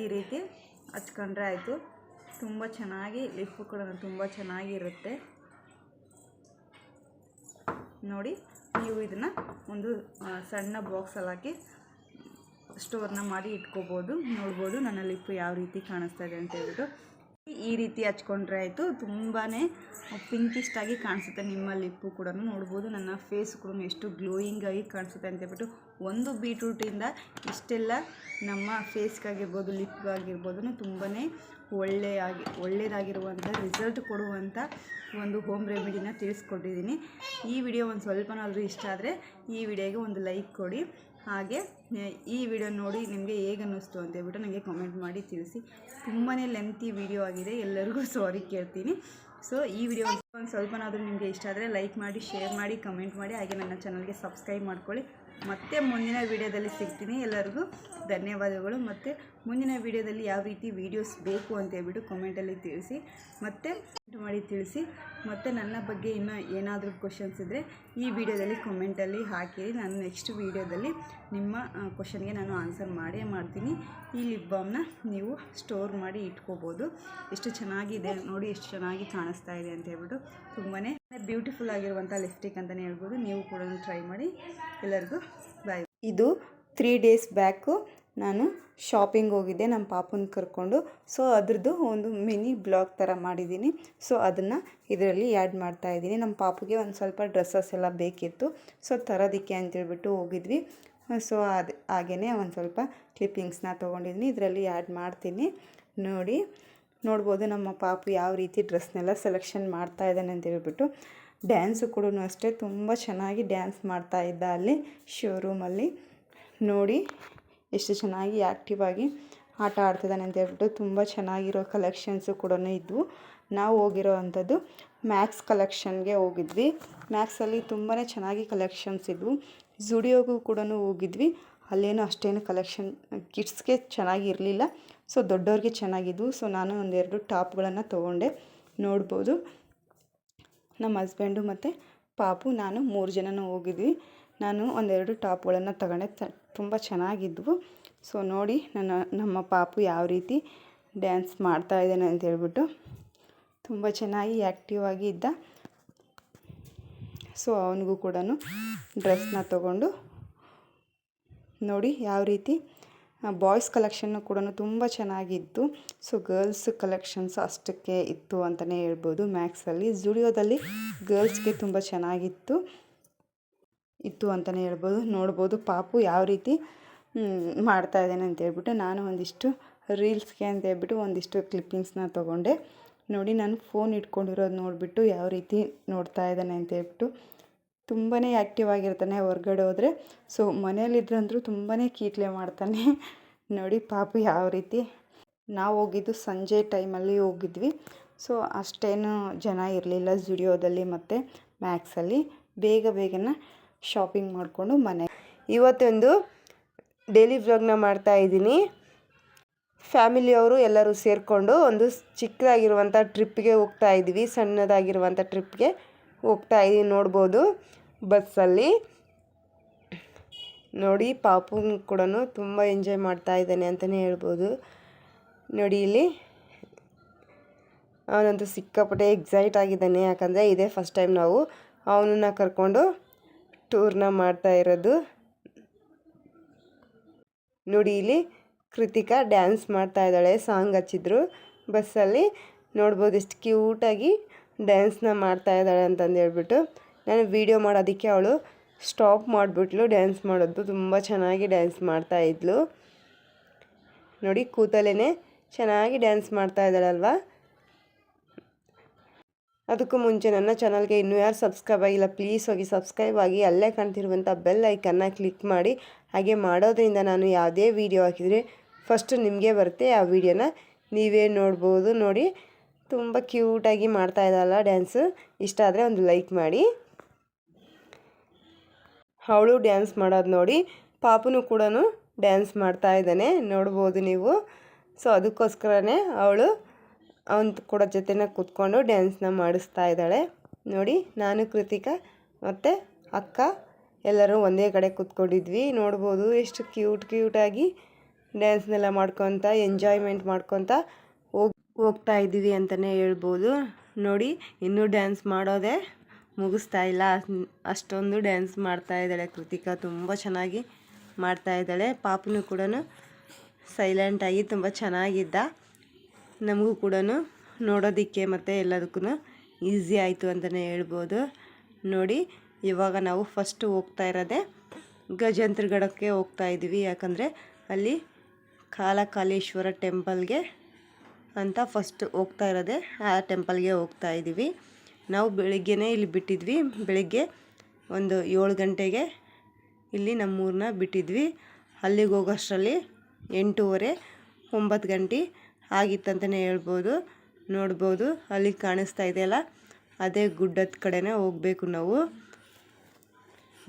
ಈ ರೀತಿ ಹಚ್ಕೊಂಡ್ರೆ ಆಯಿತು. ತುಂಬ ಚೆನ್ನಾಗಿ ಲಿಪ್ಪು ಕೂಡ ತುಂಬ ಚೆನ್ನಾಗಿರುತ್ತೆ. ನೋಡಿ, ನೀವು ಇದನ್ನು ಒಂದು ಸಣ್ಣ ಬಾಕ್ಸಲ್ಲಿ ಹಾಕಿ ಸ್ಟೋರ್ನ ಮಾಡಿ ಇಟ್ಕೋಬೋದು. ನೋಡ್ಬೋದು ನನ್ನ ಲಿಪ್ಪು ಯಾವ ರೀತಿ ಕಾಣಿಸ್ತಾ ಇದೆ ಅಂತ ಹೇಳ್ಬಿಟ್ಟು. ಈ ರೀತಿ ಹಚ್ಕೊಂಡ್ರೆ ಆಯಿತು. ತುಂಬಾ ಪಿಂಕಿಷ್ಟಾಗಿ ಕಾಣಿಸುತ್ತೆ ನಿಮ್ಮ ಲಿಪ್ಪು ಕೂಡ. ನೋಡ್ಬೋದು ನನ್ನ ಫೇಸ್ ಕೂಡ ಎಷ್ಟು ಗ್ಲೋಯಿಂಗಾಗಿ ಕಾಣಿಸುತ್ತೆ ಅಂತ ಹೇಳ್ಬಿಟ್ಟು. ಒಂದು ಬೀಟ್ರೂಟಿಂದ ಇಷ್ಟೆಲ್ಲ ನಮ್ಮ ಫೇಸ್ಗಾಗಿರ್ಬೋದು, ಲಿಪ್ಗಾಗಿರ್ಬೋದು ತುಂಬಾ ಒಳ್ಳೆಯದಾಗಿರುವಂಥ ರಿಸಲ್ಟ್ ಕೊಡುವಂಥ ಒಂದು ಹೋಮ್ ರೆಮಿಡಿನ ತಿಳಿಸ್ಕೊಟ್ಟಿದ್ದೀನಿ. ಈ ವಿಡಿಯೋ ಒಂದು ಸ್ವಲ್ಪನಾದರೂ ಇಷ್ಟ ಆದರೆ ಈ ವಿಡಿಯೋಗೆ ಒಂದು ಲೈಕ್ ಕೊಡಿ. ಹಾಗೆ ಈ ವಿಡಿಯೋ ನೋಡಿ ನಿಮಗೆ ಹೇಗೆ ಅನ್ನಿಸ್ತು ಅಂತ ಹೇಳ್ಬಿಟ್ಟು ನನಗೆ ಕಮೆಂಟ್ ಮಾಡಿ ತಿಳಿಸಿ. ತುಂಬಾ ಲೆಂತಿ ವಿಡಿಯೋ ಆಗಿದೆ, ಎಲ್ಲರಿಗೂ ಸಾರಿ ಕೇಳ್ತೀನಿ. ಸೊ ಈ ವಿಡಿಯೋ ಒಂದು ಸ್ವಲ್ಪನಾದರೂ ನಿಮಗೆ ಇಷ್ಟ ಆದರೆ ಲೈಕ್ ಮಾಡಿ, ಶೇರ್ ಮಾಡಿ, ಕಮೆಂಟ್ ಮಾಡಿ. ಹಾಗೆ ನನ್ನ ಚಾನಲ್ಗೆ ಸಬ್ಸ್ಕ್ರೈಬ್ ಮಾಡ್ಕೊಳ್ಳಿ. ಮತ್ತೆ ಮುಂದಿನ ವಿಡಿಯೋದಲ್ಲಿ ಸಿಗ್ತೀನಿ. ಎಲ್ಲರಿಗೂ ಧನ್ಯವಾದಗಳು. ಮತ್ತು ಮುಂದಿನ ವಿಡಿಯೋದಲ್ಲಿ ಯಾವ ರೀತಿ ವೀಡಿಯೋಸ್ ಬೇಕು ಅಂತ ಹೇಳ್ಬಿಟ್ಟು ಕಮೆಂಟಲ್ಲಿ ತಿಳಿಸಿ. ಮತ್ತು ಮಾಡಿ ತಿಳಿಸಿ. ಮತ್ತು ನನ್ನ ಬಗ್ಗೆ ಇನ್ನೂ ಏನಾದರೂ ಕ್ವಶನ್ಸ್ ಇದ್ದರೆ ಈ ವಿಡಿಯೋದಲ್ಲಿ ಕಮೆಂಟಲ್ಲಿ ಹಾಕಿರಿ. ನಾನು ನೆಕ್ಸ್ಟ್ ವಿಡಿಯೋದಲ್ಲಿ ನಿಮ್ಮ ಕ್ವಶನ್ಗೆ ನಾನು ಆನ್ಸರ್ ಮಾಡೇ ಮಾಡ್ತೀನಿ. ಈ ಲಿಪ್ ಬಾಮ್ನ ನೀವು ಸ್ಟೋರ್ ಮಾಡಿ ಇಟ್ಕೋಬೋದು. ಎಷ್ಟು ಚೆನ್ನಾಗಿದೆ ನೋಡಿ, ಎಷ್ಟು ಚೆನ್ನಾಗಿ ಕಾಣಿಸ್ತಾ ಇದೆ ಅಂತ ಹೇಳ್ಬಿಟ್ಟು. ತುಂಬಾ ಬ್ಯೂಟಿಫುಲ್ ಆಗಿರುವಂಥ ಲಿಪ್ಸ್ಟಿಕ್ ಅಂತಲೇ ಹೇಳ್ಬೋದು. ನೀವು ಕೂಡ ಟ್ರೈ ಮಾಡಿ. ಎಲ್ಲರಿಗೂ ಬಾಯ್. ಇದು 3 ಡೇಸ್ ಬ್ಯಾಕು ನಾನು ಶಾಪಿಂಗ್ ಹೋಗಿದ್ದೆ ನಮ್ಮ ಪಾಪನ ಕರ್ಕೊಂಡು. ಸೊ ಅದ್ರದ್ದು ಒಂದು ಮಿನಿ ಬ್ಲಾಗ್ ಥರ ಮಾಡಿದ್ದೀನಿ. ಸೊ ಅದನ್ನು ಇದರಲ್ಲಿ ಆ್ಯಡ್ ಮಾಡ್ತಾಯಿದ್ದೀನಿ. ನಮ್ಮ ಪಾಪುಗೆ ಒಂದು ಸ್ವಲ್ಪ ಡ್ರೆಸ್ಸಸ್ ಎಲ್ಲ ಬೇಕಿತ್ತು. ಸೊ ತರೋದಕ್ಕೆ ಅಂತೇಳ್ಬಿಟ್ಟು ಹೋಗಿದ್ವಿ. ಸೊ ಅದು ಹಾಗೆಯೇ ಒಂದು ಸ್ವಲ್ಪ ಕ್ಲಿಪ್ಪಿಂಗ್ಸ್ನ ತೊಗೊಂಡಿದ್ದೀನಿ. ಇದರಲ್ಲಿ ಆ್ಯಡ್ ಮಾಡ್ತೀನಿ. ನೋಡ್ಬೋದು ನಮ್ಮ ಪಾಪು ಯಾವ ರೀತಿ ಡ್ರೆಸ್ನೆಲ್ಲ ಸೆಲೆಕ್ಷನ್ ಮಾಡ್ತಾ ಇದ್ದಾನೆ ಅಂತ ಹೇಳ್ಬಿಟ್ಟು. ಡ್ಯಾನ್ಸು ಕೂಡ ಅಷ್ಟೇ ತುಂಬ ಚೆನ್ನಾಗಿ ಡ್ಯಾನ್ಸ್ ಮಾಡ್ತಾ ಇದ್ದ ಅಲ್ಲಿ ಶೋರೂಮಲ್ಲಿ. ನೋಡಿ ಎಷ್ಟು ಚೆನ್ನಾಗಿ ಆ್ಯಕ್ಟಿವ್ ಆಗಿ ಆಟ ಆಡ್ತಿದ್ದಾನೆ ಅಂತ ಹೇಳ್ಬಿಟ್ಟು. ತುಂಬ ಚೆನ್ನಾಗಿರೋ ಕಲೆಕ್ಷನ್ಸು ಕೂಡ ಇದ್ವು. ನಾವು ಹೋಗಿರೋ ಅಂಥದ್ದು ಮ್ಯಾಕ್ಸ್ ಕಲೆಕ್ಷನ್ಗೆ ಹೋಗಿದ್ವಿ. ಮ್ಯಾಕ್ಸಲ್ಲಿ ತುಂಬಾ ಚೆನ್ನಾಗಿ ಕಲೆಕ್ಷನ್ಸ್ ಇದ್ವು. ಝುಡಿಯೋಗೂ ಕೂಡ ಹೋಗಿದ್ವಿ. ಅಲ್ಲೇನೋ ಅಷ್ಟೇನು ಕಲೆಕ್ಷನ್ ಕಿಡ್ಸ್ಗೆ ಚೆನ್ನಾಗಿರಲಿಲ್ಲ. ಸೊ ದೊಡ್ಡವ್ರಿಗೆ ಚೆನ್ನಾಗಿದ್ವು. ಸೊ ನಾನು ಒಂದೆರಡು ಟಾಪ್ಗಳನ್ನು ತೊಗೊಂಡೆ. ನೋಡ್ಬೋದು ನಮ್ಮ ಹಸ್ಬೆಂಡು ಮತ್ತು ಪಾಪು ನಾನು 3 ಜನನೂ ಹೋಗಿದ್ವಿ. ನಾನು ಒಂದೆರಡು ಟಾಪ್ಗಳನ್ನು ತಗೊಂಡೆ. ತುಂಬ ಚೆನ್ನಾಗಿದ್ವು. ಸೊ ನೋಡಿ ನಮ್ಮ ಪಾಪು ಯಾವ ರೀತಿ ಡ್ಯಾನ್ಸ್ ಮಾಡ್ತಾ ಇದ್ದಾನೆ ಅಂತ ಹೇಳ್ಬಿಟ್ಟು. ತುಂಬ ಚೆನ್ನಾಗಿ ಆ್ಯಕ್ಟಿವ್ ಆಗಿ ಇದ್ದ. ಸೊ ಅವನಿಗೂ ಕೂಡ ಡ್ರೆಸ್ನ ತೊಗೊಂಡು ನೋಡಿ ಯಾವ ರೀತಿ. ಬಾಯ್ಸ್ ಕಲೆಕ್ಷನ್ನು ಕೂಡ ತುಂಬ ಚೆನ್ನಾಗಿತ್ತು. ಸೊ ಗರ್ಲ್ಸ್ ಕಲೆಕ್ಷನ್ಸ್ ಅಷ್ಟಕ್ಕೆ ಇತ್ತು ಅಂತಲೇ ಹೇಳ್ಬೋದು ಮ್ಯಾಕ್ಸಲ್ಲಿ. ಝುಡಿಯೋದಲ್ಲಿ ಗರ್ಲ್ಸ್ಗೆ ತುಂಬ ಚೆನ್ನಾಗಿತ್ತು ಅಂತಲೇ ಹೇಳ್ಬೋದು. ನೋಡ್ಬೋದು ಪಾಪು ಯಾವ ರೀತಿ ಮಾಡ್ತಾ ಇದ್ದಾನೆ ಅಂತ ಹೇಳ್ಬಿಟ್ಟು. ನಾನು ಒಂದಿಷ್ಟು ರೀಲ್ಸ್ಗೆ ಅಂತ ಹೇಳ್ಬಿಟ್ಟು ಒಂದಿಷ್ಟು ಕ್ಲಿಪ್ಪಿಂಗ್ಸ್ನ ತೊಗೊಂಡೆ. ನೋಡಿ ನಾನು ಫೋನ್ ಇಟ್ಕೊಂಡಿರೋದು ನೋಡಿಬಿಟ್ಟು ಯಾವ ರೀತಿ ನೋಡ್ತಾ ಇದ್ದಾನೆ ಅಂತ ಹೇಳ್ಬಿಟ್ಟು. ತುಂಬಾ ಆ್ಯಕ್ಟಿವ್ ಆಗಿರ್ತಾನೆ ಹೊರಗಡೆ ಹೋದರೆ. ಸೊ ಮನೇಲಿದ್ರಂದ್ರೂ ತುಂಬಾ ಕೀಟ್ಲೆ ಮಾಡ್ತಾನೆ. ನೋಡಿ ಪಾಪು ಯಾವ ರೀತಿ. ನಾವು ಹೋಗಿದ್ದು ಸಂಜೆ ಟೈಮಲ್ಲಿ ಹೋಗಿದ್ವಿ. ಸೊ ಅಷ್ಟೇನು ಜನ ಇರಲಿಲ್ಲ ಝುಡಿಯೋದಲ್ಲಿ ಮತ್ತು ಮ್ಯಾಕ್ಸಲ್ಲಿ. ಬೇಗನೆ ಶಾಪಿಂಗ್ ಮಾಡಿಕೊಂಡು ಇವತ್ತೊಂದು ಡೈಲಿ ವ್ಲಾಗ್ನ ಮಾಡ್ತಾಯಿದ್ದೀನಿ. ಫ್ಯಾಮಿಲಿಯವರು ಎಲ್ಲರೂ ಸೇರಿಕೊಂಡು ಒಂದು ಚಿಕ್ಕದಾಗಿರುವಂಥ ಟ್ರಿಪ್ಗೆ ಹೋಗ್ತಾಯಿದ್ವಿ. ಸಣ್ಣದಾಗಿರುವಂಥ ಟ್ರಿಪ್ಗೆ ಹೋಗ್ತಾಯಿದ್ದೀವಿ. ನೋಡ್ಬೋದು ಬಸ್ಸಲ್ಲಿ. ನೋಡಿ ಪಾಪು ಕೂಡ ತುಂಬ ಎಂಜಾಯ್ ಮಾಡ್ತಾ ಇದ್ದಾನೆ ಅಂತಲೇ ಹೇಳ್ಬೋದು. ನೋಡಿ ಇಲ್ಲಿ ಅವನಂತೂ ಸಿಕ್ಕಾಪಟ್ಟೆ ಎಕ್ಸೈಟ್ ಆಗಿದ್ದಾನೆ. ಯಾಕಂದರೆ ಇದೇ ಫಸ್ಟ್ ಟೈಮ್ ನಾವು ಅವನನ್ನು ಕರ್ಕೊಂಡು ಟೂರ್ನ ಮಾಡ್ತಾ ಇರೋದು. ನೋಡಿ ಇಲ್ಲಿ ಕೃತಿಕಾ ಡ್ಯಾನ್ಸ್ ಮಾಡ್ತಾ ಇದ್ದಾಳೆ. ಸಾಂಗ್ ಹಚ್ಚಿದ್ರು ಬಸ್ಸಲ್ಲಿ. ನೋಡ್ಬೋದು ಎಷ್ಟು ಕ್ಯೂಟಾಗಿ ಡ್ಯಾನ್ಸ್ನ ಮಾಡ್ತಾ ಇದ್ದಾಳೆ ಅಂತಂದು ಹೇಳ್ಬಿಟ್ಟು. ನಾನು ವೀಡಿಯೋ ಮಾಡೋದಕ್ಕೆ ಅವಳು ಸ್ಟಾಪ್ ಮಾಡಿಬಿಟ್ಲು ಡ್ಯಾನ್ಸ್ ಮಾಡೋದು. ತುಂಬ ಚೆನ್ನಾಗಿ ಡ್ಯಾನ್ಸ್ ಮಾಡ್ತಾಯಿದ್ಲು ನೋಡಿ. ಕೂತಲೇ ಚೆನ್ನಾಗಿ ಡ್ಯಾನ್ಸ್ ಮಾಡ್ತಾ ಇದ್ದಾಳಲ್ವ. ಅದಕ್ಕೂ ಮುಂಚೆ ನನ್ನ ಚಾನಲ್ಗೆ ಇನ್ನೂ ಯಾರು ಸಬ್ಸ್ಕ್ರೈಬ್ ಆಗಿಲ್ಲ ಪ್ಲೀಸ್ ಹೋಗಿ ಸಬ್ಸ್ಕ್ರೈಬ್ ಆಗಿ, ಅಲ್ಲೇ ಕಾಣ್ತಿರುವಂಥ ಬೆಲ್ ಐಕನ್ನ ಕ್ಲಿಕ್ ಮಾಡಿ. ಹಾಗೆ ಮಾಡೋದ್ರಿಂದ ನಾನು ಯಾವುದೇ ವೀಡಿಯೋ ಹಾಕಿದರೆ ಫಸ್ಟು ನಿಮಗೆ ಬರುತ್ತೆ. ಆ ವಿಡಿಯೋನ ನೀವೇ ನೋಡ್ಬೋದು. ನೋಡಿ ತುಂಬ ಕ್ಯೂಟಾಗಿ ಮಾಡ್ತಾ ಇದ್ದಾಳಲ್ಲ ಡ್ಯಾನ್ಸು. ಇಷ್ಟ ಆದರೆ ಒಂದು ಲೈಕ್ ಮಾಡಿ. ಅವಳು ಡ್ಯಾನ್ಸ್ ಮಾಡೋದು ನೋಡಿ ಪಾಪುನು ಕೂಡ ಡ್ಯಾನ್ಸ್ ಮಾಡ್ತಾ ಇದ್ದಾನೆ, ನೋಡ್ಬೋದು ನೀವು. ಸೊ ಅದಕ್ಕೋಸ್ಕರನೇ ಅವಳು ಅವನ ಕೂಡ ಜೊತೆನ ಕೂತ್ಕೊಂಡು ಡ್ಯಾನ್ಸ್ನ ಮಾಡಿಸ್ತಾ ಇದ್ದಾಳೆ ನೋಡಿ. ನಾನು ಕೃತಿಕಾ ಮತ್ತು ಅಕ್ಕ ಎಲ್ಲರೂ ಒಂದೇ ಕಡೆ ಕೂತ್ಕೊಂಡಿದ್ವಿ. ನೋಡ್ಬೋದು ಎಷ್ಟು ಕ್ಯೂಟಾಗಿ ಡ್ಯಾನ್ಸ್ನೆಲ್ಲ ಮಾಡ್ಕೊತ ಎಂಜಾಯ್ಮೆಂಟ್ ಮಾಡ್ಕೊತ ಹೋಗ್ತಾ ಇದ್ದೀವಿ ಅಂತಲೇ ಹೇಳ್ಬೋದು. ನೋಡಿ ಇನ್ನೂ ಡ್ಯಾನ್ಸ್ ಮಾಡೋದೇ ಮುಗಿಸ್ತಾ ಇಲ್ಲ, ಅಷ್ಟೊಂದು ಡ್ಯಾನ್ಸ್ ಮಾಡ್ತಾ ಇದ್ದಾಳೆ ಕೃತಿಕಾ. ತುಂಬ ಚೆನ್ನಾಗಿ ಮಾಡ್ತಾ ಇದ್ದಾಳೆ. ಪಾಪುನು ಕೂಡ ಸೈಲೆಂಟಾಗಿ ತುಂಬ ಚೆನ್ನಾಗಿದ್ದ. ನಮಗೂ ಕೂಡ ನೋಡೋದಕ್ಕೆ ಮತ್ತು ಎಲ್ಲದಕ್ಕೂ ಈಸಿ ಆಯಿತು ಅಂತಲೇ ಹೇಳ್ಬೋದು. ನೋಡಿ ಇವಾಗ ನಾವು ಫಸ್ಟು ಹೋಗ್ತಾ ಇರೋದೇ ಗಜೇಂದ್ರಗಢಕ್ಕೆ ಹೋಗ್ತಾ ಇದ್ದೀವಿ. ಯಾಕಂದರೆ ಅಲ್ಲಿ ಕಾಲಕಾಲೇಶ್ವರ ಟೆಂಪಲ್ಗೆ ಅಂತ ಫಸ್ಟ್ ಹೋಗ್ತಾ ಇರೋದೇ ಆ ಟೆಂಪಲ್ಗೆ ಹೋಗ್ತಾ ಇದ್ದೀವಿ. ನಾವು ಬೆಳಿಗ್ಗೆನೇ ಇಲ್ಲಿ ಬಿಟ್ಟಿದ್ವಿ. ಬೆಳಿಗ್ಗೆ ಒಂದು 7 ಗಂಟೆಗೆ ಇಲ್ಲಿ ನಮ್ಮೂರನ್ನ ಬಿಟ್ಟಿದ್ವಿ. ಅಲ್ಲಿಗೆ ಹೋಗೋಷ್ಟರಲ್ಲಿ 8:30 9 ಗಂಟೆ ಆಗಿತ್ತಂತಲೇ ಹೇಳ್ಬೋದು. ನೋಡ್ಬೋದು ಅಲ್ಲಿ ಕಾಣಿಸ್ತಾ ಇದೆಯಲ್ಲ ಅದೇ ಗುಡ್ಡದ ಕಡೆನೇ ಹೋಗಬೇಕು ನಾವು.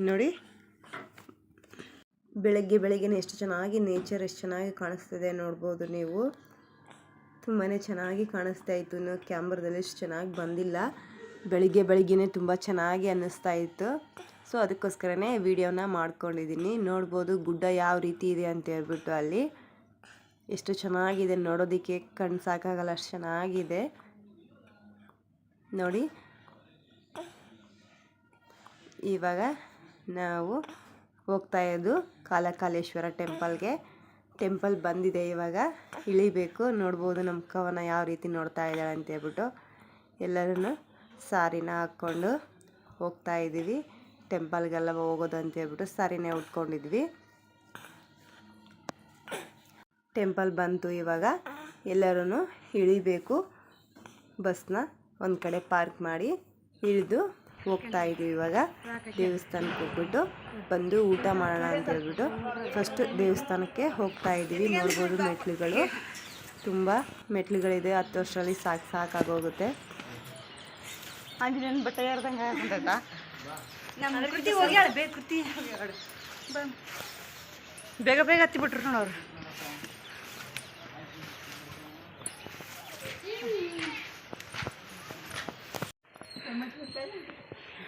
ನೋಡಿ ಬೆಳಗ್ಗೆನೇ ಎಷ್ಟು ಚೆನ್ನಾಗಿ ನೇಚರ್ ಎಷ್ಟು ಚೆನ್ನಾಗಿ ಕಾಣಿಸ್ತಿದೆ ನೋಡ್ಬೋದು ನೀವು. ತುಂಬಾ ಚೆನ್ನಾಗಿ ಕಾಣಿಸ್ತಾ ಇತ್ತು. ಇನ್ನು ಕ್ಯಾಮ್ರಾದಲ್ಲಿ ಎಷ್ಟು ಚೆನ್ನಾಗಿ ಬಂದಿಲ್ಲ. ಬೆಳಿಗ್ಗೆನೇ ತುಂಬ ಚೆನ್ನಾಗಿ ಅನ್ನಿಸ್ತಾ ಇತ್ತು. ಸೊ ಅದಕ್ಕೋಸ್ಕರನೇ ವಿಡಿಯೋನ ಮಾಡ್ಕೊಂಡಿದ್ದೀನಿ. ನೋಡ್ಬೋದು ಗುಡ್ಡ ಯಾವ ರೀತಿ ಇದೆ ಅಂತ ಹೇಳ್ಬಿಟ್ಟು. ಅಲ್ಲಿ ಎಷ್ಟು ಚೆನ್ನಾಗಿದೆ ನೋಡೋದಕ್ಕೆ, ಕಣ್ಣು ಸಾಕಾಗಲ್ಲ ಅಷ್ಟು ಚೆನ್ನಾಗಿದೆ ನೋಡಿ. ಇವಾಗ ನಾವು ಹೋಗ್ತಾ ಇರೋದು ಕಾಲಕಾಲೇಶ್ವರ ಟೆಂಪಲ್ಗೆ. ಟೆಂಪಲ್ ಬಂದಿದೆ, ಇವಾಗ ಇಳಿಬೇಕು. ನೋಡ್ಬೋದು ನಮ್ಮ ಕವನ ಯಾವ ರೀತಿ ನೋಡ್ತಾ ಇದ್ದಾಳೆ ಅಂತ ಹೇಳ್ಬಿಟ್ಟು. ಎಲ್ಲರೂ ಸಾರಿನ ಹಾಕ್ಕೊಂಡು ಹೋಗ್ತಾ ಇದ್ದೀವಿ ಟೆಂಪಲ್ಗೆಲ್ಲ ಹೋಗೋದು ಅಂತ ಹೇಳ್ಬಿಟ್ಟು. ಸಾರಿನೇ ಉಟ್ಕೊಂಡಿದ್ವಿ. ಟೆಂಪಲ್ ಬಂತು. ಇವಾಗ ಎಲ್ಲರೂ ಇಳಿಬೇಕು. ಬಸ್ನ ಒಂದು ಕಡೆ ಪಾರ್ಕ್ ಮಾಡಿ ಇಳಿದು ಹೋಗ್ತಾ ಇದ್ದೀವಿ. ಇವಾಗ ದೇವಸ್ಥಾನಕ್ಕೆ ಹೋಗ್ಬಿಟ್ಟು ಬಂದು ಊಟ ಮಾಡೋಣ ಅಂತ ಹೇಳ್ಬಿಟ್ಟು ಫಸ್ಟ್ ದೇವಸ್ಥಾನಕ್ಕೆ ಹೋಗ್ತಾ ಇದ್ದೀವಿ. ನೋಡ್ಬೋದು ಮೆಟ್ಲುಗಳು, ತುಂಬ ಮೆಟ್ಲುಗಳಿದೆ. 10 ವರ್ಷದಲ್ಲಿ ಸಾಕಾಗೋಗುತ್ತೆ. ಆಂಜನೇಯನ ಬಟ್ಟೆ ಯಾರ್ದಂಗೆ ಹಾಕೊಂಡ ನಮ್ಮ ಕೃತಿ ಹೋಗಿ ಕೃತಿ ಬೇಗ ಹತ್ತಿಬಿಟ್ರು ನೋಡೋರು.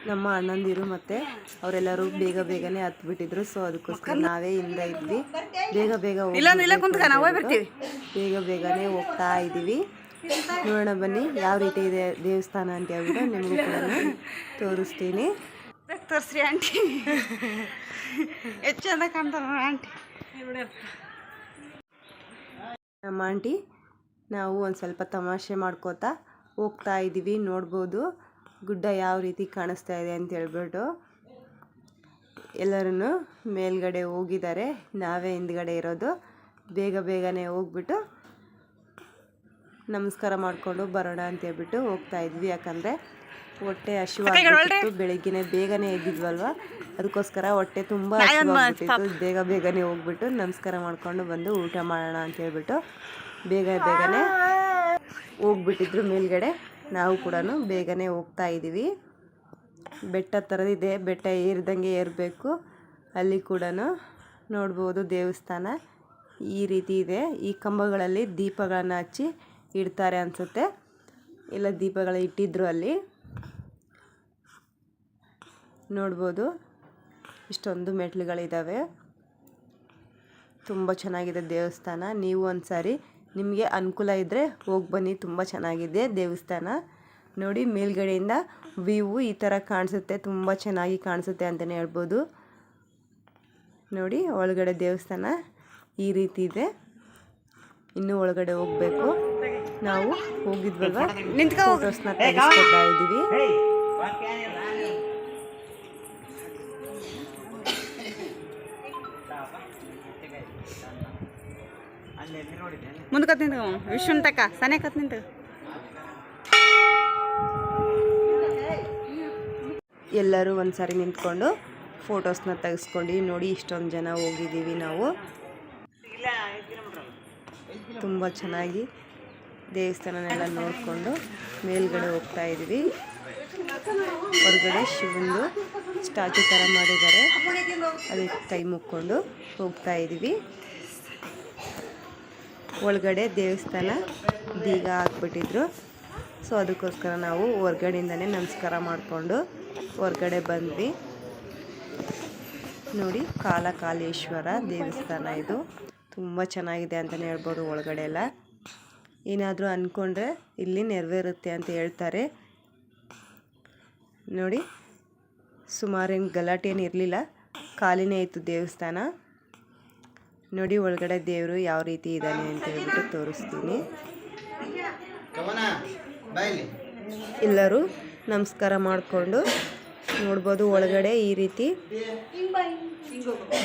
ನಮ್ಮ ಅಣ್ಣಂದಿರು ಮತ್ತು ಅವರೆಲ್ಲರೂ ಬೇಗನೆ ಹತ್ಬಿಟ್ಟಿದ್ರು. ಸೊ ಅದಕ್ಕೋಸ್ಕರ ನಾವೇ ಹಿಂದ ಇದ್ವಿ. ಬೇಗ ಬೇಗನೆ ಹೋಗ್ತಾ ಇದ್ದೀವಿ. ನೋಡೋಣ ಬನ್ನಿ ಯಾವ ರೀತಿ ಇದೆ ದೇವಸ್ಥಾನ ಅಂತ ಹೇಳ್ಬಿಟ್ಟು ನಿಮಗೂ ಕೂಡ ತೋರಿಸ್ತೀನಿ. ತೋರಿಸ್ರಿ ಆಂಟಿ, ಎಷ್ಟು ಚಂದ ಕಾಣ್ತಾರ ಆಂಟಿ. ನಮ್ಮ ಆಂಟಿ ನಾವು ಒಂದು ಸ್ವಲ್ಪ ತಮಾಷೆ ಮಾಡ್ಕೋತಾ ಹೋಗ್ತಾ ಇದ್ದೀವಿ. ನೋಡ್ಬೋದು ಗುಡ್ಡ ಯಾವ ರೀತಿ ಕಾಣಿಸ್ತಾ ಇದೆ ಅಂತ ಹೇಳ್ಬಿಟ್ಟು. ಎಲ್ಲರೂ ಮೇಲ್ಗಡೆ ಹೋಗಿದ್ದಾರೆ, ನಾವೇ ಹಿಂದ್ಗಡೆ ಇರೋದು. ಬೇಗನೆ ಹೋಗ್ಬಿಟ್ಟು ನಮಸ್ಕಾರ ಮಾಡಿಕೊಂಡು ಬರೋಣ ಅಂತ ಹೇಳ್ಬಿಟ್ಟು ಹೋಗ್ತಾ ಇದ್ವಿ. ಯಾಕಂದರೆ ಹೊಟ್ಟೆ ಹಸಿವಾಗಿತ್ತು. ಬೇಗನೆ ಎದ್ದಿದ್ವಲ್ವ, ಅದಕ್ಕೋಸ್ಕರ ಹೊಟ್ಟೆ ತುಂಬ ಹಸಿವಾಗಿಬಿಟ್ಟಿತ್ತು. ಬೇಗನೆ ಹೋಗ್ಬಿಟ್ಟು ನಮಸ್ಕಾರ ಮಾಡಿಕೊಂಡು ಬಂದು ಊಟ ಮಾಡೋಣ ಅಂತ ಹೇಳ್ಬಿಟ್ಟು ಬೇಗನೆ ಹೋಗ್ಬಿಟ್ಟಿದ್ರು ಮೇಲ್ಗಡೆ. ನಾವು ಕೂಡ ಬೇಗನೆ ಹೋಗ್ತಾ ಇದ್ದೀವಿ. ಬೆಟ್ಟ ಥರದಿದೆ, ಬೆಟ್ಟ ಏರಿದಂಗೆ ಏರಬೇಕು. ಅಲ್ಲಿ ಕೂಡ ನೋಡ್ಬೋದು ದೇವಸ್ಥಾನ ಈ ರೀತಿ ಇದೆ. ಈ ಕಂಬಗಳಲ್ಲಿ ದೀಪಗಳನ್ನು ಹಚ್ಚಿ ಇಡ್ತಾರೆ ಅನಿಸುತ್ತೆ, ಇಲ್ಲ ದೀಪಗಳು ಇಟ್ಟಿದ್ರು ಅಲ್ಲಿ. ನೋಡ್ಬೋದು ಇಷ್ಟೊಂದು ಮೆಟ್ಲುಗಳಿದ್ದಾವೆ. ತುಂಬ ಚೆನ್ನಾಗಿದೆ ದೇವಸ್ಥಾನ. ನೀವು ಒಂದು ಸಾರಿ ನಿಮಗೆ ಅನುಕೂಲ ಇದ್ದರೆ ಹೋಗಿ ಬನ್ನಿ. ತುಂಬ ಚೆನ್ನಾಗಿದೆ ದೇವಸ್ಥಾನ. ನೋಡಿ ಮೇಲ್ಗಡೆಯಿಂದ ವ್ಯೂ ಈ ಥರ ಕಾಣಿಸುತ್ತೆ, ತುಂಬ ಚೆನ್ನಾಗಿ ಕಾಣಿಸುತ್ತೆ ಅಂತಲೇ ಹೇಳ್ಬೋದು. ನೋಡಿ ಒಳಗಡೆ ದೇವಸ್ಥಾನ ಈ ರೀತಿ ಇದೆ. ಇನ್ನೂ ಒಳಗಡೆ ಹೋಗಬೇಕು. ನಾವು ಹೋಗಿದ್ವಲ್ವ, ಫೋಟೋಸ್ನ ತೆಗೆಸ್ಕೊತಾ ಇದ್ದೀವಿ. ಮುಂದೆ ಕತ್ ನಿಂತ ವಿಶ್ವನ್ ತಕ ಸನೆ ಕತ್ ನಿಂತ. ಎಲ್ಲರೂ ಒಂದು ಸಾರಿ ನಿಂತ್ಕೊಂಡು ಫೋಟೋಸ್ನ ತೆಗೆಸ್ಕೊಂಡು ನೋಡಿ ಇಷ್ಟೊಂದು ಜನ ಹೋಗಿದ್ದೀವಿ ನಾವು. ತುಂಬ ಚೆನ್ನಾಗಿ ದೇವಸ್ಥಾನನೆಲ್ಲ ನೋಡಿಕೊಂಡು ಮೇಲ್ಗಡೆ ಹೋಗ್ತಾ ಇದ್ದೀವಿ. ಹೊರಗಡೆ ಶಿವಂದು ಸ್ಟ್ಯಾಚು ಥರ ಮಾಡಿದ್ದಾರೆ, ಅದಕ್ಕೆ ಕೈ ಮುಕ್ಕೊಂಡು ಹೋಗ್ತಾ ಇದ್ದೀವಿ. ಒಳಗಡೆ ದೇವಸ್ಥಾನ ಬೀಗ ಹಾಕ್ಬಿಟ್ಟಿದ್ರು. ಸೊ ಅದಕ್ಕೋಸ್ಕರ ನಾವು ಹೊರ್ಗಡೆಯಿಂದನೇ ನಮಸ್ಕಾರ ಮಾಡಿಕೊಂಡು ಹೊರಗಡೆ ಬಂದ್ವಿ. ನೋಡಿ ಕಾಲಕಾಲೇಶ್ವರ ದೇವಸ್ಥಾನ ಇದು. ತುಂಬ ಚೆನ್ನಾಗಿದೆ ಅಂತಲೇ ಹೇಳ್ಬೋದು. ಒಳಗಡೆ ಎಲ್ಲ ಏನಾದರೂ ಅಂದ್ಕೊಂಡ್ರೆ ಇಲ್ಲಿ ನೆರವೇರುತ್ತೆ ಅಂತ ಹೇಳ್ತಾರೆ. ನೋಡಿ ಸುಮಾರೇನು ಗಲಾಟೆ ಏನು ಇರಲಿಲ್ಲ, ಖಾಲಿನೇ ಇತ್ತು ದೇವಸ್ಥಾನ. ನೋಡಿ ಒಳಗಡೆ ದೇವರು ಯಾವ ರೀತಿ ಇದ್ದಾನೆ ಅಂತ ಹೇಳ್ಬಿಟ್ಟು ತೋರಿಸ್ತೀನಿ. ಎಲ್ಲರೂ ನಮಸ್ಕಾರ ಮಾಡಿಕೊಂಡು ನೋಡ್ಬೋದು. ಒಳಗಡೆ ಈ ರೀತಿ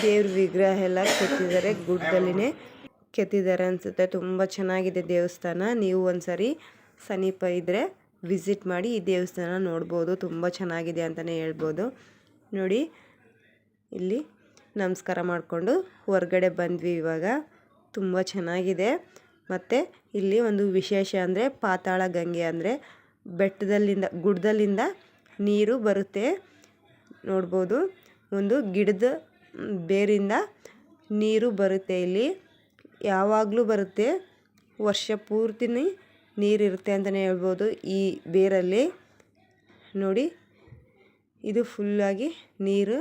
ದೇವ್ರ ವಿಗ್ರಹ ಎಲ್ಲ ಕೆತ್ತಿದ್ದಾರೆ, ಗುಡ್ಡದಲ್ಲಿನೇ ಕೆತ್ತಿದ್ದಾರೆ ಅನಿಸುತ್ತೆ. ತುಂಬ ಚೆನ್ನಾಗಿದೆ ದೇವಸ್ಥಾನ. ನೀವು ಒಂದ್ಸರಿ ಸಮೀಪ ಇದ್ದರೆ ವಿಸಿಟ್ ಮಾಡಿ ಈ ದೇವಸ್ಥಾನ ನೋಡ್ಬೋದು. ತುಂಬ ಚೆನ್ನಾಗಿದೆ ಅಂತಲೇ ಹೇಳ್ಬೋದು. ನೋಡಿ ಇಲ್ಲಿ ನಮಸ್ಕಾರ ಮಾಡಿಕೊಂಡು ಹೊರಗಡೆ ಬಂದ್ವಿ. ಇವಾಗ ತುಂಬ ಚೆನ್ನಾಗಿದೆ. ಮತ್ತು ಇಲ್ಲಿ ಒಂದು ವಿಶೇಷ ಅಂದರೆ ಪಾತಾಳ ಗಂಗೆ, ಅಂದರೆ ಬೆಟ್ಟದಲ್ಲಿಂದ ಗುಡ್ಡದಲ್ಲಿಂದ ನೀರು ಬರುತ್ತೆ ನೋಡ್ಬೋದು. ಒಂದು ಗಿಡದ ಬೇರಿಂದ ನೀರು ಬರುತ್ತೆ. ಇಲ್ಲಿ ಯಾವಾಗಲೂ ಬರುತ್ತೆ, ವರ್ಷ ಪೂರ್ತಿನೇ ನೀರಿರುತ್ತೆ ಅಂತಲೇ ಹೇಳ್ಬೋದು ಈ ಬೇರಲ್ಲಿ. ನೋಡಿ ಇದು ಫುಲ್ಲಾಗಿ ನೀರು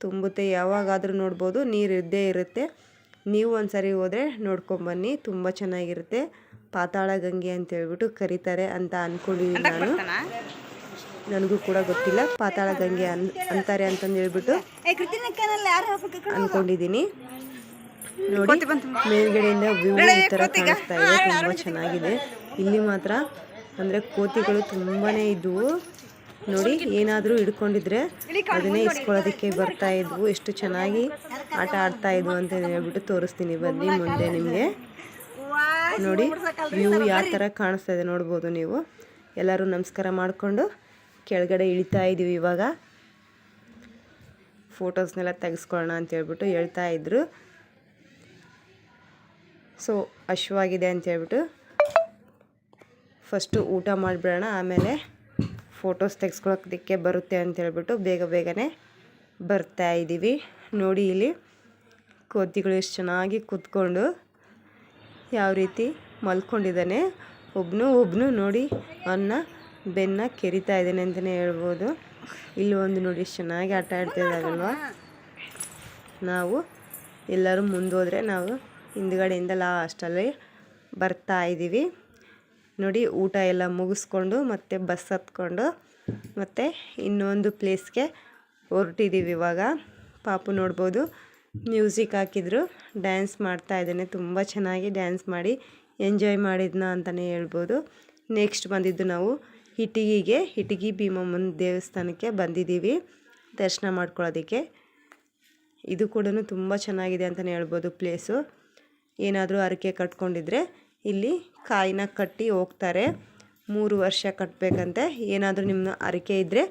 ತುಂಬುತ್ತೆ. ಯಾವಾಗಾದರೂ ನೋಡ್ಬೋದು, ನೀರು ಇದ್ದೇ ಇರುತ್ತೆ. ನೀವು ಒಂದ್ಸರಿ ಹೋದರೆ ನೋಡ್ಕೊಂಬನ್ನಿ, ತುಂಬ ಚೆನ್ನಾಗಿರುತ್ತೆ. ಪಾತಾಳ ಗಂಗೆ ಅಂತ ಹೇಳ್ಬಿಟ್ಟು ಕರೀತಾರೆ ಅಂತ ಅಂದ್ಕೊಂಡಿದ್ದೀನಿ ನಾನು. ನನಗೂ ಕೂಡ ಗೊತ್ತಿಲ್ಲ ಪಾತಾಳ ಗಂಗೆ ಅಂತಾರೆ ಅಂತಂದು ಹೇಳ್ಬಿಟ್ಟು ಅಂದ್ಕೊಂಡಿದ್ದೀನಿ. ನೋಡಿ ಮೇಲ್ಗಡೆಯಿಂದ ವ್ಯೂ ಈ ಥರ ಕಾಣಿಸ್ತಾ ಇದೆ. ತುಂಬ ಚೆನ್ನಾಗಿದೆ. ಇಲ್ಲಿ ಮಾತ್ರ ಅಂದರೆ ಕೋತಿಗಳು ತುಂಬಾ ಇದ್ವು. ನೋಡಿ ಏನಾದರೂ ಹಿಡ್ಕೊಂಡಿದ್ರೆ ಅದನ್ನೇ ಇಸ್ಕೊಳ್ಳೋದಕ್ಕೆ ಬರ್ತಾ ಇದ್ವು. ಎಷ್ಟು ಚೆನ್ನಾಗಿ ಆಟ ಆಡ್ತಾ ಇದ್ವು ಅಂತ ಹೇಳ್ಬಿಟ್ಟು ತೋರಿಸ್ತೀನಿ ಬನ್ನಿ ಮುಂದೆ ನಿಮಗೆ. ನೋಡಿ ವ್ಯೂ ಯಾವ ಥರ ಕಾಣಿಸ್ತಾ ಇದೆ ನೋಡ್ಬೋದು ನೀವು. ಎಲ್ಲರೂ ನಮಸ್ಕಾರ ಮಾಡಿಕೊಂಡು ಕೆಳಗಡೆ ಇಳಿತಾ ಇದ್ದೀವಿ. ಇವಾಗ ಫೋಟೋಸ್ನೆಲ್ಲ ತೆಗೆಸ್ಕೊಳ್ಳೋಣ ಅಂತ ಹೇಳ್ಬಿಟ್ಟು ಹೇಳ್ತಾ ಇದ್ರು. ಸೊ ಹಶ್ವಾಗಿದೆ ಅಂತ ಹೇಳ್ಬಿಟ್ಟು ಫಸ್ಟು ಊಟ ಮಾಡಿಬಿಡೋಣ, ಆಮೇಲೆ ಫೋಟೋಸ್ ತೆಗೆಸ್ಕೊಳ್ಳೋದಕ್ಕೆ ಬರುತ್ತೆ ಅಂತ ಹೇಳ್ಬಿಟ್ಟು ಬೇಗನೆ ಬರ್ತಾ ಇದ್ದೀವಿ. ನೋಡಿ ಇಲ್ಲಿ ಕೋತಿಗಳು ಎಷ್ಟು ಚೆನ್ನಾಗಿ ಕೂತ್ಕೊಂಡು ಯಾವ ರೀತಿ ಮಲ್ಕೊಂಡಿದ್ದಾನೆ. ಒಬ್ಬನು ನೋಡಿ ಅವನ್ನ ಬೆನ್ನ ಕೆರಿತಾ ಇದ್ದಾನೆ ಅಂತಲೇ ಹೇಳ್ಬೋದು. ಇಲ್ಲಿ ಒಂದು ನೋಡಿ ಎಷ್ಟು ಚೆನ್ನಾಗಿ ಆಟ ಆಡ್ತಿದ್ದಾಗಲ್ವ. ನಾವು ಎಲ್ಲರೂ ಮುಂದೋದ್ರೆ ನಾವು ಹಿಂದ್ಗಡೆಯಿಂದ ಲಾಸ್ಟಲ್ಲಿ ಬರ್ತಾ ಇದ್ದೀವಿ. ನೋಡಿ ಊಟ ಎಲ್ಲ ಮುಗಿಸ್ಕೊಂಡು ಮತ್ತೆ ಬಸ್ ಹತ್ಕೊಂಡು ಮತ್ತೆ ಇನ್ನೊಂದು ಪ್ಲೇಸ್ಗೆ ಹೊರಟಿದ್ದೀವಿ. ಇವಾಗ ಪಾಪು ನೋಡ್ಬೋದು ಮ್ಯೂಸಿಕ್ ಹಾಕಿದ್ರು, ಡ್ಯಾನ್ಸ್ ಮಾಡ್ತಾ ಇದ್ದಾನೆ. ತುಂಬ ಚೆನ್ನಾಗಿ ಡ್ಯಾನ್ಸ್ ಮಾಡಿ ಎಂಜಾಯ್ ಮಾಡಿದ್ನ ಅಂತಲೇ ಹೇಳ್ಬೋದು. ನೆಕ್ಸ್ಟ್ ಬಂದಿದ್ದು ನಾವು ಇಟಗಿ ಭೀಮಮ್ಮನ ದೇವಸ್ಥಾನಕ್ಕೆ ಬಂದಿದ್ದೀವಿ ದರ್ಶನ ಮಾಡ್ಕೊಳ್ಳೋದಕ್ಕೆ. ಇದು ಕೂಡ ತುಂಬ ಚೆನ್ನಾಗಿದೆ ಅಂತಲೇ ಹೇಳ್ಬೋದು ಪ್ಲೇಸು. ಏನಾದರೂ ಹರಕೆ ಕಟ್ಕೊಂಡಿದ್ರೆ ಇಲ್ಲಿ ಕಾಯಿನ ಕಟ್ಟಿ ಹೋಗ್ತಾರೆ. 3 ವರ್ಷ ಕಟ್ಟಬೇಕಂತೆ. ಏನಾದರೂ ನಿಮ್ಮ ಹರಕೆ ಇದ್ದರೆ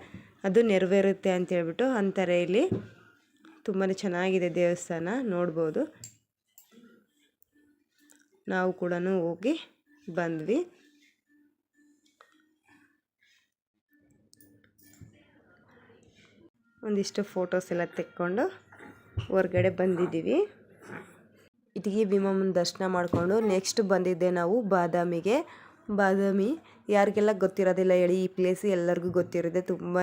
ಅದು ನೆರವೇರುತ್ತೆ ಅಂತ ಹೇಳ್ಬಿಟ್ಟು ಅಂತಾರೆ. ಇಲ್ಲಿ ತುಂಬಾ ಚೆನ್ನಾಗಿದೆ ದೇವಸ್ಥಾನ, ನೋಡ್ಬೋದು. ನಾವು ಕೂಡ ಹೋಗಿ ಬಂದ್ವಿ. ಒಂದಿಷ್ಟು ಫೋಟೋಸ್ ಎಲ್ಲ ತೆಕ್ಕೊಂಡು ಹೊರಗಡೆ ಬಂದಿದ್ದೀವಿ. ಇಟಗಿ ಭೀಮಮ್ಮನ ದರ್ಶನ ಮಾಡಿಕೊಂಡು ನೆಕ್ಸ್ಟ್ ಬಂದಿದ್ದೆ ನಾವು ಬಾದಾಮಿಗೆ. ಬಾದಾಮಿ ಯಾರಿಗೆಲ್ಲ ಗೊತ್ತಿರೋದಿಲ್ಲ ಹೇಳಿ, ಈ ಪ್ಲೇಸ್ ಎಲ್ಲರಿಗೂ ಗೊತ್ತಿರುತ್ತೆ. ತುಂಬಾ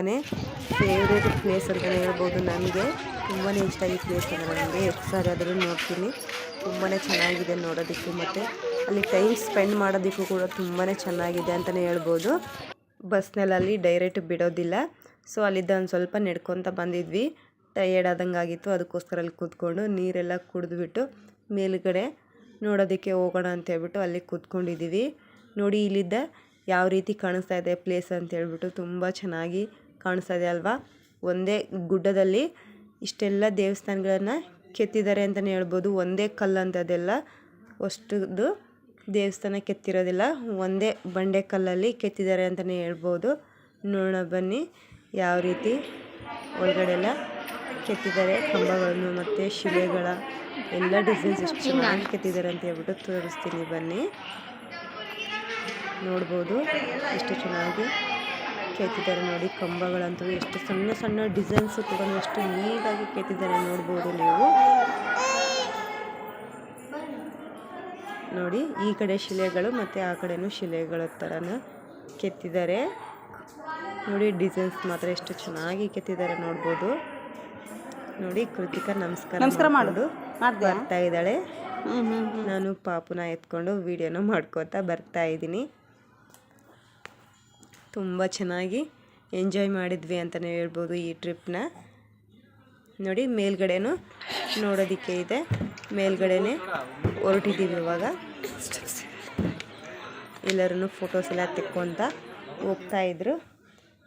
ಫೇವ್ರೇಟ್ ಪ್ಲೇಸ್ ಅಂತಲೇ ಹೇಳ್ಬೋದು. ನನಗೆ ತುಂಬಾ ಇಷ್ಟ ಈ ಪ್ಲೇಸ್ ಅಂದರೆ. ನನಗೆ ಎಷ್ಟು ಸಾರಿ ಆದರೂ ನೋಡ್ತೀನಿ. ತುಂಬಾ ಚೆನ್ನಾಗಿದೆ ನೋಡೋದಕ್ಕೆ, ಮತ್ತು ಅಲ್ಲಿ ಟೈಮ್ ಸ್ಪೆಂಡ್ ಮಾಡೋದಕ್ಕೂ ಕೂಡ ತುಂಬಾ ಚೆನ್ನಾಗಿದೆ ಅಂತಲೇ ಹೇಳ್ಬೋದು. ಬಸ್ನಲ್ಲಿ ಡೈರೆಕ್ಟ್ ಬಿಡೋದಿಲ್ಲ. ಸೊ ಅಲ್ಲಿದ್ದ ಒಂದು ಸ್ವಲ್ಪ ನಡ್ಕೊತ ಬಂದಿದ್ವಿ. ಟಯರ್ಡ್ ಆದಂಗೆ ಆಗಿತ್ತು, ಅದಕ್ಕೋಸ್ಕರ ಅಲ್ಲಿ ಕೂತ್ಕೊಂಡು ನೀರೆಲ್ಲ ಕುಡಿದ್ಬಿಟ್ಟು ಮೇಲುಗಡೆ ನೋಡೋದಕ್ಕೆ ಹೋಗೋಣ ಅಂತ ಹೇಳ್ಬಿಟ್ಟು ಅಲ್ಲಿ ಕೂತ್ಕೊಂಡಿದ್ದೀವಿ. ನೋಡಿ ಇಲ್ಲಿದ್ದ ಯಾವ ರೀತಿ ಕಾಣಿಸ್ತಾ ಇದೆ ಪ್ಲೇಸ್ ಅಂತ ಹೇಳ್ಬಿಟ್ಟು ತುಂಬ ಚೆನ್ನಾಗಿ ಕಾಣಿಸ್ತಾ ಇದೆ ಅಲ್ವಾ. ಒಂದೇ ಗುಡ್ಡದಲ್ಲಿ ಇಷ್ಟೆಲ್ಲ ದೇವಸ್ಥಾನಗಳನ್ನು ಕೆತ್ತಿದ್ದಾರೆ ಅಂತಲೇ ಹೇಳ್ಬೋದು. ಒಂದೇ ಕಲ್ಲಂಥದ್ದೆಲ್ಲ ಅಷ್ಟುದು ದೇವಸ್ಥಾನ ಕೆತ್ತಿರೋದಿಲ್ಲ, ಒಂದೇ ಬಂಡೆ ಕಲ್ಲಲ್ಲಿ ಕೆತ್ತಿದ್ದಾರೆ ಅಂತಲೇ ಹೇಳ್ಬೋದು. ನೋಡೋಣ ಬನ್ನಿ ಯಾವ ರೀತಿ ಒಳಗಡೆ ಎಲ್ಲ ಕೆತ್ತಿದ್ದಾರೆ, ಕಂಬಗಳನ್ನು ಮತ್ತು ಶಿಲೆಗಳ ಎಲ್ಲ ಡಿಸೈನ್ಸ್ ಎಷ್ಟು ಚೆನ್ನಾಗಿ ಕೆತ್ತಿದ್ದಾರೆ ಅಂತ ಹೇಳ್ಬಿಟ್ಟು ತೋರಿಸ್ತೀನಿ ಬನ್ನಿ. ನೋಡ್ಬೋದು ಎಷ್ಟು ಚೆನ್ನಾಗಿ ಕೆತ್ತಿದ್ದಾರೆ ನೋಡಿ. ಕಂಬಗಳಂತೂ ಎಷ್ಟು ಸಣ್ಣ ಸಣ್ಣ ಡಿಸೈನ್ಸು ಕೂಡ ಎಷ್ಟು ನೀಟಾಗಿ ಕೆತ್ತಿದ್ದಾರೆ ನೋಡ್ಬೋದು ನೀವು. ನೋಡಿ ಈ ಕಡೆ ಶಿಲೆಗಳು ಮತ್ತು ಆ ಕಡೆನೂ ಶಿಲೆಗಳ ಥರನ ಕೆತ್ತಿದ್ದಾರೆ ನೋಡಿ. ಡಿಸೈನ್ಸ್ ಮಾತ್ರ ಎಷ್ಟು ಚೆನ್ನಾಗಿ ಕೆತ್ತಿದ್ದಾರೆ ನೋಡ್ಬೋದು. ನೋಡಿ ಕೃತಿಕಾ ನಮಸ್ಕಾರ ಮಾಡೋದು ಬರ್ತಾ ಇದ್ದಾಳೆ. ನಾನು ಪಾಪುನ ಎತ್ಕೊಂಡು ವಿಡಿಯೋನ ಮಾಡ್ಕೋತಾ ಬರ್ತಾ ಇದ್ದೀನಿ. ತುಂಬ ಚೆನ್ನಾಗಿ ಎಂಜಾಯ್ ಮಾಡಿದ್ವಿ ಅಂತಲೇ ಹೇಳ್ಬೋದು ಈ ಟ್ರಿಪ್ನ. ನೋಡಿ ಮೇಲ್ಗಡೆನೂ ನೋಡೋದಕ್ಕೆ ಇದೆ, ಮೇಲ್ಗಡೆನೇ ಹೊರಟಿದ್ದೀವಿ ಇವಾಗ. ಎಲ್ಲರೂ ಫೋಟೋಸ್ ಎಲ್ಲ ತೆಕ್ಕೊಂತ ಹೋಗ್ತಾಯಿದ್ರು.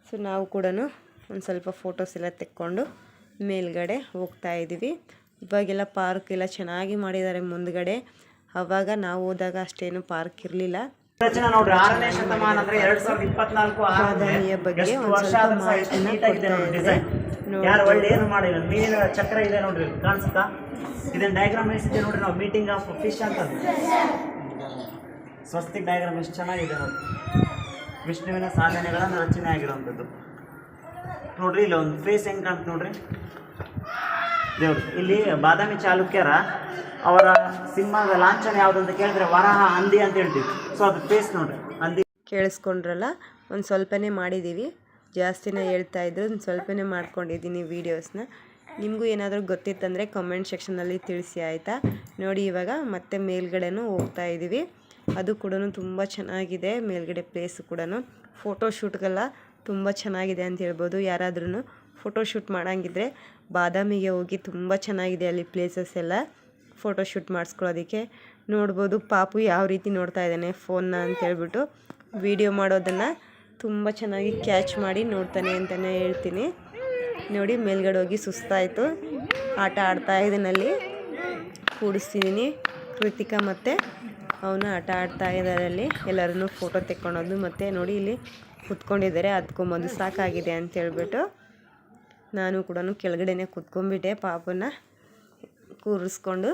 ಸೊ ನಾವು ಕೂಡ ಒಂದು ಸ್ವಲ್ಪ ಫೋಟೋಸ್ ಎಲ್ಲ ತೆಕ್ಕೊಂಡು ಮೇಲ್ಗಡೆ ಹೋಗ್ತಾಯಿದ್ದೀವಿ. ಇವಾಗೆಲ್ಲ ಪಾರ್ಕ್ ಎಲ್ಲ ಚೆನ್ನಾಗಿ ಮಾಡಿದ್ದಾರೆ ಮುಂದ್ಗಡೆ. ಆವಾಗ ನಾವು ಹೋದಾಗ ಅಷ್ಟೇನು ಪಾರ್ಕ್ ಇರಲಿಲ್ಲ. ಬಾದಾಮಿಯ ಬಗ್ಗೆ ಒಂದು ಸ್ವಲ್ಪ ಮಾಹಿತಿನ ಕೊಡ್ತಾ ಇದ್ದಾರೆ. ಮೀನಿನ ಚಕ್ರ ಇದೆ ನೋಡ್ರಿ, ಕಾಣಿಸುತ್ತಾ? ಇದನ್ನ ಡಯಾಗ್ರಾಮ್ ಇದೆ ನೋಡ್ರಿ. ನಾವು ಮೀಟಿಂಗ್ ಆಫ್ ಫಿಶ್ ಅಂತ ಸ್ವಸ್ತಿಕ್ ಡಯಾಗ್ರಾಮ್ ಎಷ್ಟು ಚೆನ್ನಾಗಿದೆ ನೋಡಿ. ವಿಷ್ಣುವಿನ ಸಾಧನೆಗಳನ್ನು ರಚನೆ ಆಗಿರುವಂಥದ್ದು ನೋಡ್ರಿ. ಇಲ್ಲಿ ಒಂದು ಫೇಸ್ ಹೆಂಗೆ ಕಾಣ್ತು ನೋಡ್ರಿ ದೇವ್ರು. ಇಲ್ಲಿ ಬಾದಾಮಿ ಚಾಲುಕ್ಯರ ಅವರ ಸಿಂಹದ ಲಾಂಛನ ಯಾವುದು ಅಂತ ಕೇಳಿದ್ರೆ ವರಾಹ ಹಂದಿ ಅಂತ ಹೇಳ್ತೀವಿ. ಸೊ ಅದು ಫೇಸ್ ನೋಡ್ರಿ, ಹಂದಿ. ಕೇಳಿಸ್ಕೊಂಡ್ರಲ್ಲ, ಒಂದು ಸ್ವಲ್ಪನೇ ಮಾಡಿದ್ದೀವಿ, ಜಾಸ್ತಿನೇ ಹೇಳ್ತಾ ಇದ್ರು, ಒಂದು ಸ್ವಲ್ಪನೇ ಮಾಡ್ಕೊಂಡಿದ್ದೀನಿ ವೀಡಿಯೋಸ್ನ. ನಿಮಗೂ ಏನಾದರೂ ಗೊತ್ತಿತ್ತಂದರೆ ಕಮೆಂಟ್ ಸೆಕ್ಷನಲ್ಲಿ ತಿಳಿಸಿ ಆಯಿತಾ. ನೋಡಿ ಇವಾಗ ಮತ್ತೆ ಮೇಲ್ಗಡೆನೂ ಹೋಗ್ತಾ ಇದ್ದೀವಿ. ಅದು ಕೂಡ ತುಂಬ ಚೆನ್ನಾಗಿದೆ ಮೇಲ್ಗಡೆ ಪ್ಲೇಸು ಕೂಡ. ಫೋಟೋಶೂಟ್ಗೆಲ್ಲ ತುಂಬ ಚೆನ್ನಾಗಿದೆ ಅಂತ ಹೇಳ್ಬೋದು. ಯಾರಾದ್ರೂ ಫೋಟೋಶೂಟ್ ಮಾಡೋಂಗಿದ್ರೆ ಬಾದಾಮಿಗೆ ಹೋಗಿ, ತುಂಬ ಚೆನ್ನಾಗಿದೆ ಅಲ್ಲಿ ಪ್ಲೇಸಸ್ ಎಲ್ಲ ಫೋಟೋಶೂಟ್ ಮಾಡಿಸ್ಕೊಳ್ಳೋದಕ್ಕೆ. ನೋಡ್ಬೋದು ಪಾಪು ಯಾವ ರೀತಿ ನೋಡ್ತಾ ಇದ್ದಾನೆ ಫೋನ್ನ ಅಂತೇಳ್ಬಿಟ್ಟು. ವಿಡಿಯೋ ಮಾಡೋದನ್ನು ತುಂಬ ಚೆನ್ನಾಗಿ ಕ್ಯಾಚ್ ಮಾಡಿ ನೋಡ್ತಾನೆ ಅಂತಲೇ ಹೇಳ್ತೀನಿ. ನೋಡಿ ಮೇಲ್ಗಡೆ ಹೋಗಿ ಸುಸ್ತಾಯಿತು, ಆಟ ಆಡ್ತಾ ಇದ್ದೀನಲ್ಲಿ. ಕೂಡಿಸ್ತಿದ್ದೀನಿ ಕೃತಿಕಾ ಮತ್ತು ಅವನು ಆಟ ಆಡ್ತಾ ಇದ್ದಾರೆ ಅಲ್ಲಿ. ಎಲ್ಲರೂ ಫೋಟೋ ತೆಕ್ಕೊಳೋದು. ಮತ್ತು ನೋಡಿ ಇಲ್ಲಿ ಕುತ್ಕೊಂಡಿದ್ದಾರೆ, ಅದಕ್ಕೊಂಬಂದು ಸಾಕಾಗಿದೆ ಅಂತೇಳ್ಬಿಟ್ಟು ನಾನು ಕೂಡ ಕೆಳಗಡೆನೇ ಕುತ್ಕೊಂಡ್ಬಿಟ್ಟೆ ಪಾಪನ ಕೂರಿಸ್ಕೊಂಡು.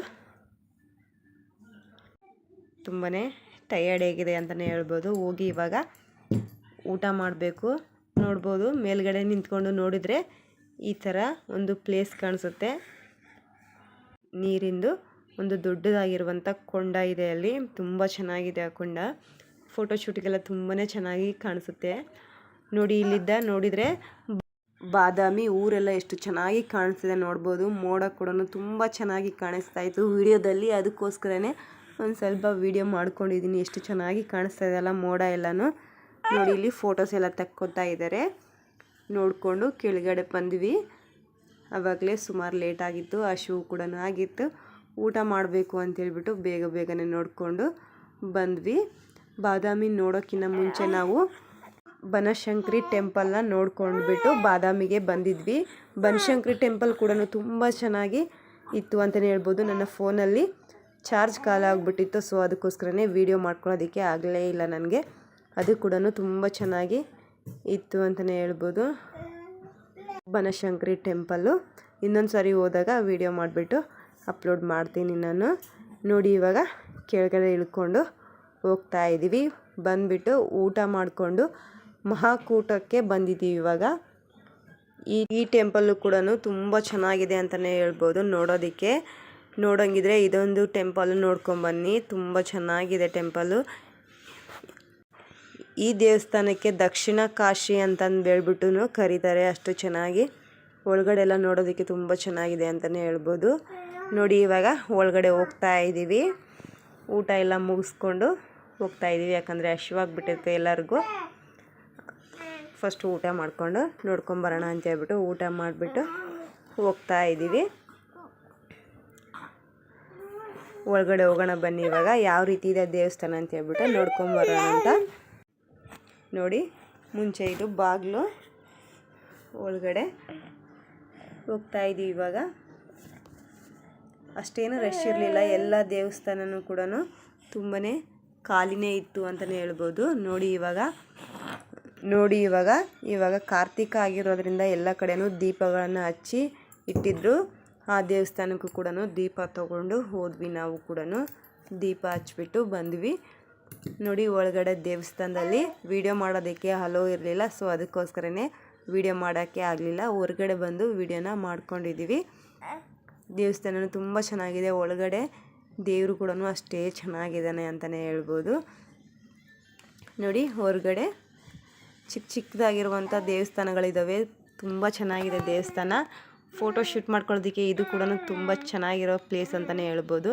ತುಂಬಾ ಟಯರ್ಡ್ ಆಗಿದೆ ಅಂತಲೇ ಹೇಳ್ಬೋದು. ಹೋಗಿ ಇವಾಗ ಊಟ ಮಾಡಬೇಕು. ನೋಡ್ಬೋದು ಮೇಲ್ಗಡೆ ನಿಂತ್ಕೊಂಡು ನೋಡಿದರೆ ಈ ಥರ ಒಂದು ಪ್ಲೇಸ್ ಕಾಣಿಸುತ್ತೆ. ನೀರಿಂದು ಒಂದು ದೊಡ್ಡದಾಗಿರುವಂಥ ಕೊಂಡ ಇದೆ ಅಲ್ಲಿ. ತುಂಬ ಚೆನ್ನಾಗಿದೆ ಆ ಕೊಂಡ. ಫೋಟೋಶೂಟ್ಗೆಲ್ಲ ತುಂಬಾ ಚೆನ್ನಾಗಿ ಕಾಣಿಸುತ್ತೆ. ನೋಡಿ ಇಲ್ಲಿದ್ದ ನೋಡಿದರೆ ಬಾದಾಮಿ ಊರೆಲ್ಲ ಎಷ್ಟು ಚೆನ್ನಾಗಿ ಕಾಣಿಸ್ತಿದೆ ನೋಡ್ಬೋದು. ಮೋಡ ಕೂಡ ತುಂಬ ಚೆನ್ನಾಗಿ ಕಾಣಿಸ್ತಾ ಇತ್ತು ವಿಡಿಯೋದಲ್ಲಿ. ಅದಕ್ಕೋಸ್ಕರನೇ ಒಂದು ಸ್ವಲ್ಪ ವಿಡಿಯೋ ಮಾಡ್ಕೊಂಡಿದ್ದೀನಿ. ಎಷ್ಟು ಚೆನ್ನಾಗಿ ಕಾಣಿಸ್ತಾ ಇದೆಯಲ್ಲ ಮೋಡ ಎಲ್ಲನೂ. ನೋಡಿ ಇಲ್ಲಿ ಫೋಟೋಸ್ ಎಲ್ಲ ತಕ್ಕೊತಾ ಇದ್ದಾರೆ. ನೋಡಿಕೊಂಡು ಕೆಳಗಡೆ ಬಂದ್ವಿ. ಆವಾಗಲೇ ಸುಮಾರು ಲೇಟ್ ಆಗಿತ್ತು, ಹಸಿವು ಕೂಡ ಆಗಿತ್ತು. ಊಟ ಮಾಡಬೇಕು ಅಂತೇಳ್ಬಿಟ್ಟು ಬೇಗ ಬೇಗನೆ ನೋಡಿಕೊಂಡು ಬಂದ್ವಿ. ಬಾದಾಮಿ ನೋಡೋಕ್ಕಿಂತ ಮುಂಚೆ ನಾವು ಬನಶಂಕರಿ ಟೆಂಪಲ್ನ ನೋಡ್ಕೊಂಡ್ಬಿಟ್ಟು ಬಾದಾಮಿಗೆ ಬಂದಿದ್ವಿ. ಬನಶಂಕರಿ ಟೆಂಪಲ್ ಕೂಡ ತುಂಬ ಚೆನ್ನಾಗಿ ಇತ್ತು ಅಂತಲೇ ಹೇಳ್ಬೋದು. ನನ್ನ ಫೋನಲ್ಲಿ ಚಾರ್ಜ್ ಖಾಲಿ ಆಗಿಬಿಟ್ಟಿತ್ತು. ಸೊ ಅದಕ್ಕೋಸ್ಕರನೇ ವೀಡಿಯೋ ಮಾಡ್ಕೊಳ್ಳೋದಕ್ಕೆ ಆಗಲೇ ಇಲ್ಲ ನನಗೆ. ಅದು ಕೂಡ ತುಂಬ ಚೆನ್ನಾಗಿ ಇತ್ತು ಅಂತಲೇ ಹೇಳ್ಬೋದು ಬನಶಂಕರಿ ಟೆಂಪಲ್ಲು. ಇನ್ನೊಂದು ಸಾರಿ ಹೋದಾಗ ವೀಡಿಯೋ ಮಾಡಿಬಿಟ್ಟು ಅಪ್ಲೋಡ್ ಮಾಡ್ತೀನಿ ನಾನು. ನೋಡಿ ಇವಾಗ ಕೆಳಗಡೆ ಇಳ್ಕೊಂಡು ಹೋಗ್ತಾ ಇದ್ದೀವಿ. ಬಂದುಬಿಟ್ಟು ಊಟ ಮಾಡಿಕೊಂಡು ಮಹಾಕೂಟಕ್ಕೆ ಬಂದಿದ್ದೀವಿ ಇವಾಗ. ಈ ಟೆಂಪಲ್ಲು ಕೂಡ ತುಂಬ ಚೆನ್ನಾಗಿದೆ ಅಂತಲೇ ಹೇಳ್ಬೋದು ನೋಡೋದಕ್ಕೆ. ನೋಡೋಂಗಿದ್ರೆ ಇದೊಂದು ಟೆಂಪಲ್ ನೋಡ್ಕೊಂಬನ್ನಿ, ತುಂಬ ಚೆನ್ನಾಗಿದೆ ಟೆಂಪಲ್ಲು. ಈ ದೇವಸ್ಥಾನಕ್ಕೆ ದಕ್ಷಿಣ ಕಾಶಿ ಅಂತಂದು ಹೇಳ್ಬಿಟ್ಟು ಕರೀತಾರೆ, ಅಷ್ಟು ಚೆನ್ನಾಗಿ. ಒಳಗಡೆ ಎಲ್ಲ ನೋಡೋದಕ್ಕೆ ತುಂಬ ಚೆನ್ನಾಗಿದೆ ಅಂತಲೇ ಹೇಳ್ಬೋದು. ನೋಡಿ ಇವಾಗ ಒಳಗಡೆ ಹೋಗ್ತಾ ಇದ್ದೀವಿ. ಊಟ ಎಲ್ಲ ಮುಗಿಸ್ಕೊಂಡು ಹೋಗ್ತಾ ಇದ್ದೀವಿ, ಯಾಕಂದರೆ ಹಸಿವಾಗ್ಬಿಟ್ಟಿರುತ್ತೆ ಎಲ್ಲರಿಗೂ. ಫಸ್ಟ್ ಊಟ ಮಾಡಿಕೊಂಡು ನೋಡ್ಕೊಂಬರೋಣ ಅಂತ ಹೇಳ್ಬಿಟ್ಟು ಊಟ ಮಾಡಿಬಿಟ್ಟು ಹೋಗ್ತಾ ಇದ್ದೀವಿ. ಒಳಗಡೆ ಹೋಗೋಣ ಬನ್ನಿ. ಇವಾಗ ಯಾವ ರೀತಿ ಇದೆ ದೇವಸ್ಥಾನ ಅಂತ ಹೇಳ್ಬಿಟ್ಟು ನೋಡ್ಕೊಂಬರೋಣ ಅಂತ. ನೋಡಿ, ಮುಂಚೆ ಇದು ಬಾಗಿಲು, ಒಳಗಡೆ ಹೋಗ್ತಾ ಇದ್ದೀವಿ. ಇವಾಗ ಅಷ್ಟೇನು ರಶ್ ಇರಲಿಲ್ಲ, ಎಲ್ಲ ದೇವಸ್ಥಾನನೂ ಕೂಡ ತುಂಬಾ ಖಾಲಿನೇ ಇತ್ತು ಅಂತಲೇ ಹೇಳ್ಬೋದು. ನೋಡಿ ಇವಾಗ ಕಾರ್ತಿಕ ಆಗಿರೋದ್ರಿಂದ ಎಲ್ಲ ಕಡೆನೂ ದೀಪಗಳನ್ನು ಹಚ್ಚಿ ಇಟ್ಟಿದ್ರು. ಆ ದೇವಸ್ಥಾನಕ್ಕೂ ಕೂಡ ದೀಪ ತಗೊಂಡು ಹೋದ್ವಿ. ನಾವು ಕೂಡ ದೀಪ ಹಚ್ಬಿಟ್ಟು ಬಂದ್ವಿ. ನೋಡಿ, ಒಳಗಡೆ ದೇವಸ್ಥಾನದಲ್ಲಿ ವಿಡಿಯೋ ಮಾಡೋದಕ್ಕೆ ಹಲೋ ಇರಲಿಲ್ಲ, ಸೊ ಅದಕ್ಕೋಸ್ಕರನೇ ವಿಡಿಯೋ ಮಾಡೋಕ್ಕೆ ಆಗಲಿಲ್ಲ. ಹೊರಗಡೆ ಬಂದು ವಿಡಿಯೋನ ಮಾಡ್ಕೊಂಡಿದ್ದೀವಿ. ದೇವಸ್ಥಾನ ತುಂಬ ಚೆನ್ನಾಗಿದೆ. ಒಳಗಡೆ ದೇವರು ಕೂಡ ಅಷ್ಟೇ ಚೆನ್ನಾಗಿದ್ದಾನೆ ಅಂತಲೇ ಹೇಳ್ಬೋದು. ನೋಡಿ, ಹೊರಗಡೆ ಚಿಕ್ಕದಾಗಿರುವಂಥ ದೇವಸ್ಥಾನಗಳಿದ್ದಾವೆ. ತುಂಬ ಚೆನ್ನಾಗಿದೆ ದೇವಸ್ಥಾನ. ಫೋಟೋ ಶೂಟ್ ಮಾಡ್ಕೊಳ್ಳೋದಕ್ಕೆ ಇದು ಕೂಡ ತುಂಬ ಚೆನ್ನಾಗಿರೋ ಪ್ಲೇಸ್ ಅಂತಲೇ ಹೇಳ್ಬೋದು.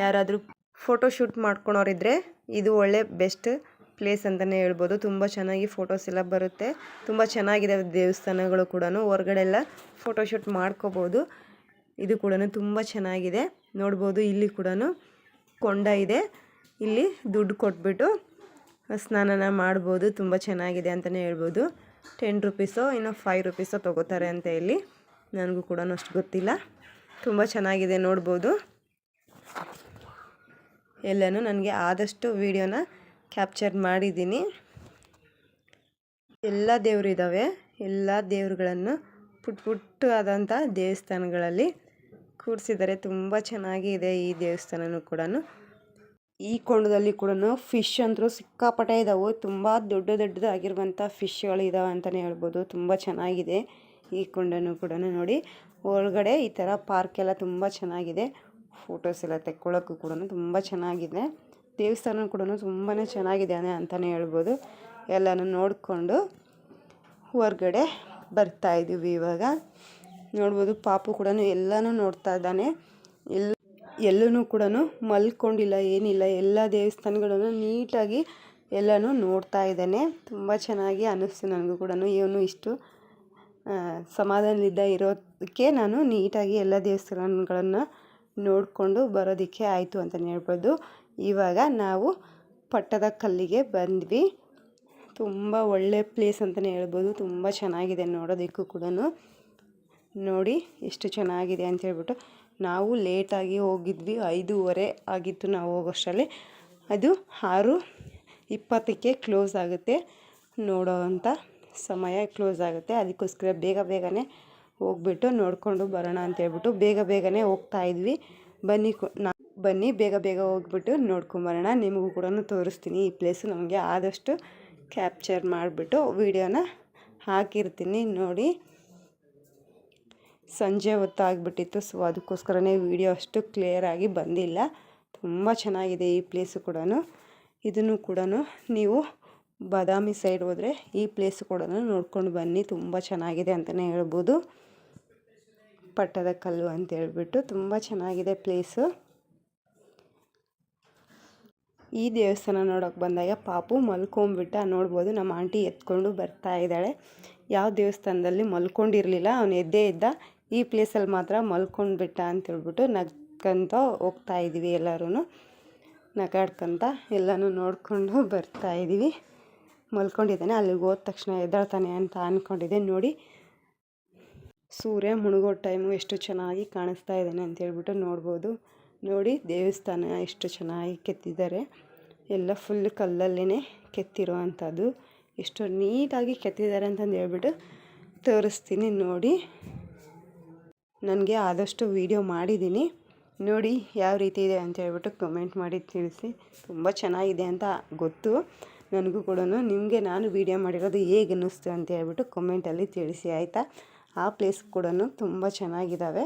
ಯಾರಾದರೂ ಫೋಟೋ ಶೂಟ್ ಮಾಡ್ಕೊಳೋರಿದ್ರೆ ಇದು ಒಳ್ಳೆ ಬೆಸ್ಟ್ ಪ್ಲೇಸ್ ಅಂತಲೇ ಹೇಳ್ಬೋದು. ತುಂಬ ಚೆನ್ನಾಗಿ ಫೋಟೋಸ್ ಎಲ್ಲ ಬರುತ್ತೆ. ತುಂಬ ಚೆನ್ನಾಗಿದೆ ದೇವಸ್ಥಾನಗಳು ಕೂಡ. ಹೊರಗಡೆ ಎಲ್ಲ ಫೋಟೋ ಶೂಟ್ ಮಾಡ್ಕೋಬೋದು. ಇದು ಕೂಡ ತುಂಬ ಚೆನ್ನಾಗಿದೆ. ನೋಡ್ಬೋದು, ಇಲ್ಲಿ ಕೂಡ ಕೊಂಡ ಇದೆ. ಇಲ್ಲಿ ದುಡ್ಡು ಕೊಟ್ಬಿಟ್ಟು ಸ್ನಾನ ಮಾಡ್ಬೋದು. ತುಂಬ ಚೆನ್ನಾಗಿದೆ ಅಂತಲೇ ಹೇಳ್ಬೋದು. 10 ರೂಪೀಸೋ ಇನ್ನು 5 ರೂಪೀಸೋ ತೊಗೋತಾರೆ ಅಂತ ಇಲ್ಲಿ. ನನಗೂ ಕೂಡ ಅಷ್ಟು ಗೊತ್ತಿಲ್ಲ. ತುಂಬ ಚೆನ್ನಾಗಿದೆ, ನೋಡ್ಬೋದು. ಎಲ್ಲನೂ ನನಗೆ ಆದಷ್ಟು ವಿಡಿಯೋನ ಕ್ಯಾಪ್ಚರ್ ಮಾಡಿದ್ದೀನಿ. ಎಲ್ಲ ದೇವರು ಇದ್ದಾವೆ. ಎಲ್ಲ ದೇವರುಗಳನ್ನು ಪುಟ್ಟಾದಂಥ ದೇವಸ್ಥಾನಗಳಲ್ಲಿ ಕೂರಿಸಿದ್ದಾರೆ. ತುಂಬ ಚೆನ್ನಾಗಿದೆ ಈ ದೇವಸ್ಥಾನನೂ ಕೂಡ. ಈ ಕೊಂಡದಲ್ಲಿ ಕೂಡ ಫಿಶ್ ಅಂತೂ ಸಿಕ್ಕಾಪಟ್ಟೆ ಇದ್ದಾವೆ. ತುಂಬ ದೊಡ್ಡದಾಗಿರುವಂಥ ಫಿಶ್ಗಳಿದ್ದಾವೆ ಅಂತಲೇ ಹೇಳ್ಬೋದು. ತುಂಬ ಚೆನ್ನಾಗಿದೆ ಈ ಕೊಂಡನೂ ಕೂಡ. ನೋಡಿ, ಒಳಗಡೆ ಈ ಥರ ಪಾರ್ಕ್ ಎಲ್ಲ ತುಂಬ ಚೆನ್ನಾಗಿದೆ. ಫೋಟೋಸ್ ಎಲ್ಲ ತೆಕ್ಕೊಳ್ಳೋಕ್ಕೂ ಕೂಡ ತುಂಬ ಚೆನ್ನಾಗಿದೆ. ದೇವಸ್ಥಾನ ಕೂಡ ತುಂಬಾ ಚೆನ್ನಾಗಿದೆ ಅಂತಲೇ ಹೇಳ್ಬೋದು. ಎಲ್ಲನೂ ನೋಡಿಕೊಂಡು ಹೊರಗಡೆ ಬರ್ತಾಯಿದ್ದೀವಿ. ಇವಾಗ ನೋಡ್ಬೋದು, ಪಾಪು ಕೂಡ ಎಲ್ಲನೂ ನೋಡ್ತಾ ಇದ್ದಾನೆ. ಎಲ್ಲೂ ಕೂಡ ಮಲ್ಕೊಂಡಿಲ್ಲ, ಏನಿಲ್ಲ. ಎಲ್ಲ ದೇವಸ್ಥಾನಗಳನ್ನು ನೀಟಾಗಿ ಎಲ್ಲನೂ ನೋಡ್ತಾ ಇದ್ದಾನೆ. ತುಂಬ ಚೆನ್ನಾಗಿ ಅನ್ನಿಸ್ತು ನನಗೂ ಕೂಡ. ಇವನು ಇಷ್ಟು ಸಮಾಧಾನದಿಂದ ಇರೋದಕ್ಕೆ ನಾನು ನೀಟಾಗಿ ಎಲ್ಲ ದೇವಸ್ಥಾನಗಳನ್ನು ನೋಡಿಕೊಂಡು ಬರೋದಕ್ಕೆ ಆಯಿತು ಅಂತಲೇ ಹೇಳ್ಬೋದು. ಇವಾಗ ನಾವು ಪಟ್ಟದಕಲ್ಲಿಗೆ ಬಂದ್ವಿ. ತುಂಬ ಒಳ್ಳೆ ಪ್ಲೇಸ್ ಅಂತಲೇ ಹೇಳ್ಬೋದು. ತುಂಬ ಚೆನ್ನಾಗಿದೆ ನೋಡೋದಕ್ಕೂ ಕೂಡ. ನೋಡಿ ಎಷ್ಟು ಚೆನ್ನಾಗಿದೆ ಅಂತ ಹೇಳ್ಬಿಟ್ಟು ನಾವು ಲೇಟಾಗಿ ಹೋಗಿದ್ವಿ. 5:15 ಆಗಿತ್ತು ನಾವು ಹೋಗೋಷ್ಟರಲ್ಲಿ. ಅದು 6:20ಕ್ಕೆ ಕ್ಲೋಸ್ ಆಗುತ್ತೆ. ನೋಡೋವಂಥ ಸಮಯ ಕ್ಲೋಸ್ ಆಗುತ್ತೆ. ಅದಕ್ಕೋಸ್ಕರ ಬೇಗನೆ ಹೋಗ್ಬಿಟ್ಟು ನೋಡಿಕೊಂಡು ಬರೋಣ ಅಂತ ಹೇಳ್ಬಿಟ್ಟು ಬೇಗನೆ ಹೋಗ್ತಾಯಿದ್ವಿ. ಬನ್ನಿ ಬೇಗ ಹೋಗ್ಬಿಟ್ಟು ನೋಡ್ಕೊಂಬರೋಣ. ನಿಮಗೂ ಕೂಡ ತೋರಿಸ್ತೀನಿ. ಈ ಪ್ಲೇಸು ನಮಗೆ ಆದಷ್ಟು ಕ್ಯಾಪ್ಚರ್ ಮಾಡಿಬಿಟ್ಟು ವಿಡಿಯೋನ ಹಾಕಿರ್ತೀನಿ. ನೋಡಿ, ಸಂಜೆ ಹೊತ್ತಾಗ್ಬಿಟ್ಟಿತ್ತು, ಸೊ ಅದಕ್ಕೋಸ್ಕರನೇ ವಿಡಿಯೋ ಅಷ್ಟು ಕ್ಲಿಯರಾಗಿ ಬಂದಿಲ್ಲ. ತುಂಬ ಚೆನ್ನಾಗಿದೆ ಈ ಪ್ಲೇಸು ಕೂಡ. ಇದನ್ನು ಕೂಡ ನೀವು ಬಾದಾಮಿ ಸೈಡ್ ಹೋದರೆ ಈ ಪ್ಲೇಸು ಕೂಡ ನೋಡ್ಕೊಂಡು ಬನ್ನಿ. ತುಂಬ ಚೆನ್ನಾಗಿದೆ ಅಂತಲೇ ಹೇಳ್ಬೋದು. ಪಟ್ಟದಕಲ್ಲು ಅಂತ ಹೇಳ್ಬಿಟ್ಟು ತುಂಬ ಚೆನ್ನಾಗಿದೆ ಪ್ಲೇಸು. ಈ ದೇವಸ್ಥಾನ ನೋಡೋಕೆ ಬಂದಾಗ ಪಾಪು ಮಲ್ಕೊಂಬಿಟ್ಟ. ನೋಡ್ಬೋದು, ನಮ್ಮ ಆಂಟಿ ಎತ್ಕೊಂಡು ಬರ್ತಾ ಇದ್ದಾಳೆ. ಯಾವ ದೇವಸ್ಥಾನದಲ್ಲಿ ಮಲ್ಕೊಂಡಿರಲಿಲ್ಲ, ಅವನು ಎದ್ದೇ ಇದ್ದ. ಈ ಪ್ಲೇಸಲ್ಲಿ ಮಾತ್ರ ಮಲ್ಕೊಂಡ್ಬಿಟ್ಟ ಅಂತೇಳ್ಬಿಟ್ಟು ನಗ್ಕಂತ ಹೋಗ್ತಾ ಇದ್ದೀವಿ. ಎಲ್ಲರೂ ನಗಾಡ್ಕೊಂತ ಎಲ್ಲನೂ ನೋಡಿಕೊಂಡು ಬರ್ತಾಯಿದ್ದೀವಿ. ಮಲ್ಕೊಂಡಿದ್ದಾನೆ. ಅಲ್ಲಿಗೆ ಹೋದ ತಕ್ಷಣ ಎದ್ದಾಳ್ತಾನೆ ಅಂತ ಅಂದ್ಕೊಂಡಿದ್ದೆ. ನೋಡಿ, ಸೂರ್ಯ ಮುಳುಗೋ ಟೈಮು ಎಷ್ಟು ಚೆನ್ನಾಗಿ ಕಾಣಿಸ್ತಾ ಇದ್ದಾನೆ ಅಂತೇಳ್ಬಿಟ್ಟು ನೋಡ್ಬೋದು. ನೋಡಿ, ದೇವಸ್ಥಾನ ಎಷ್ಟು ಚೆನ್ನಾಗಿ ಕೆತ್ತಿದ್ದಾರೆ. ಎಲ್ಲ ಫುಲ್ ಕಲ್ಲಲ್ಲೇ ಕೆತ್ತಿರೋ ಅಂಥದ್ದು. ಎಷ್ಟು ನೀಟಾಗಿ ಕೆತ್ತಿದ್ದಾರೆ ಅಂತಂದು ಹೇಳ್ಬಿಟ್ಟು ತೋರಿಸ್ತೀನಿ. ನೋಡಿ, ನನಗೆ ಆದಷ್ಟು ವಿಡಿಯೋ ಮಾಡಿದ್ದೀನಿ. ನೋಡಿ ಯಾವ ರೀತಿ ಇದೆ ಅಂತ ಹೇಳ್ಬಿಟ್ಟು ಕಮೆಂಟ್ ಮಾಡಿ ತಿಳಿಸಿ. ತುಂಬ ಚೆನ್ನಾಗಿದೆ ಅಂತ ಗೊತ್ತು ನನಗೂ ಕೂಡ. ನಿಮಗೆ ನಾನು ವಿಡಿಯೋ ಮಾಡಿರೋದು ಹೇಗೆ ಅನ್ನಿಸ್ತು ಅಂತ ಹೇಳ್ಬಿಟ್ಟು ಕಮೆಂಟಲ್ಲಿ ತಿಳಿಸಿ, ಆಯಿತಾ. ಆ ಪ್ಲೇಸ್ ಕೂಡ ತುಂಬ ಚೆನ್ನಾಗಿದ್ದಾವೆ.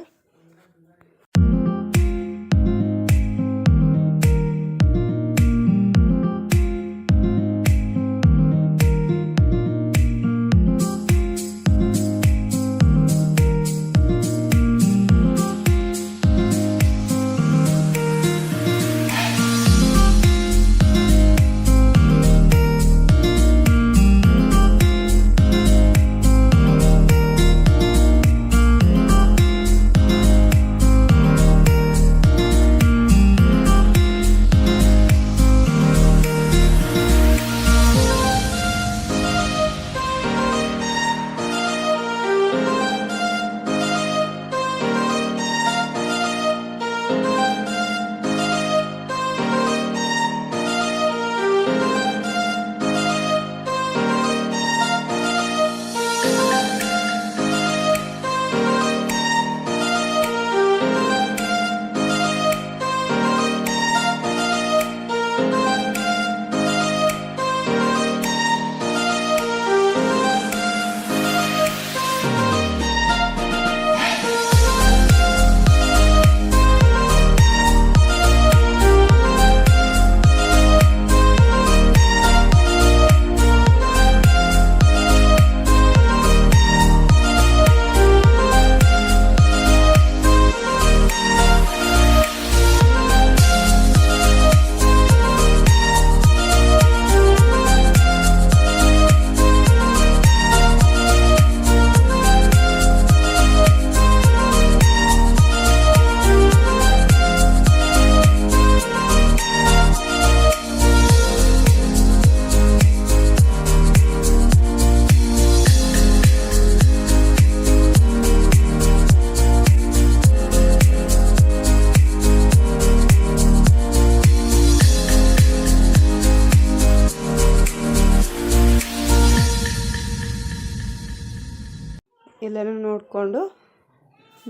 ಎಲ್ಲನೂ ನೋಡಿಕೊಂಡು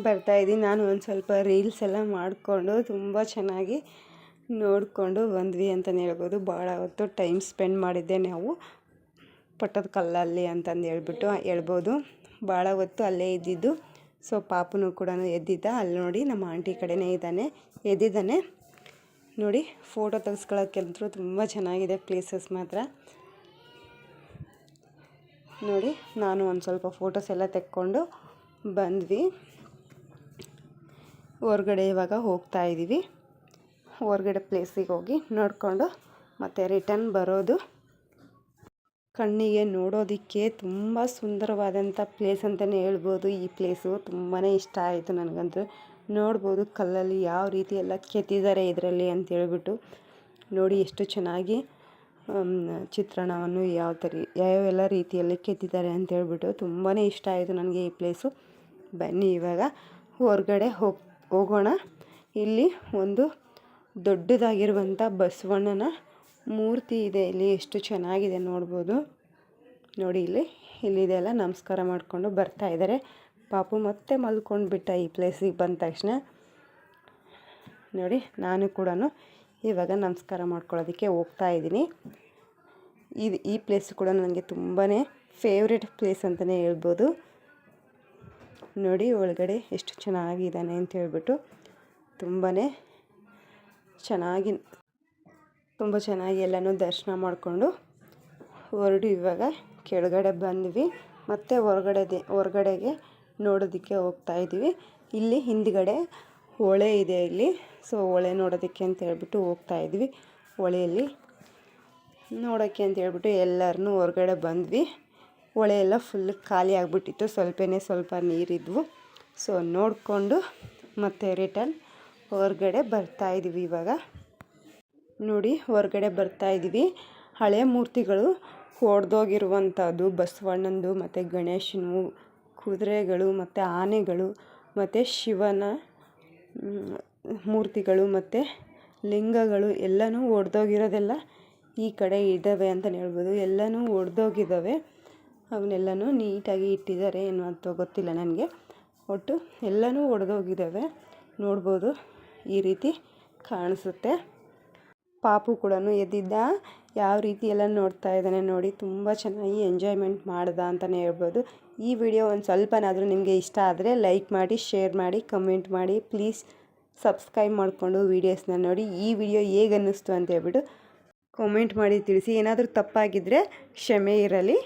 ಬರ್ತಾಯಿದ್ದೀನಿ. ನಾನು ಒಂದು ಸ್ವಲ್ಪ ರೀಲ್ಸ್ ಎಲ್ಲ ಮಾಡಿಕೊಂಡು ತುಂಬ ಚೆನ್ನಾಗಿ ನೋಡಿಕೊಂಡು ಬಂದ್ವಿ ಅಂತಲೇ ಹೇಳ್ಬೋದು. ಭಾಳ ಹೊತ್ತು ಟೈಮ್ ಸ್ಪೆಂಡ್ ಮಾಡಿದ್ದೆ ನಾವು ಪಟ್ಟದಕಲ್ಲಲ್ಲಿ ಅಂತಂದು ಹೇಳ್ಬೋದು. ಭಾಳ ಹೊತ್ತು ಅಲ್ಲೇ ಇದ್ದಿದ್ದು. ಸೊ ಪಾಪುನು ಕೂಡ ಎದ್ದಿದ್ದ. ಅಲ್ಲಿ ನೋಡಿ ನಮ್ಮ ಆಂಟಿ ಕಡೆನೇ ಎದ್ದಿದ್ದಾನೆ ನೋಡಿ. ಫೋಟೋ ತೆಗೆಸ್ಕೊಳ್ಳೋಕ್ಕಂತೂ ತುಂಬ ಚೆನ್ನಾಗಿದೆ ಪ್ಲೇಸಸ್ ಮಾತ್ರ ನೋಡಿ. ನಾನು ಒಂದು ಸ್ವಲ್ಪ ಫೋಟೋಸ್ ಎಲ್ಲ ತೆಕ್ಕೊಂಡು ಬಂದ್ವಿ. ಹೊರಗಡೆ ಇವಾಗ ಹೋಗ್ತಾ ಇದ್ದೀವಿ. ಹೊರಗಡೆ ಪ್ಲೇಸಿಗೆ ಹೋಗಿ ನೋಡಿಕೊಂಡು ಮತ್ತು ರಿಟರ್ನ್ ಬರೋದು. ಕಣ್ಣಿಗೆ ನೋಡೋದಕ್ಕೆ ತುಂಬ ಸುಂದರವಾದಂಥ ಪ್ಲೇಸ್ ಅಂತಲೇ ಹೇಳ್ಬೋದು. ಈ ಪ್ಲೇಸು ತುಂಬಾ ಇಷ್ಟ ಆಯಿತು ನನಗಂತೂ. ನೋಡ್ಬೋದು ಕಲ್ಲಲ್ಲಿ ಯಾವ ರೀತಿ ಎಲ್ಲ ಕೆತ್ತಿದ್ದಾರೆ ಇದರಲ್ಲಿ ಅಂತೇಳ್ಬಿಟ್ಟು. ನೋಡಿ ಎಷ್ಟು ಚೆನ್ನಾಗಿ ಚಿತ್ರಣವನ್ನು ಯಾವೆಲ್ಲ ರೀತಿಯಲ್ಲಿ ಕೆತ್ತಿದ್ದಾರೆ ಅಂತೇಳ್ಬಿಟ್ಟು ತುಂಬಾ ಇಷ್ಟ ಆಯಿತು ನನಗೆ ಈ ಪ್ಲೇಸು. ಬನ್ನಿ ಇವಾಗ ಹೊರಗಡೆ ಹೋಗೋಣ. ಇಲ್ಲಿ ಒಂದು ದೊಡ್ಡದಾಗಿರುವಂಥ ಬಸವಣ್ಣನ ಮೂರ್ತಿ ಇದೆ. ಇಲ್ಲಿ ಎಷ್ಟು ಚೆನ್ನಾಗಿದೆ ನೋಡ್ಬೋದು ನೋಡಿ. ಇಲ್ಲಿದೆಲ್ಲ ನಮಸ್ಕಾರ ಮಾಡಿಕೊಂಡು ಬರ್ತಾ ಇದ್ದಾರೆ. ಪಾಪು ಮತ್ತೆ ಮಲ್ಕೊಂಡು ಬಿಟ್ಟ ಈ ಪ್ಲೇಸಿಗೆ ಬಂದ ತಕ್ಷಣ ನೋಡಿ. ನಾನು ಕೂಡ ಇವಾಗ ನಮಸ್ಕಾರ ಮಾಡ್ಕೊಳ್ಳೋದಕ್ಕೆ ಹೋಗ್ತಾ ಇದ್ದೀನಿ. ಈ ಪ್ಲೇಸ್ ಕೂಡ ನನಗೆ ತುಂಬಾ ಫೇವ್ರೆಟ್ ಪ್ಲೇಸ್ ಅಂತಲೇ ಹೇಳ್ಬೋದು ನೋಡಿ. ಒಳಗಡೆ ಎಷ್ಟು ಚೆನ್ನಾಗಿದ್ದಾನೆ ಅಂತ ಹೇಳ್ಬಿಟ್ಟು ತುಂಬ ಚೆನ್ನಾಗಿ ಎಲ್ಲನೂ ದರ್ಶನ ಮಾಡಿಕೊಂಡು ಹೊರಡು ಇವಾಗ ಕೆಳಗಡೆ ಬಂದ್ವಿ. ಮತ್ತು ಹೊರಗಡೆಗೆ ನೋಡೋದಕ್ಕೆ ಹೋಗ್ತಾ ಇದ್ದೀವಿ. ಇಲ್ಲಿ ಹಿಂದ್ಗಡೆ ಹೊಳೆ ಇದೆ ಇಲ್ಲಿ. ಸೊ ಹೊಳೆ ನೋಡೋದಕ್ಕೆ ಅಂತ ಹೇಳ್ಬಿಟ್ಟು ಹೋಗ್ತಾ ಇದ್ವಿ. ಹೊಳೆಯಲ್ಲಿ ನೋಡೋಕ್ಕೆ ಅಂತ ಹೇಳ್ಬಿಟ್ಟು ಎಲ್ಲರನ್ನೂ ಹೊರಗಡೆ ಬಂದ್ವಿ. ಹೊಳೆ ಎಲ್ಲ ಫುಲ್ ಖಾಲಿ ಆಗಿಬಿಟ್ಟಿತ್ತು. ಸ್ವಲ್ಪ ನೀರಿದ್ವು. ಸೊ ನೋಡಿಕೊಂಡು ಮತ್ತೆ ರಿಟರ್ನ್ ಹೊರಗಡೆ ಬರ್ತಾಯಿದ್ದೀವಿ. ಇವಾಗ ನೋಡಿ ಹೊರಗಡೆ ಬರ್ತಾಯಿದ್ದೀವಿ. ಹಳೆ ಮೂರ್ತಿಗಳು ಒಡೆದೋಗಿರುವಂಥದ್ದು ಬಸವಣ್ಣಂದು ಮತ್ತು ಗಣೇಶನು, ಕುದುರೆಗಳು ಮತ್ತು ಆನೆಗಳು ಮತ್ತು ಶಿವನ ಮೂರ್ತಿಗಳು ಮತ್ತು ಲಿಂಗಗಳು ಎಲ್ಲನೂ ಒಡೆದೋಗಿರೋದೆಲ್ಲ ಈ ಕಡೆ ಇದ್ದಾವೆ ಅಂತಲೇ ಹೇಳ್ಬೋದು. ಎಲ್ಲನೂ ಒಡೆದೋಗಿದ್ದಾವೆ. ಅವನ್ನೆಲ್ಲನೂ ನೀಟಾಗಿ ಇಟ್ಟಿದ್ದಾರೆ ಏನು ಅಂತ ಗೊತ್ತಿಲ್ಲ ನನಗೆ. ಒಟ್ಟು ಎಲ್ಲನೂ ಒಡೆದೋಗಿದ್ದಾವೆ. ನೋಡ್ಬೋದು ಈ ರೀತಿ ಕಾಣಿಸುತ್ತೆ. ಪಾಪು ಕೂಡ ಎದ್ದಿದ್ದ. ಯಾವ ರೀತಿ ಎಲ್ಲ ನೋಡ್ತಾ ಇದ್ದಾನೆ ನೋಡಿ. ತುಂಬ ಚೆನ್ನಾಗಿ ಎಂಜಾಯ್ಮೆಂಟ್ ಮಾಡ್ದ ಅಂತಲೇ ಹೇಳ್ಬೋದು. ಈ ವಿಡಿಯೋ ಒಂದು ಸ್ವಲ್ಪನಾದರೂ ನಿಮಗೆ ಇಷ್ಟ ಆದರೆ ಲೈಕ್ ಮಾಡಿ, ಶೇರ್ ಮಾಡಿ, ಕಮೆಂಟ್ ಮಾಡಿ. ಪ್ಲೀಸ್ ಸಬ್ಸ್ಕ್ರೈಬ್ ಮಾಡಿಕೊಂಡು ವೀಡಿಯೋಸ್ನ ನೋಡಿ. ಈ ವಿಡಿಯೋ ಹೇಗೆ ಅನ್ನಿಸ್ತು ಅಂತ ಹೇಳ್ಬಿಟ್ಟು ಕಾಮೆಂಟ್ ಮಾಡಿ ತಿಳಿಸಿ. ಏನಾದರೂ ತಪ್ಪಾಗಿದ್ದರೆ ಕ್ಷಮೆ ಇರಲಿ.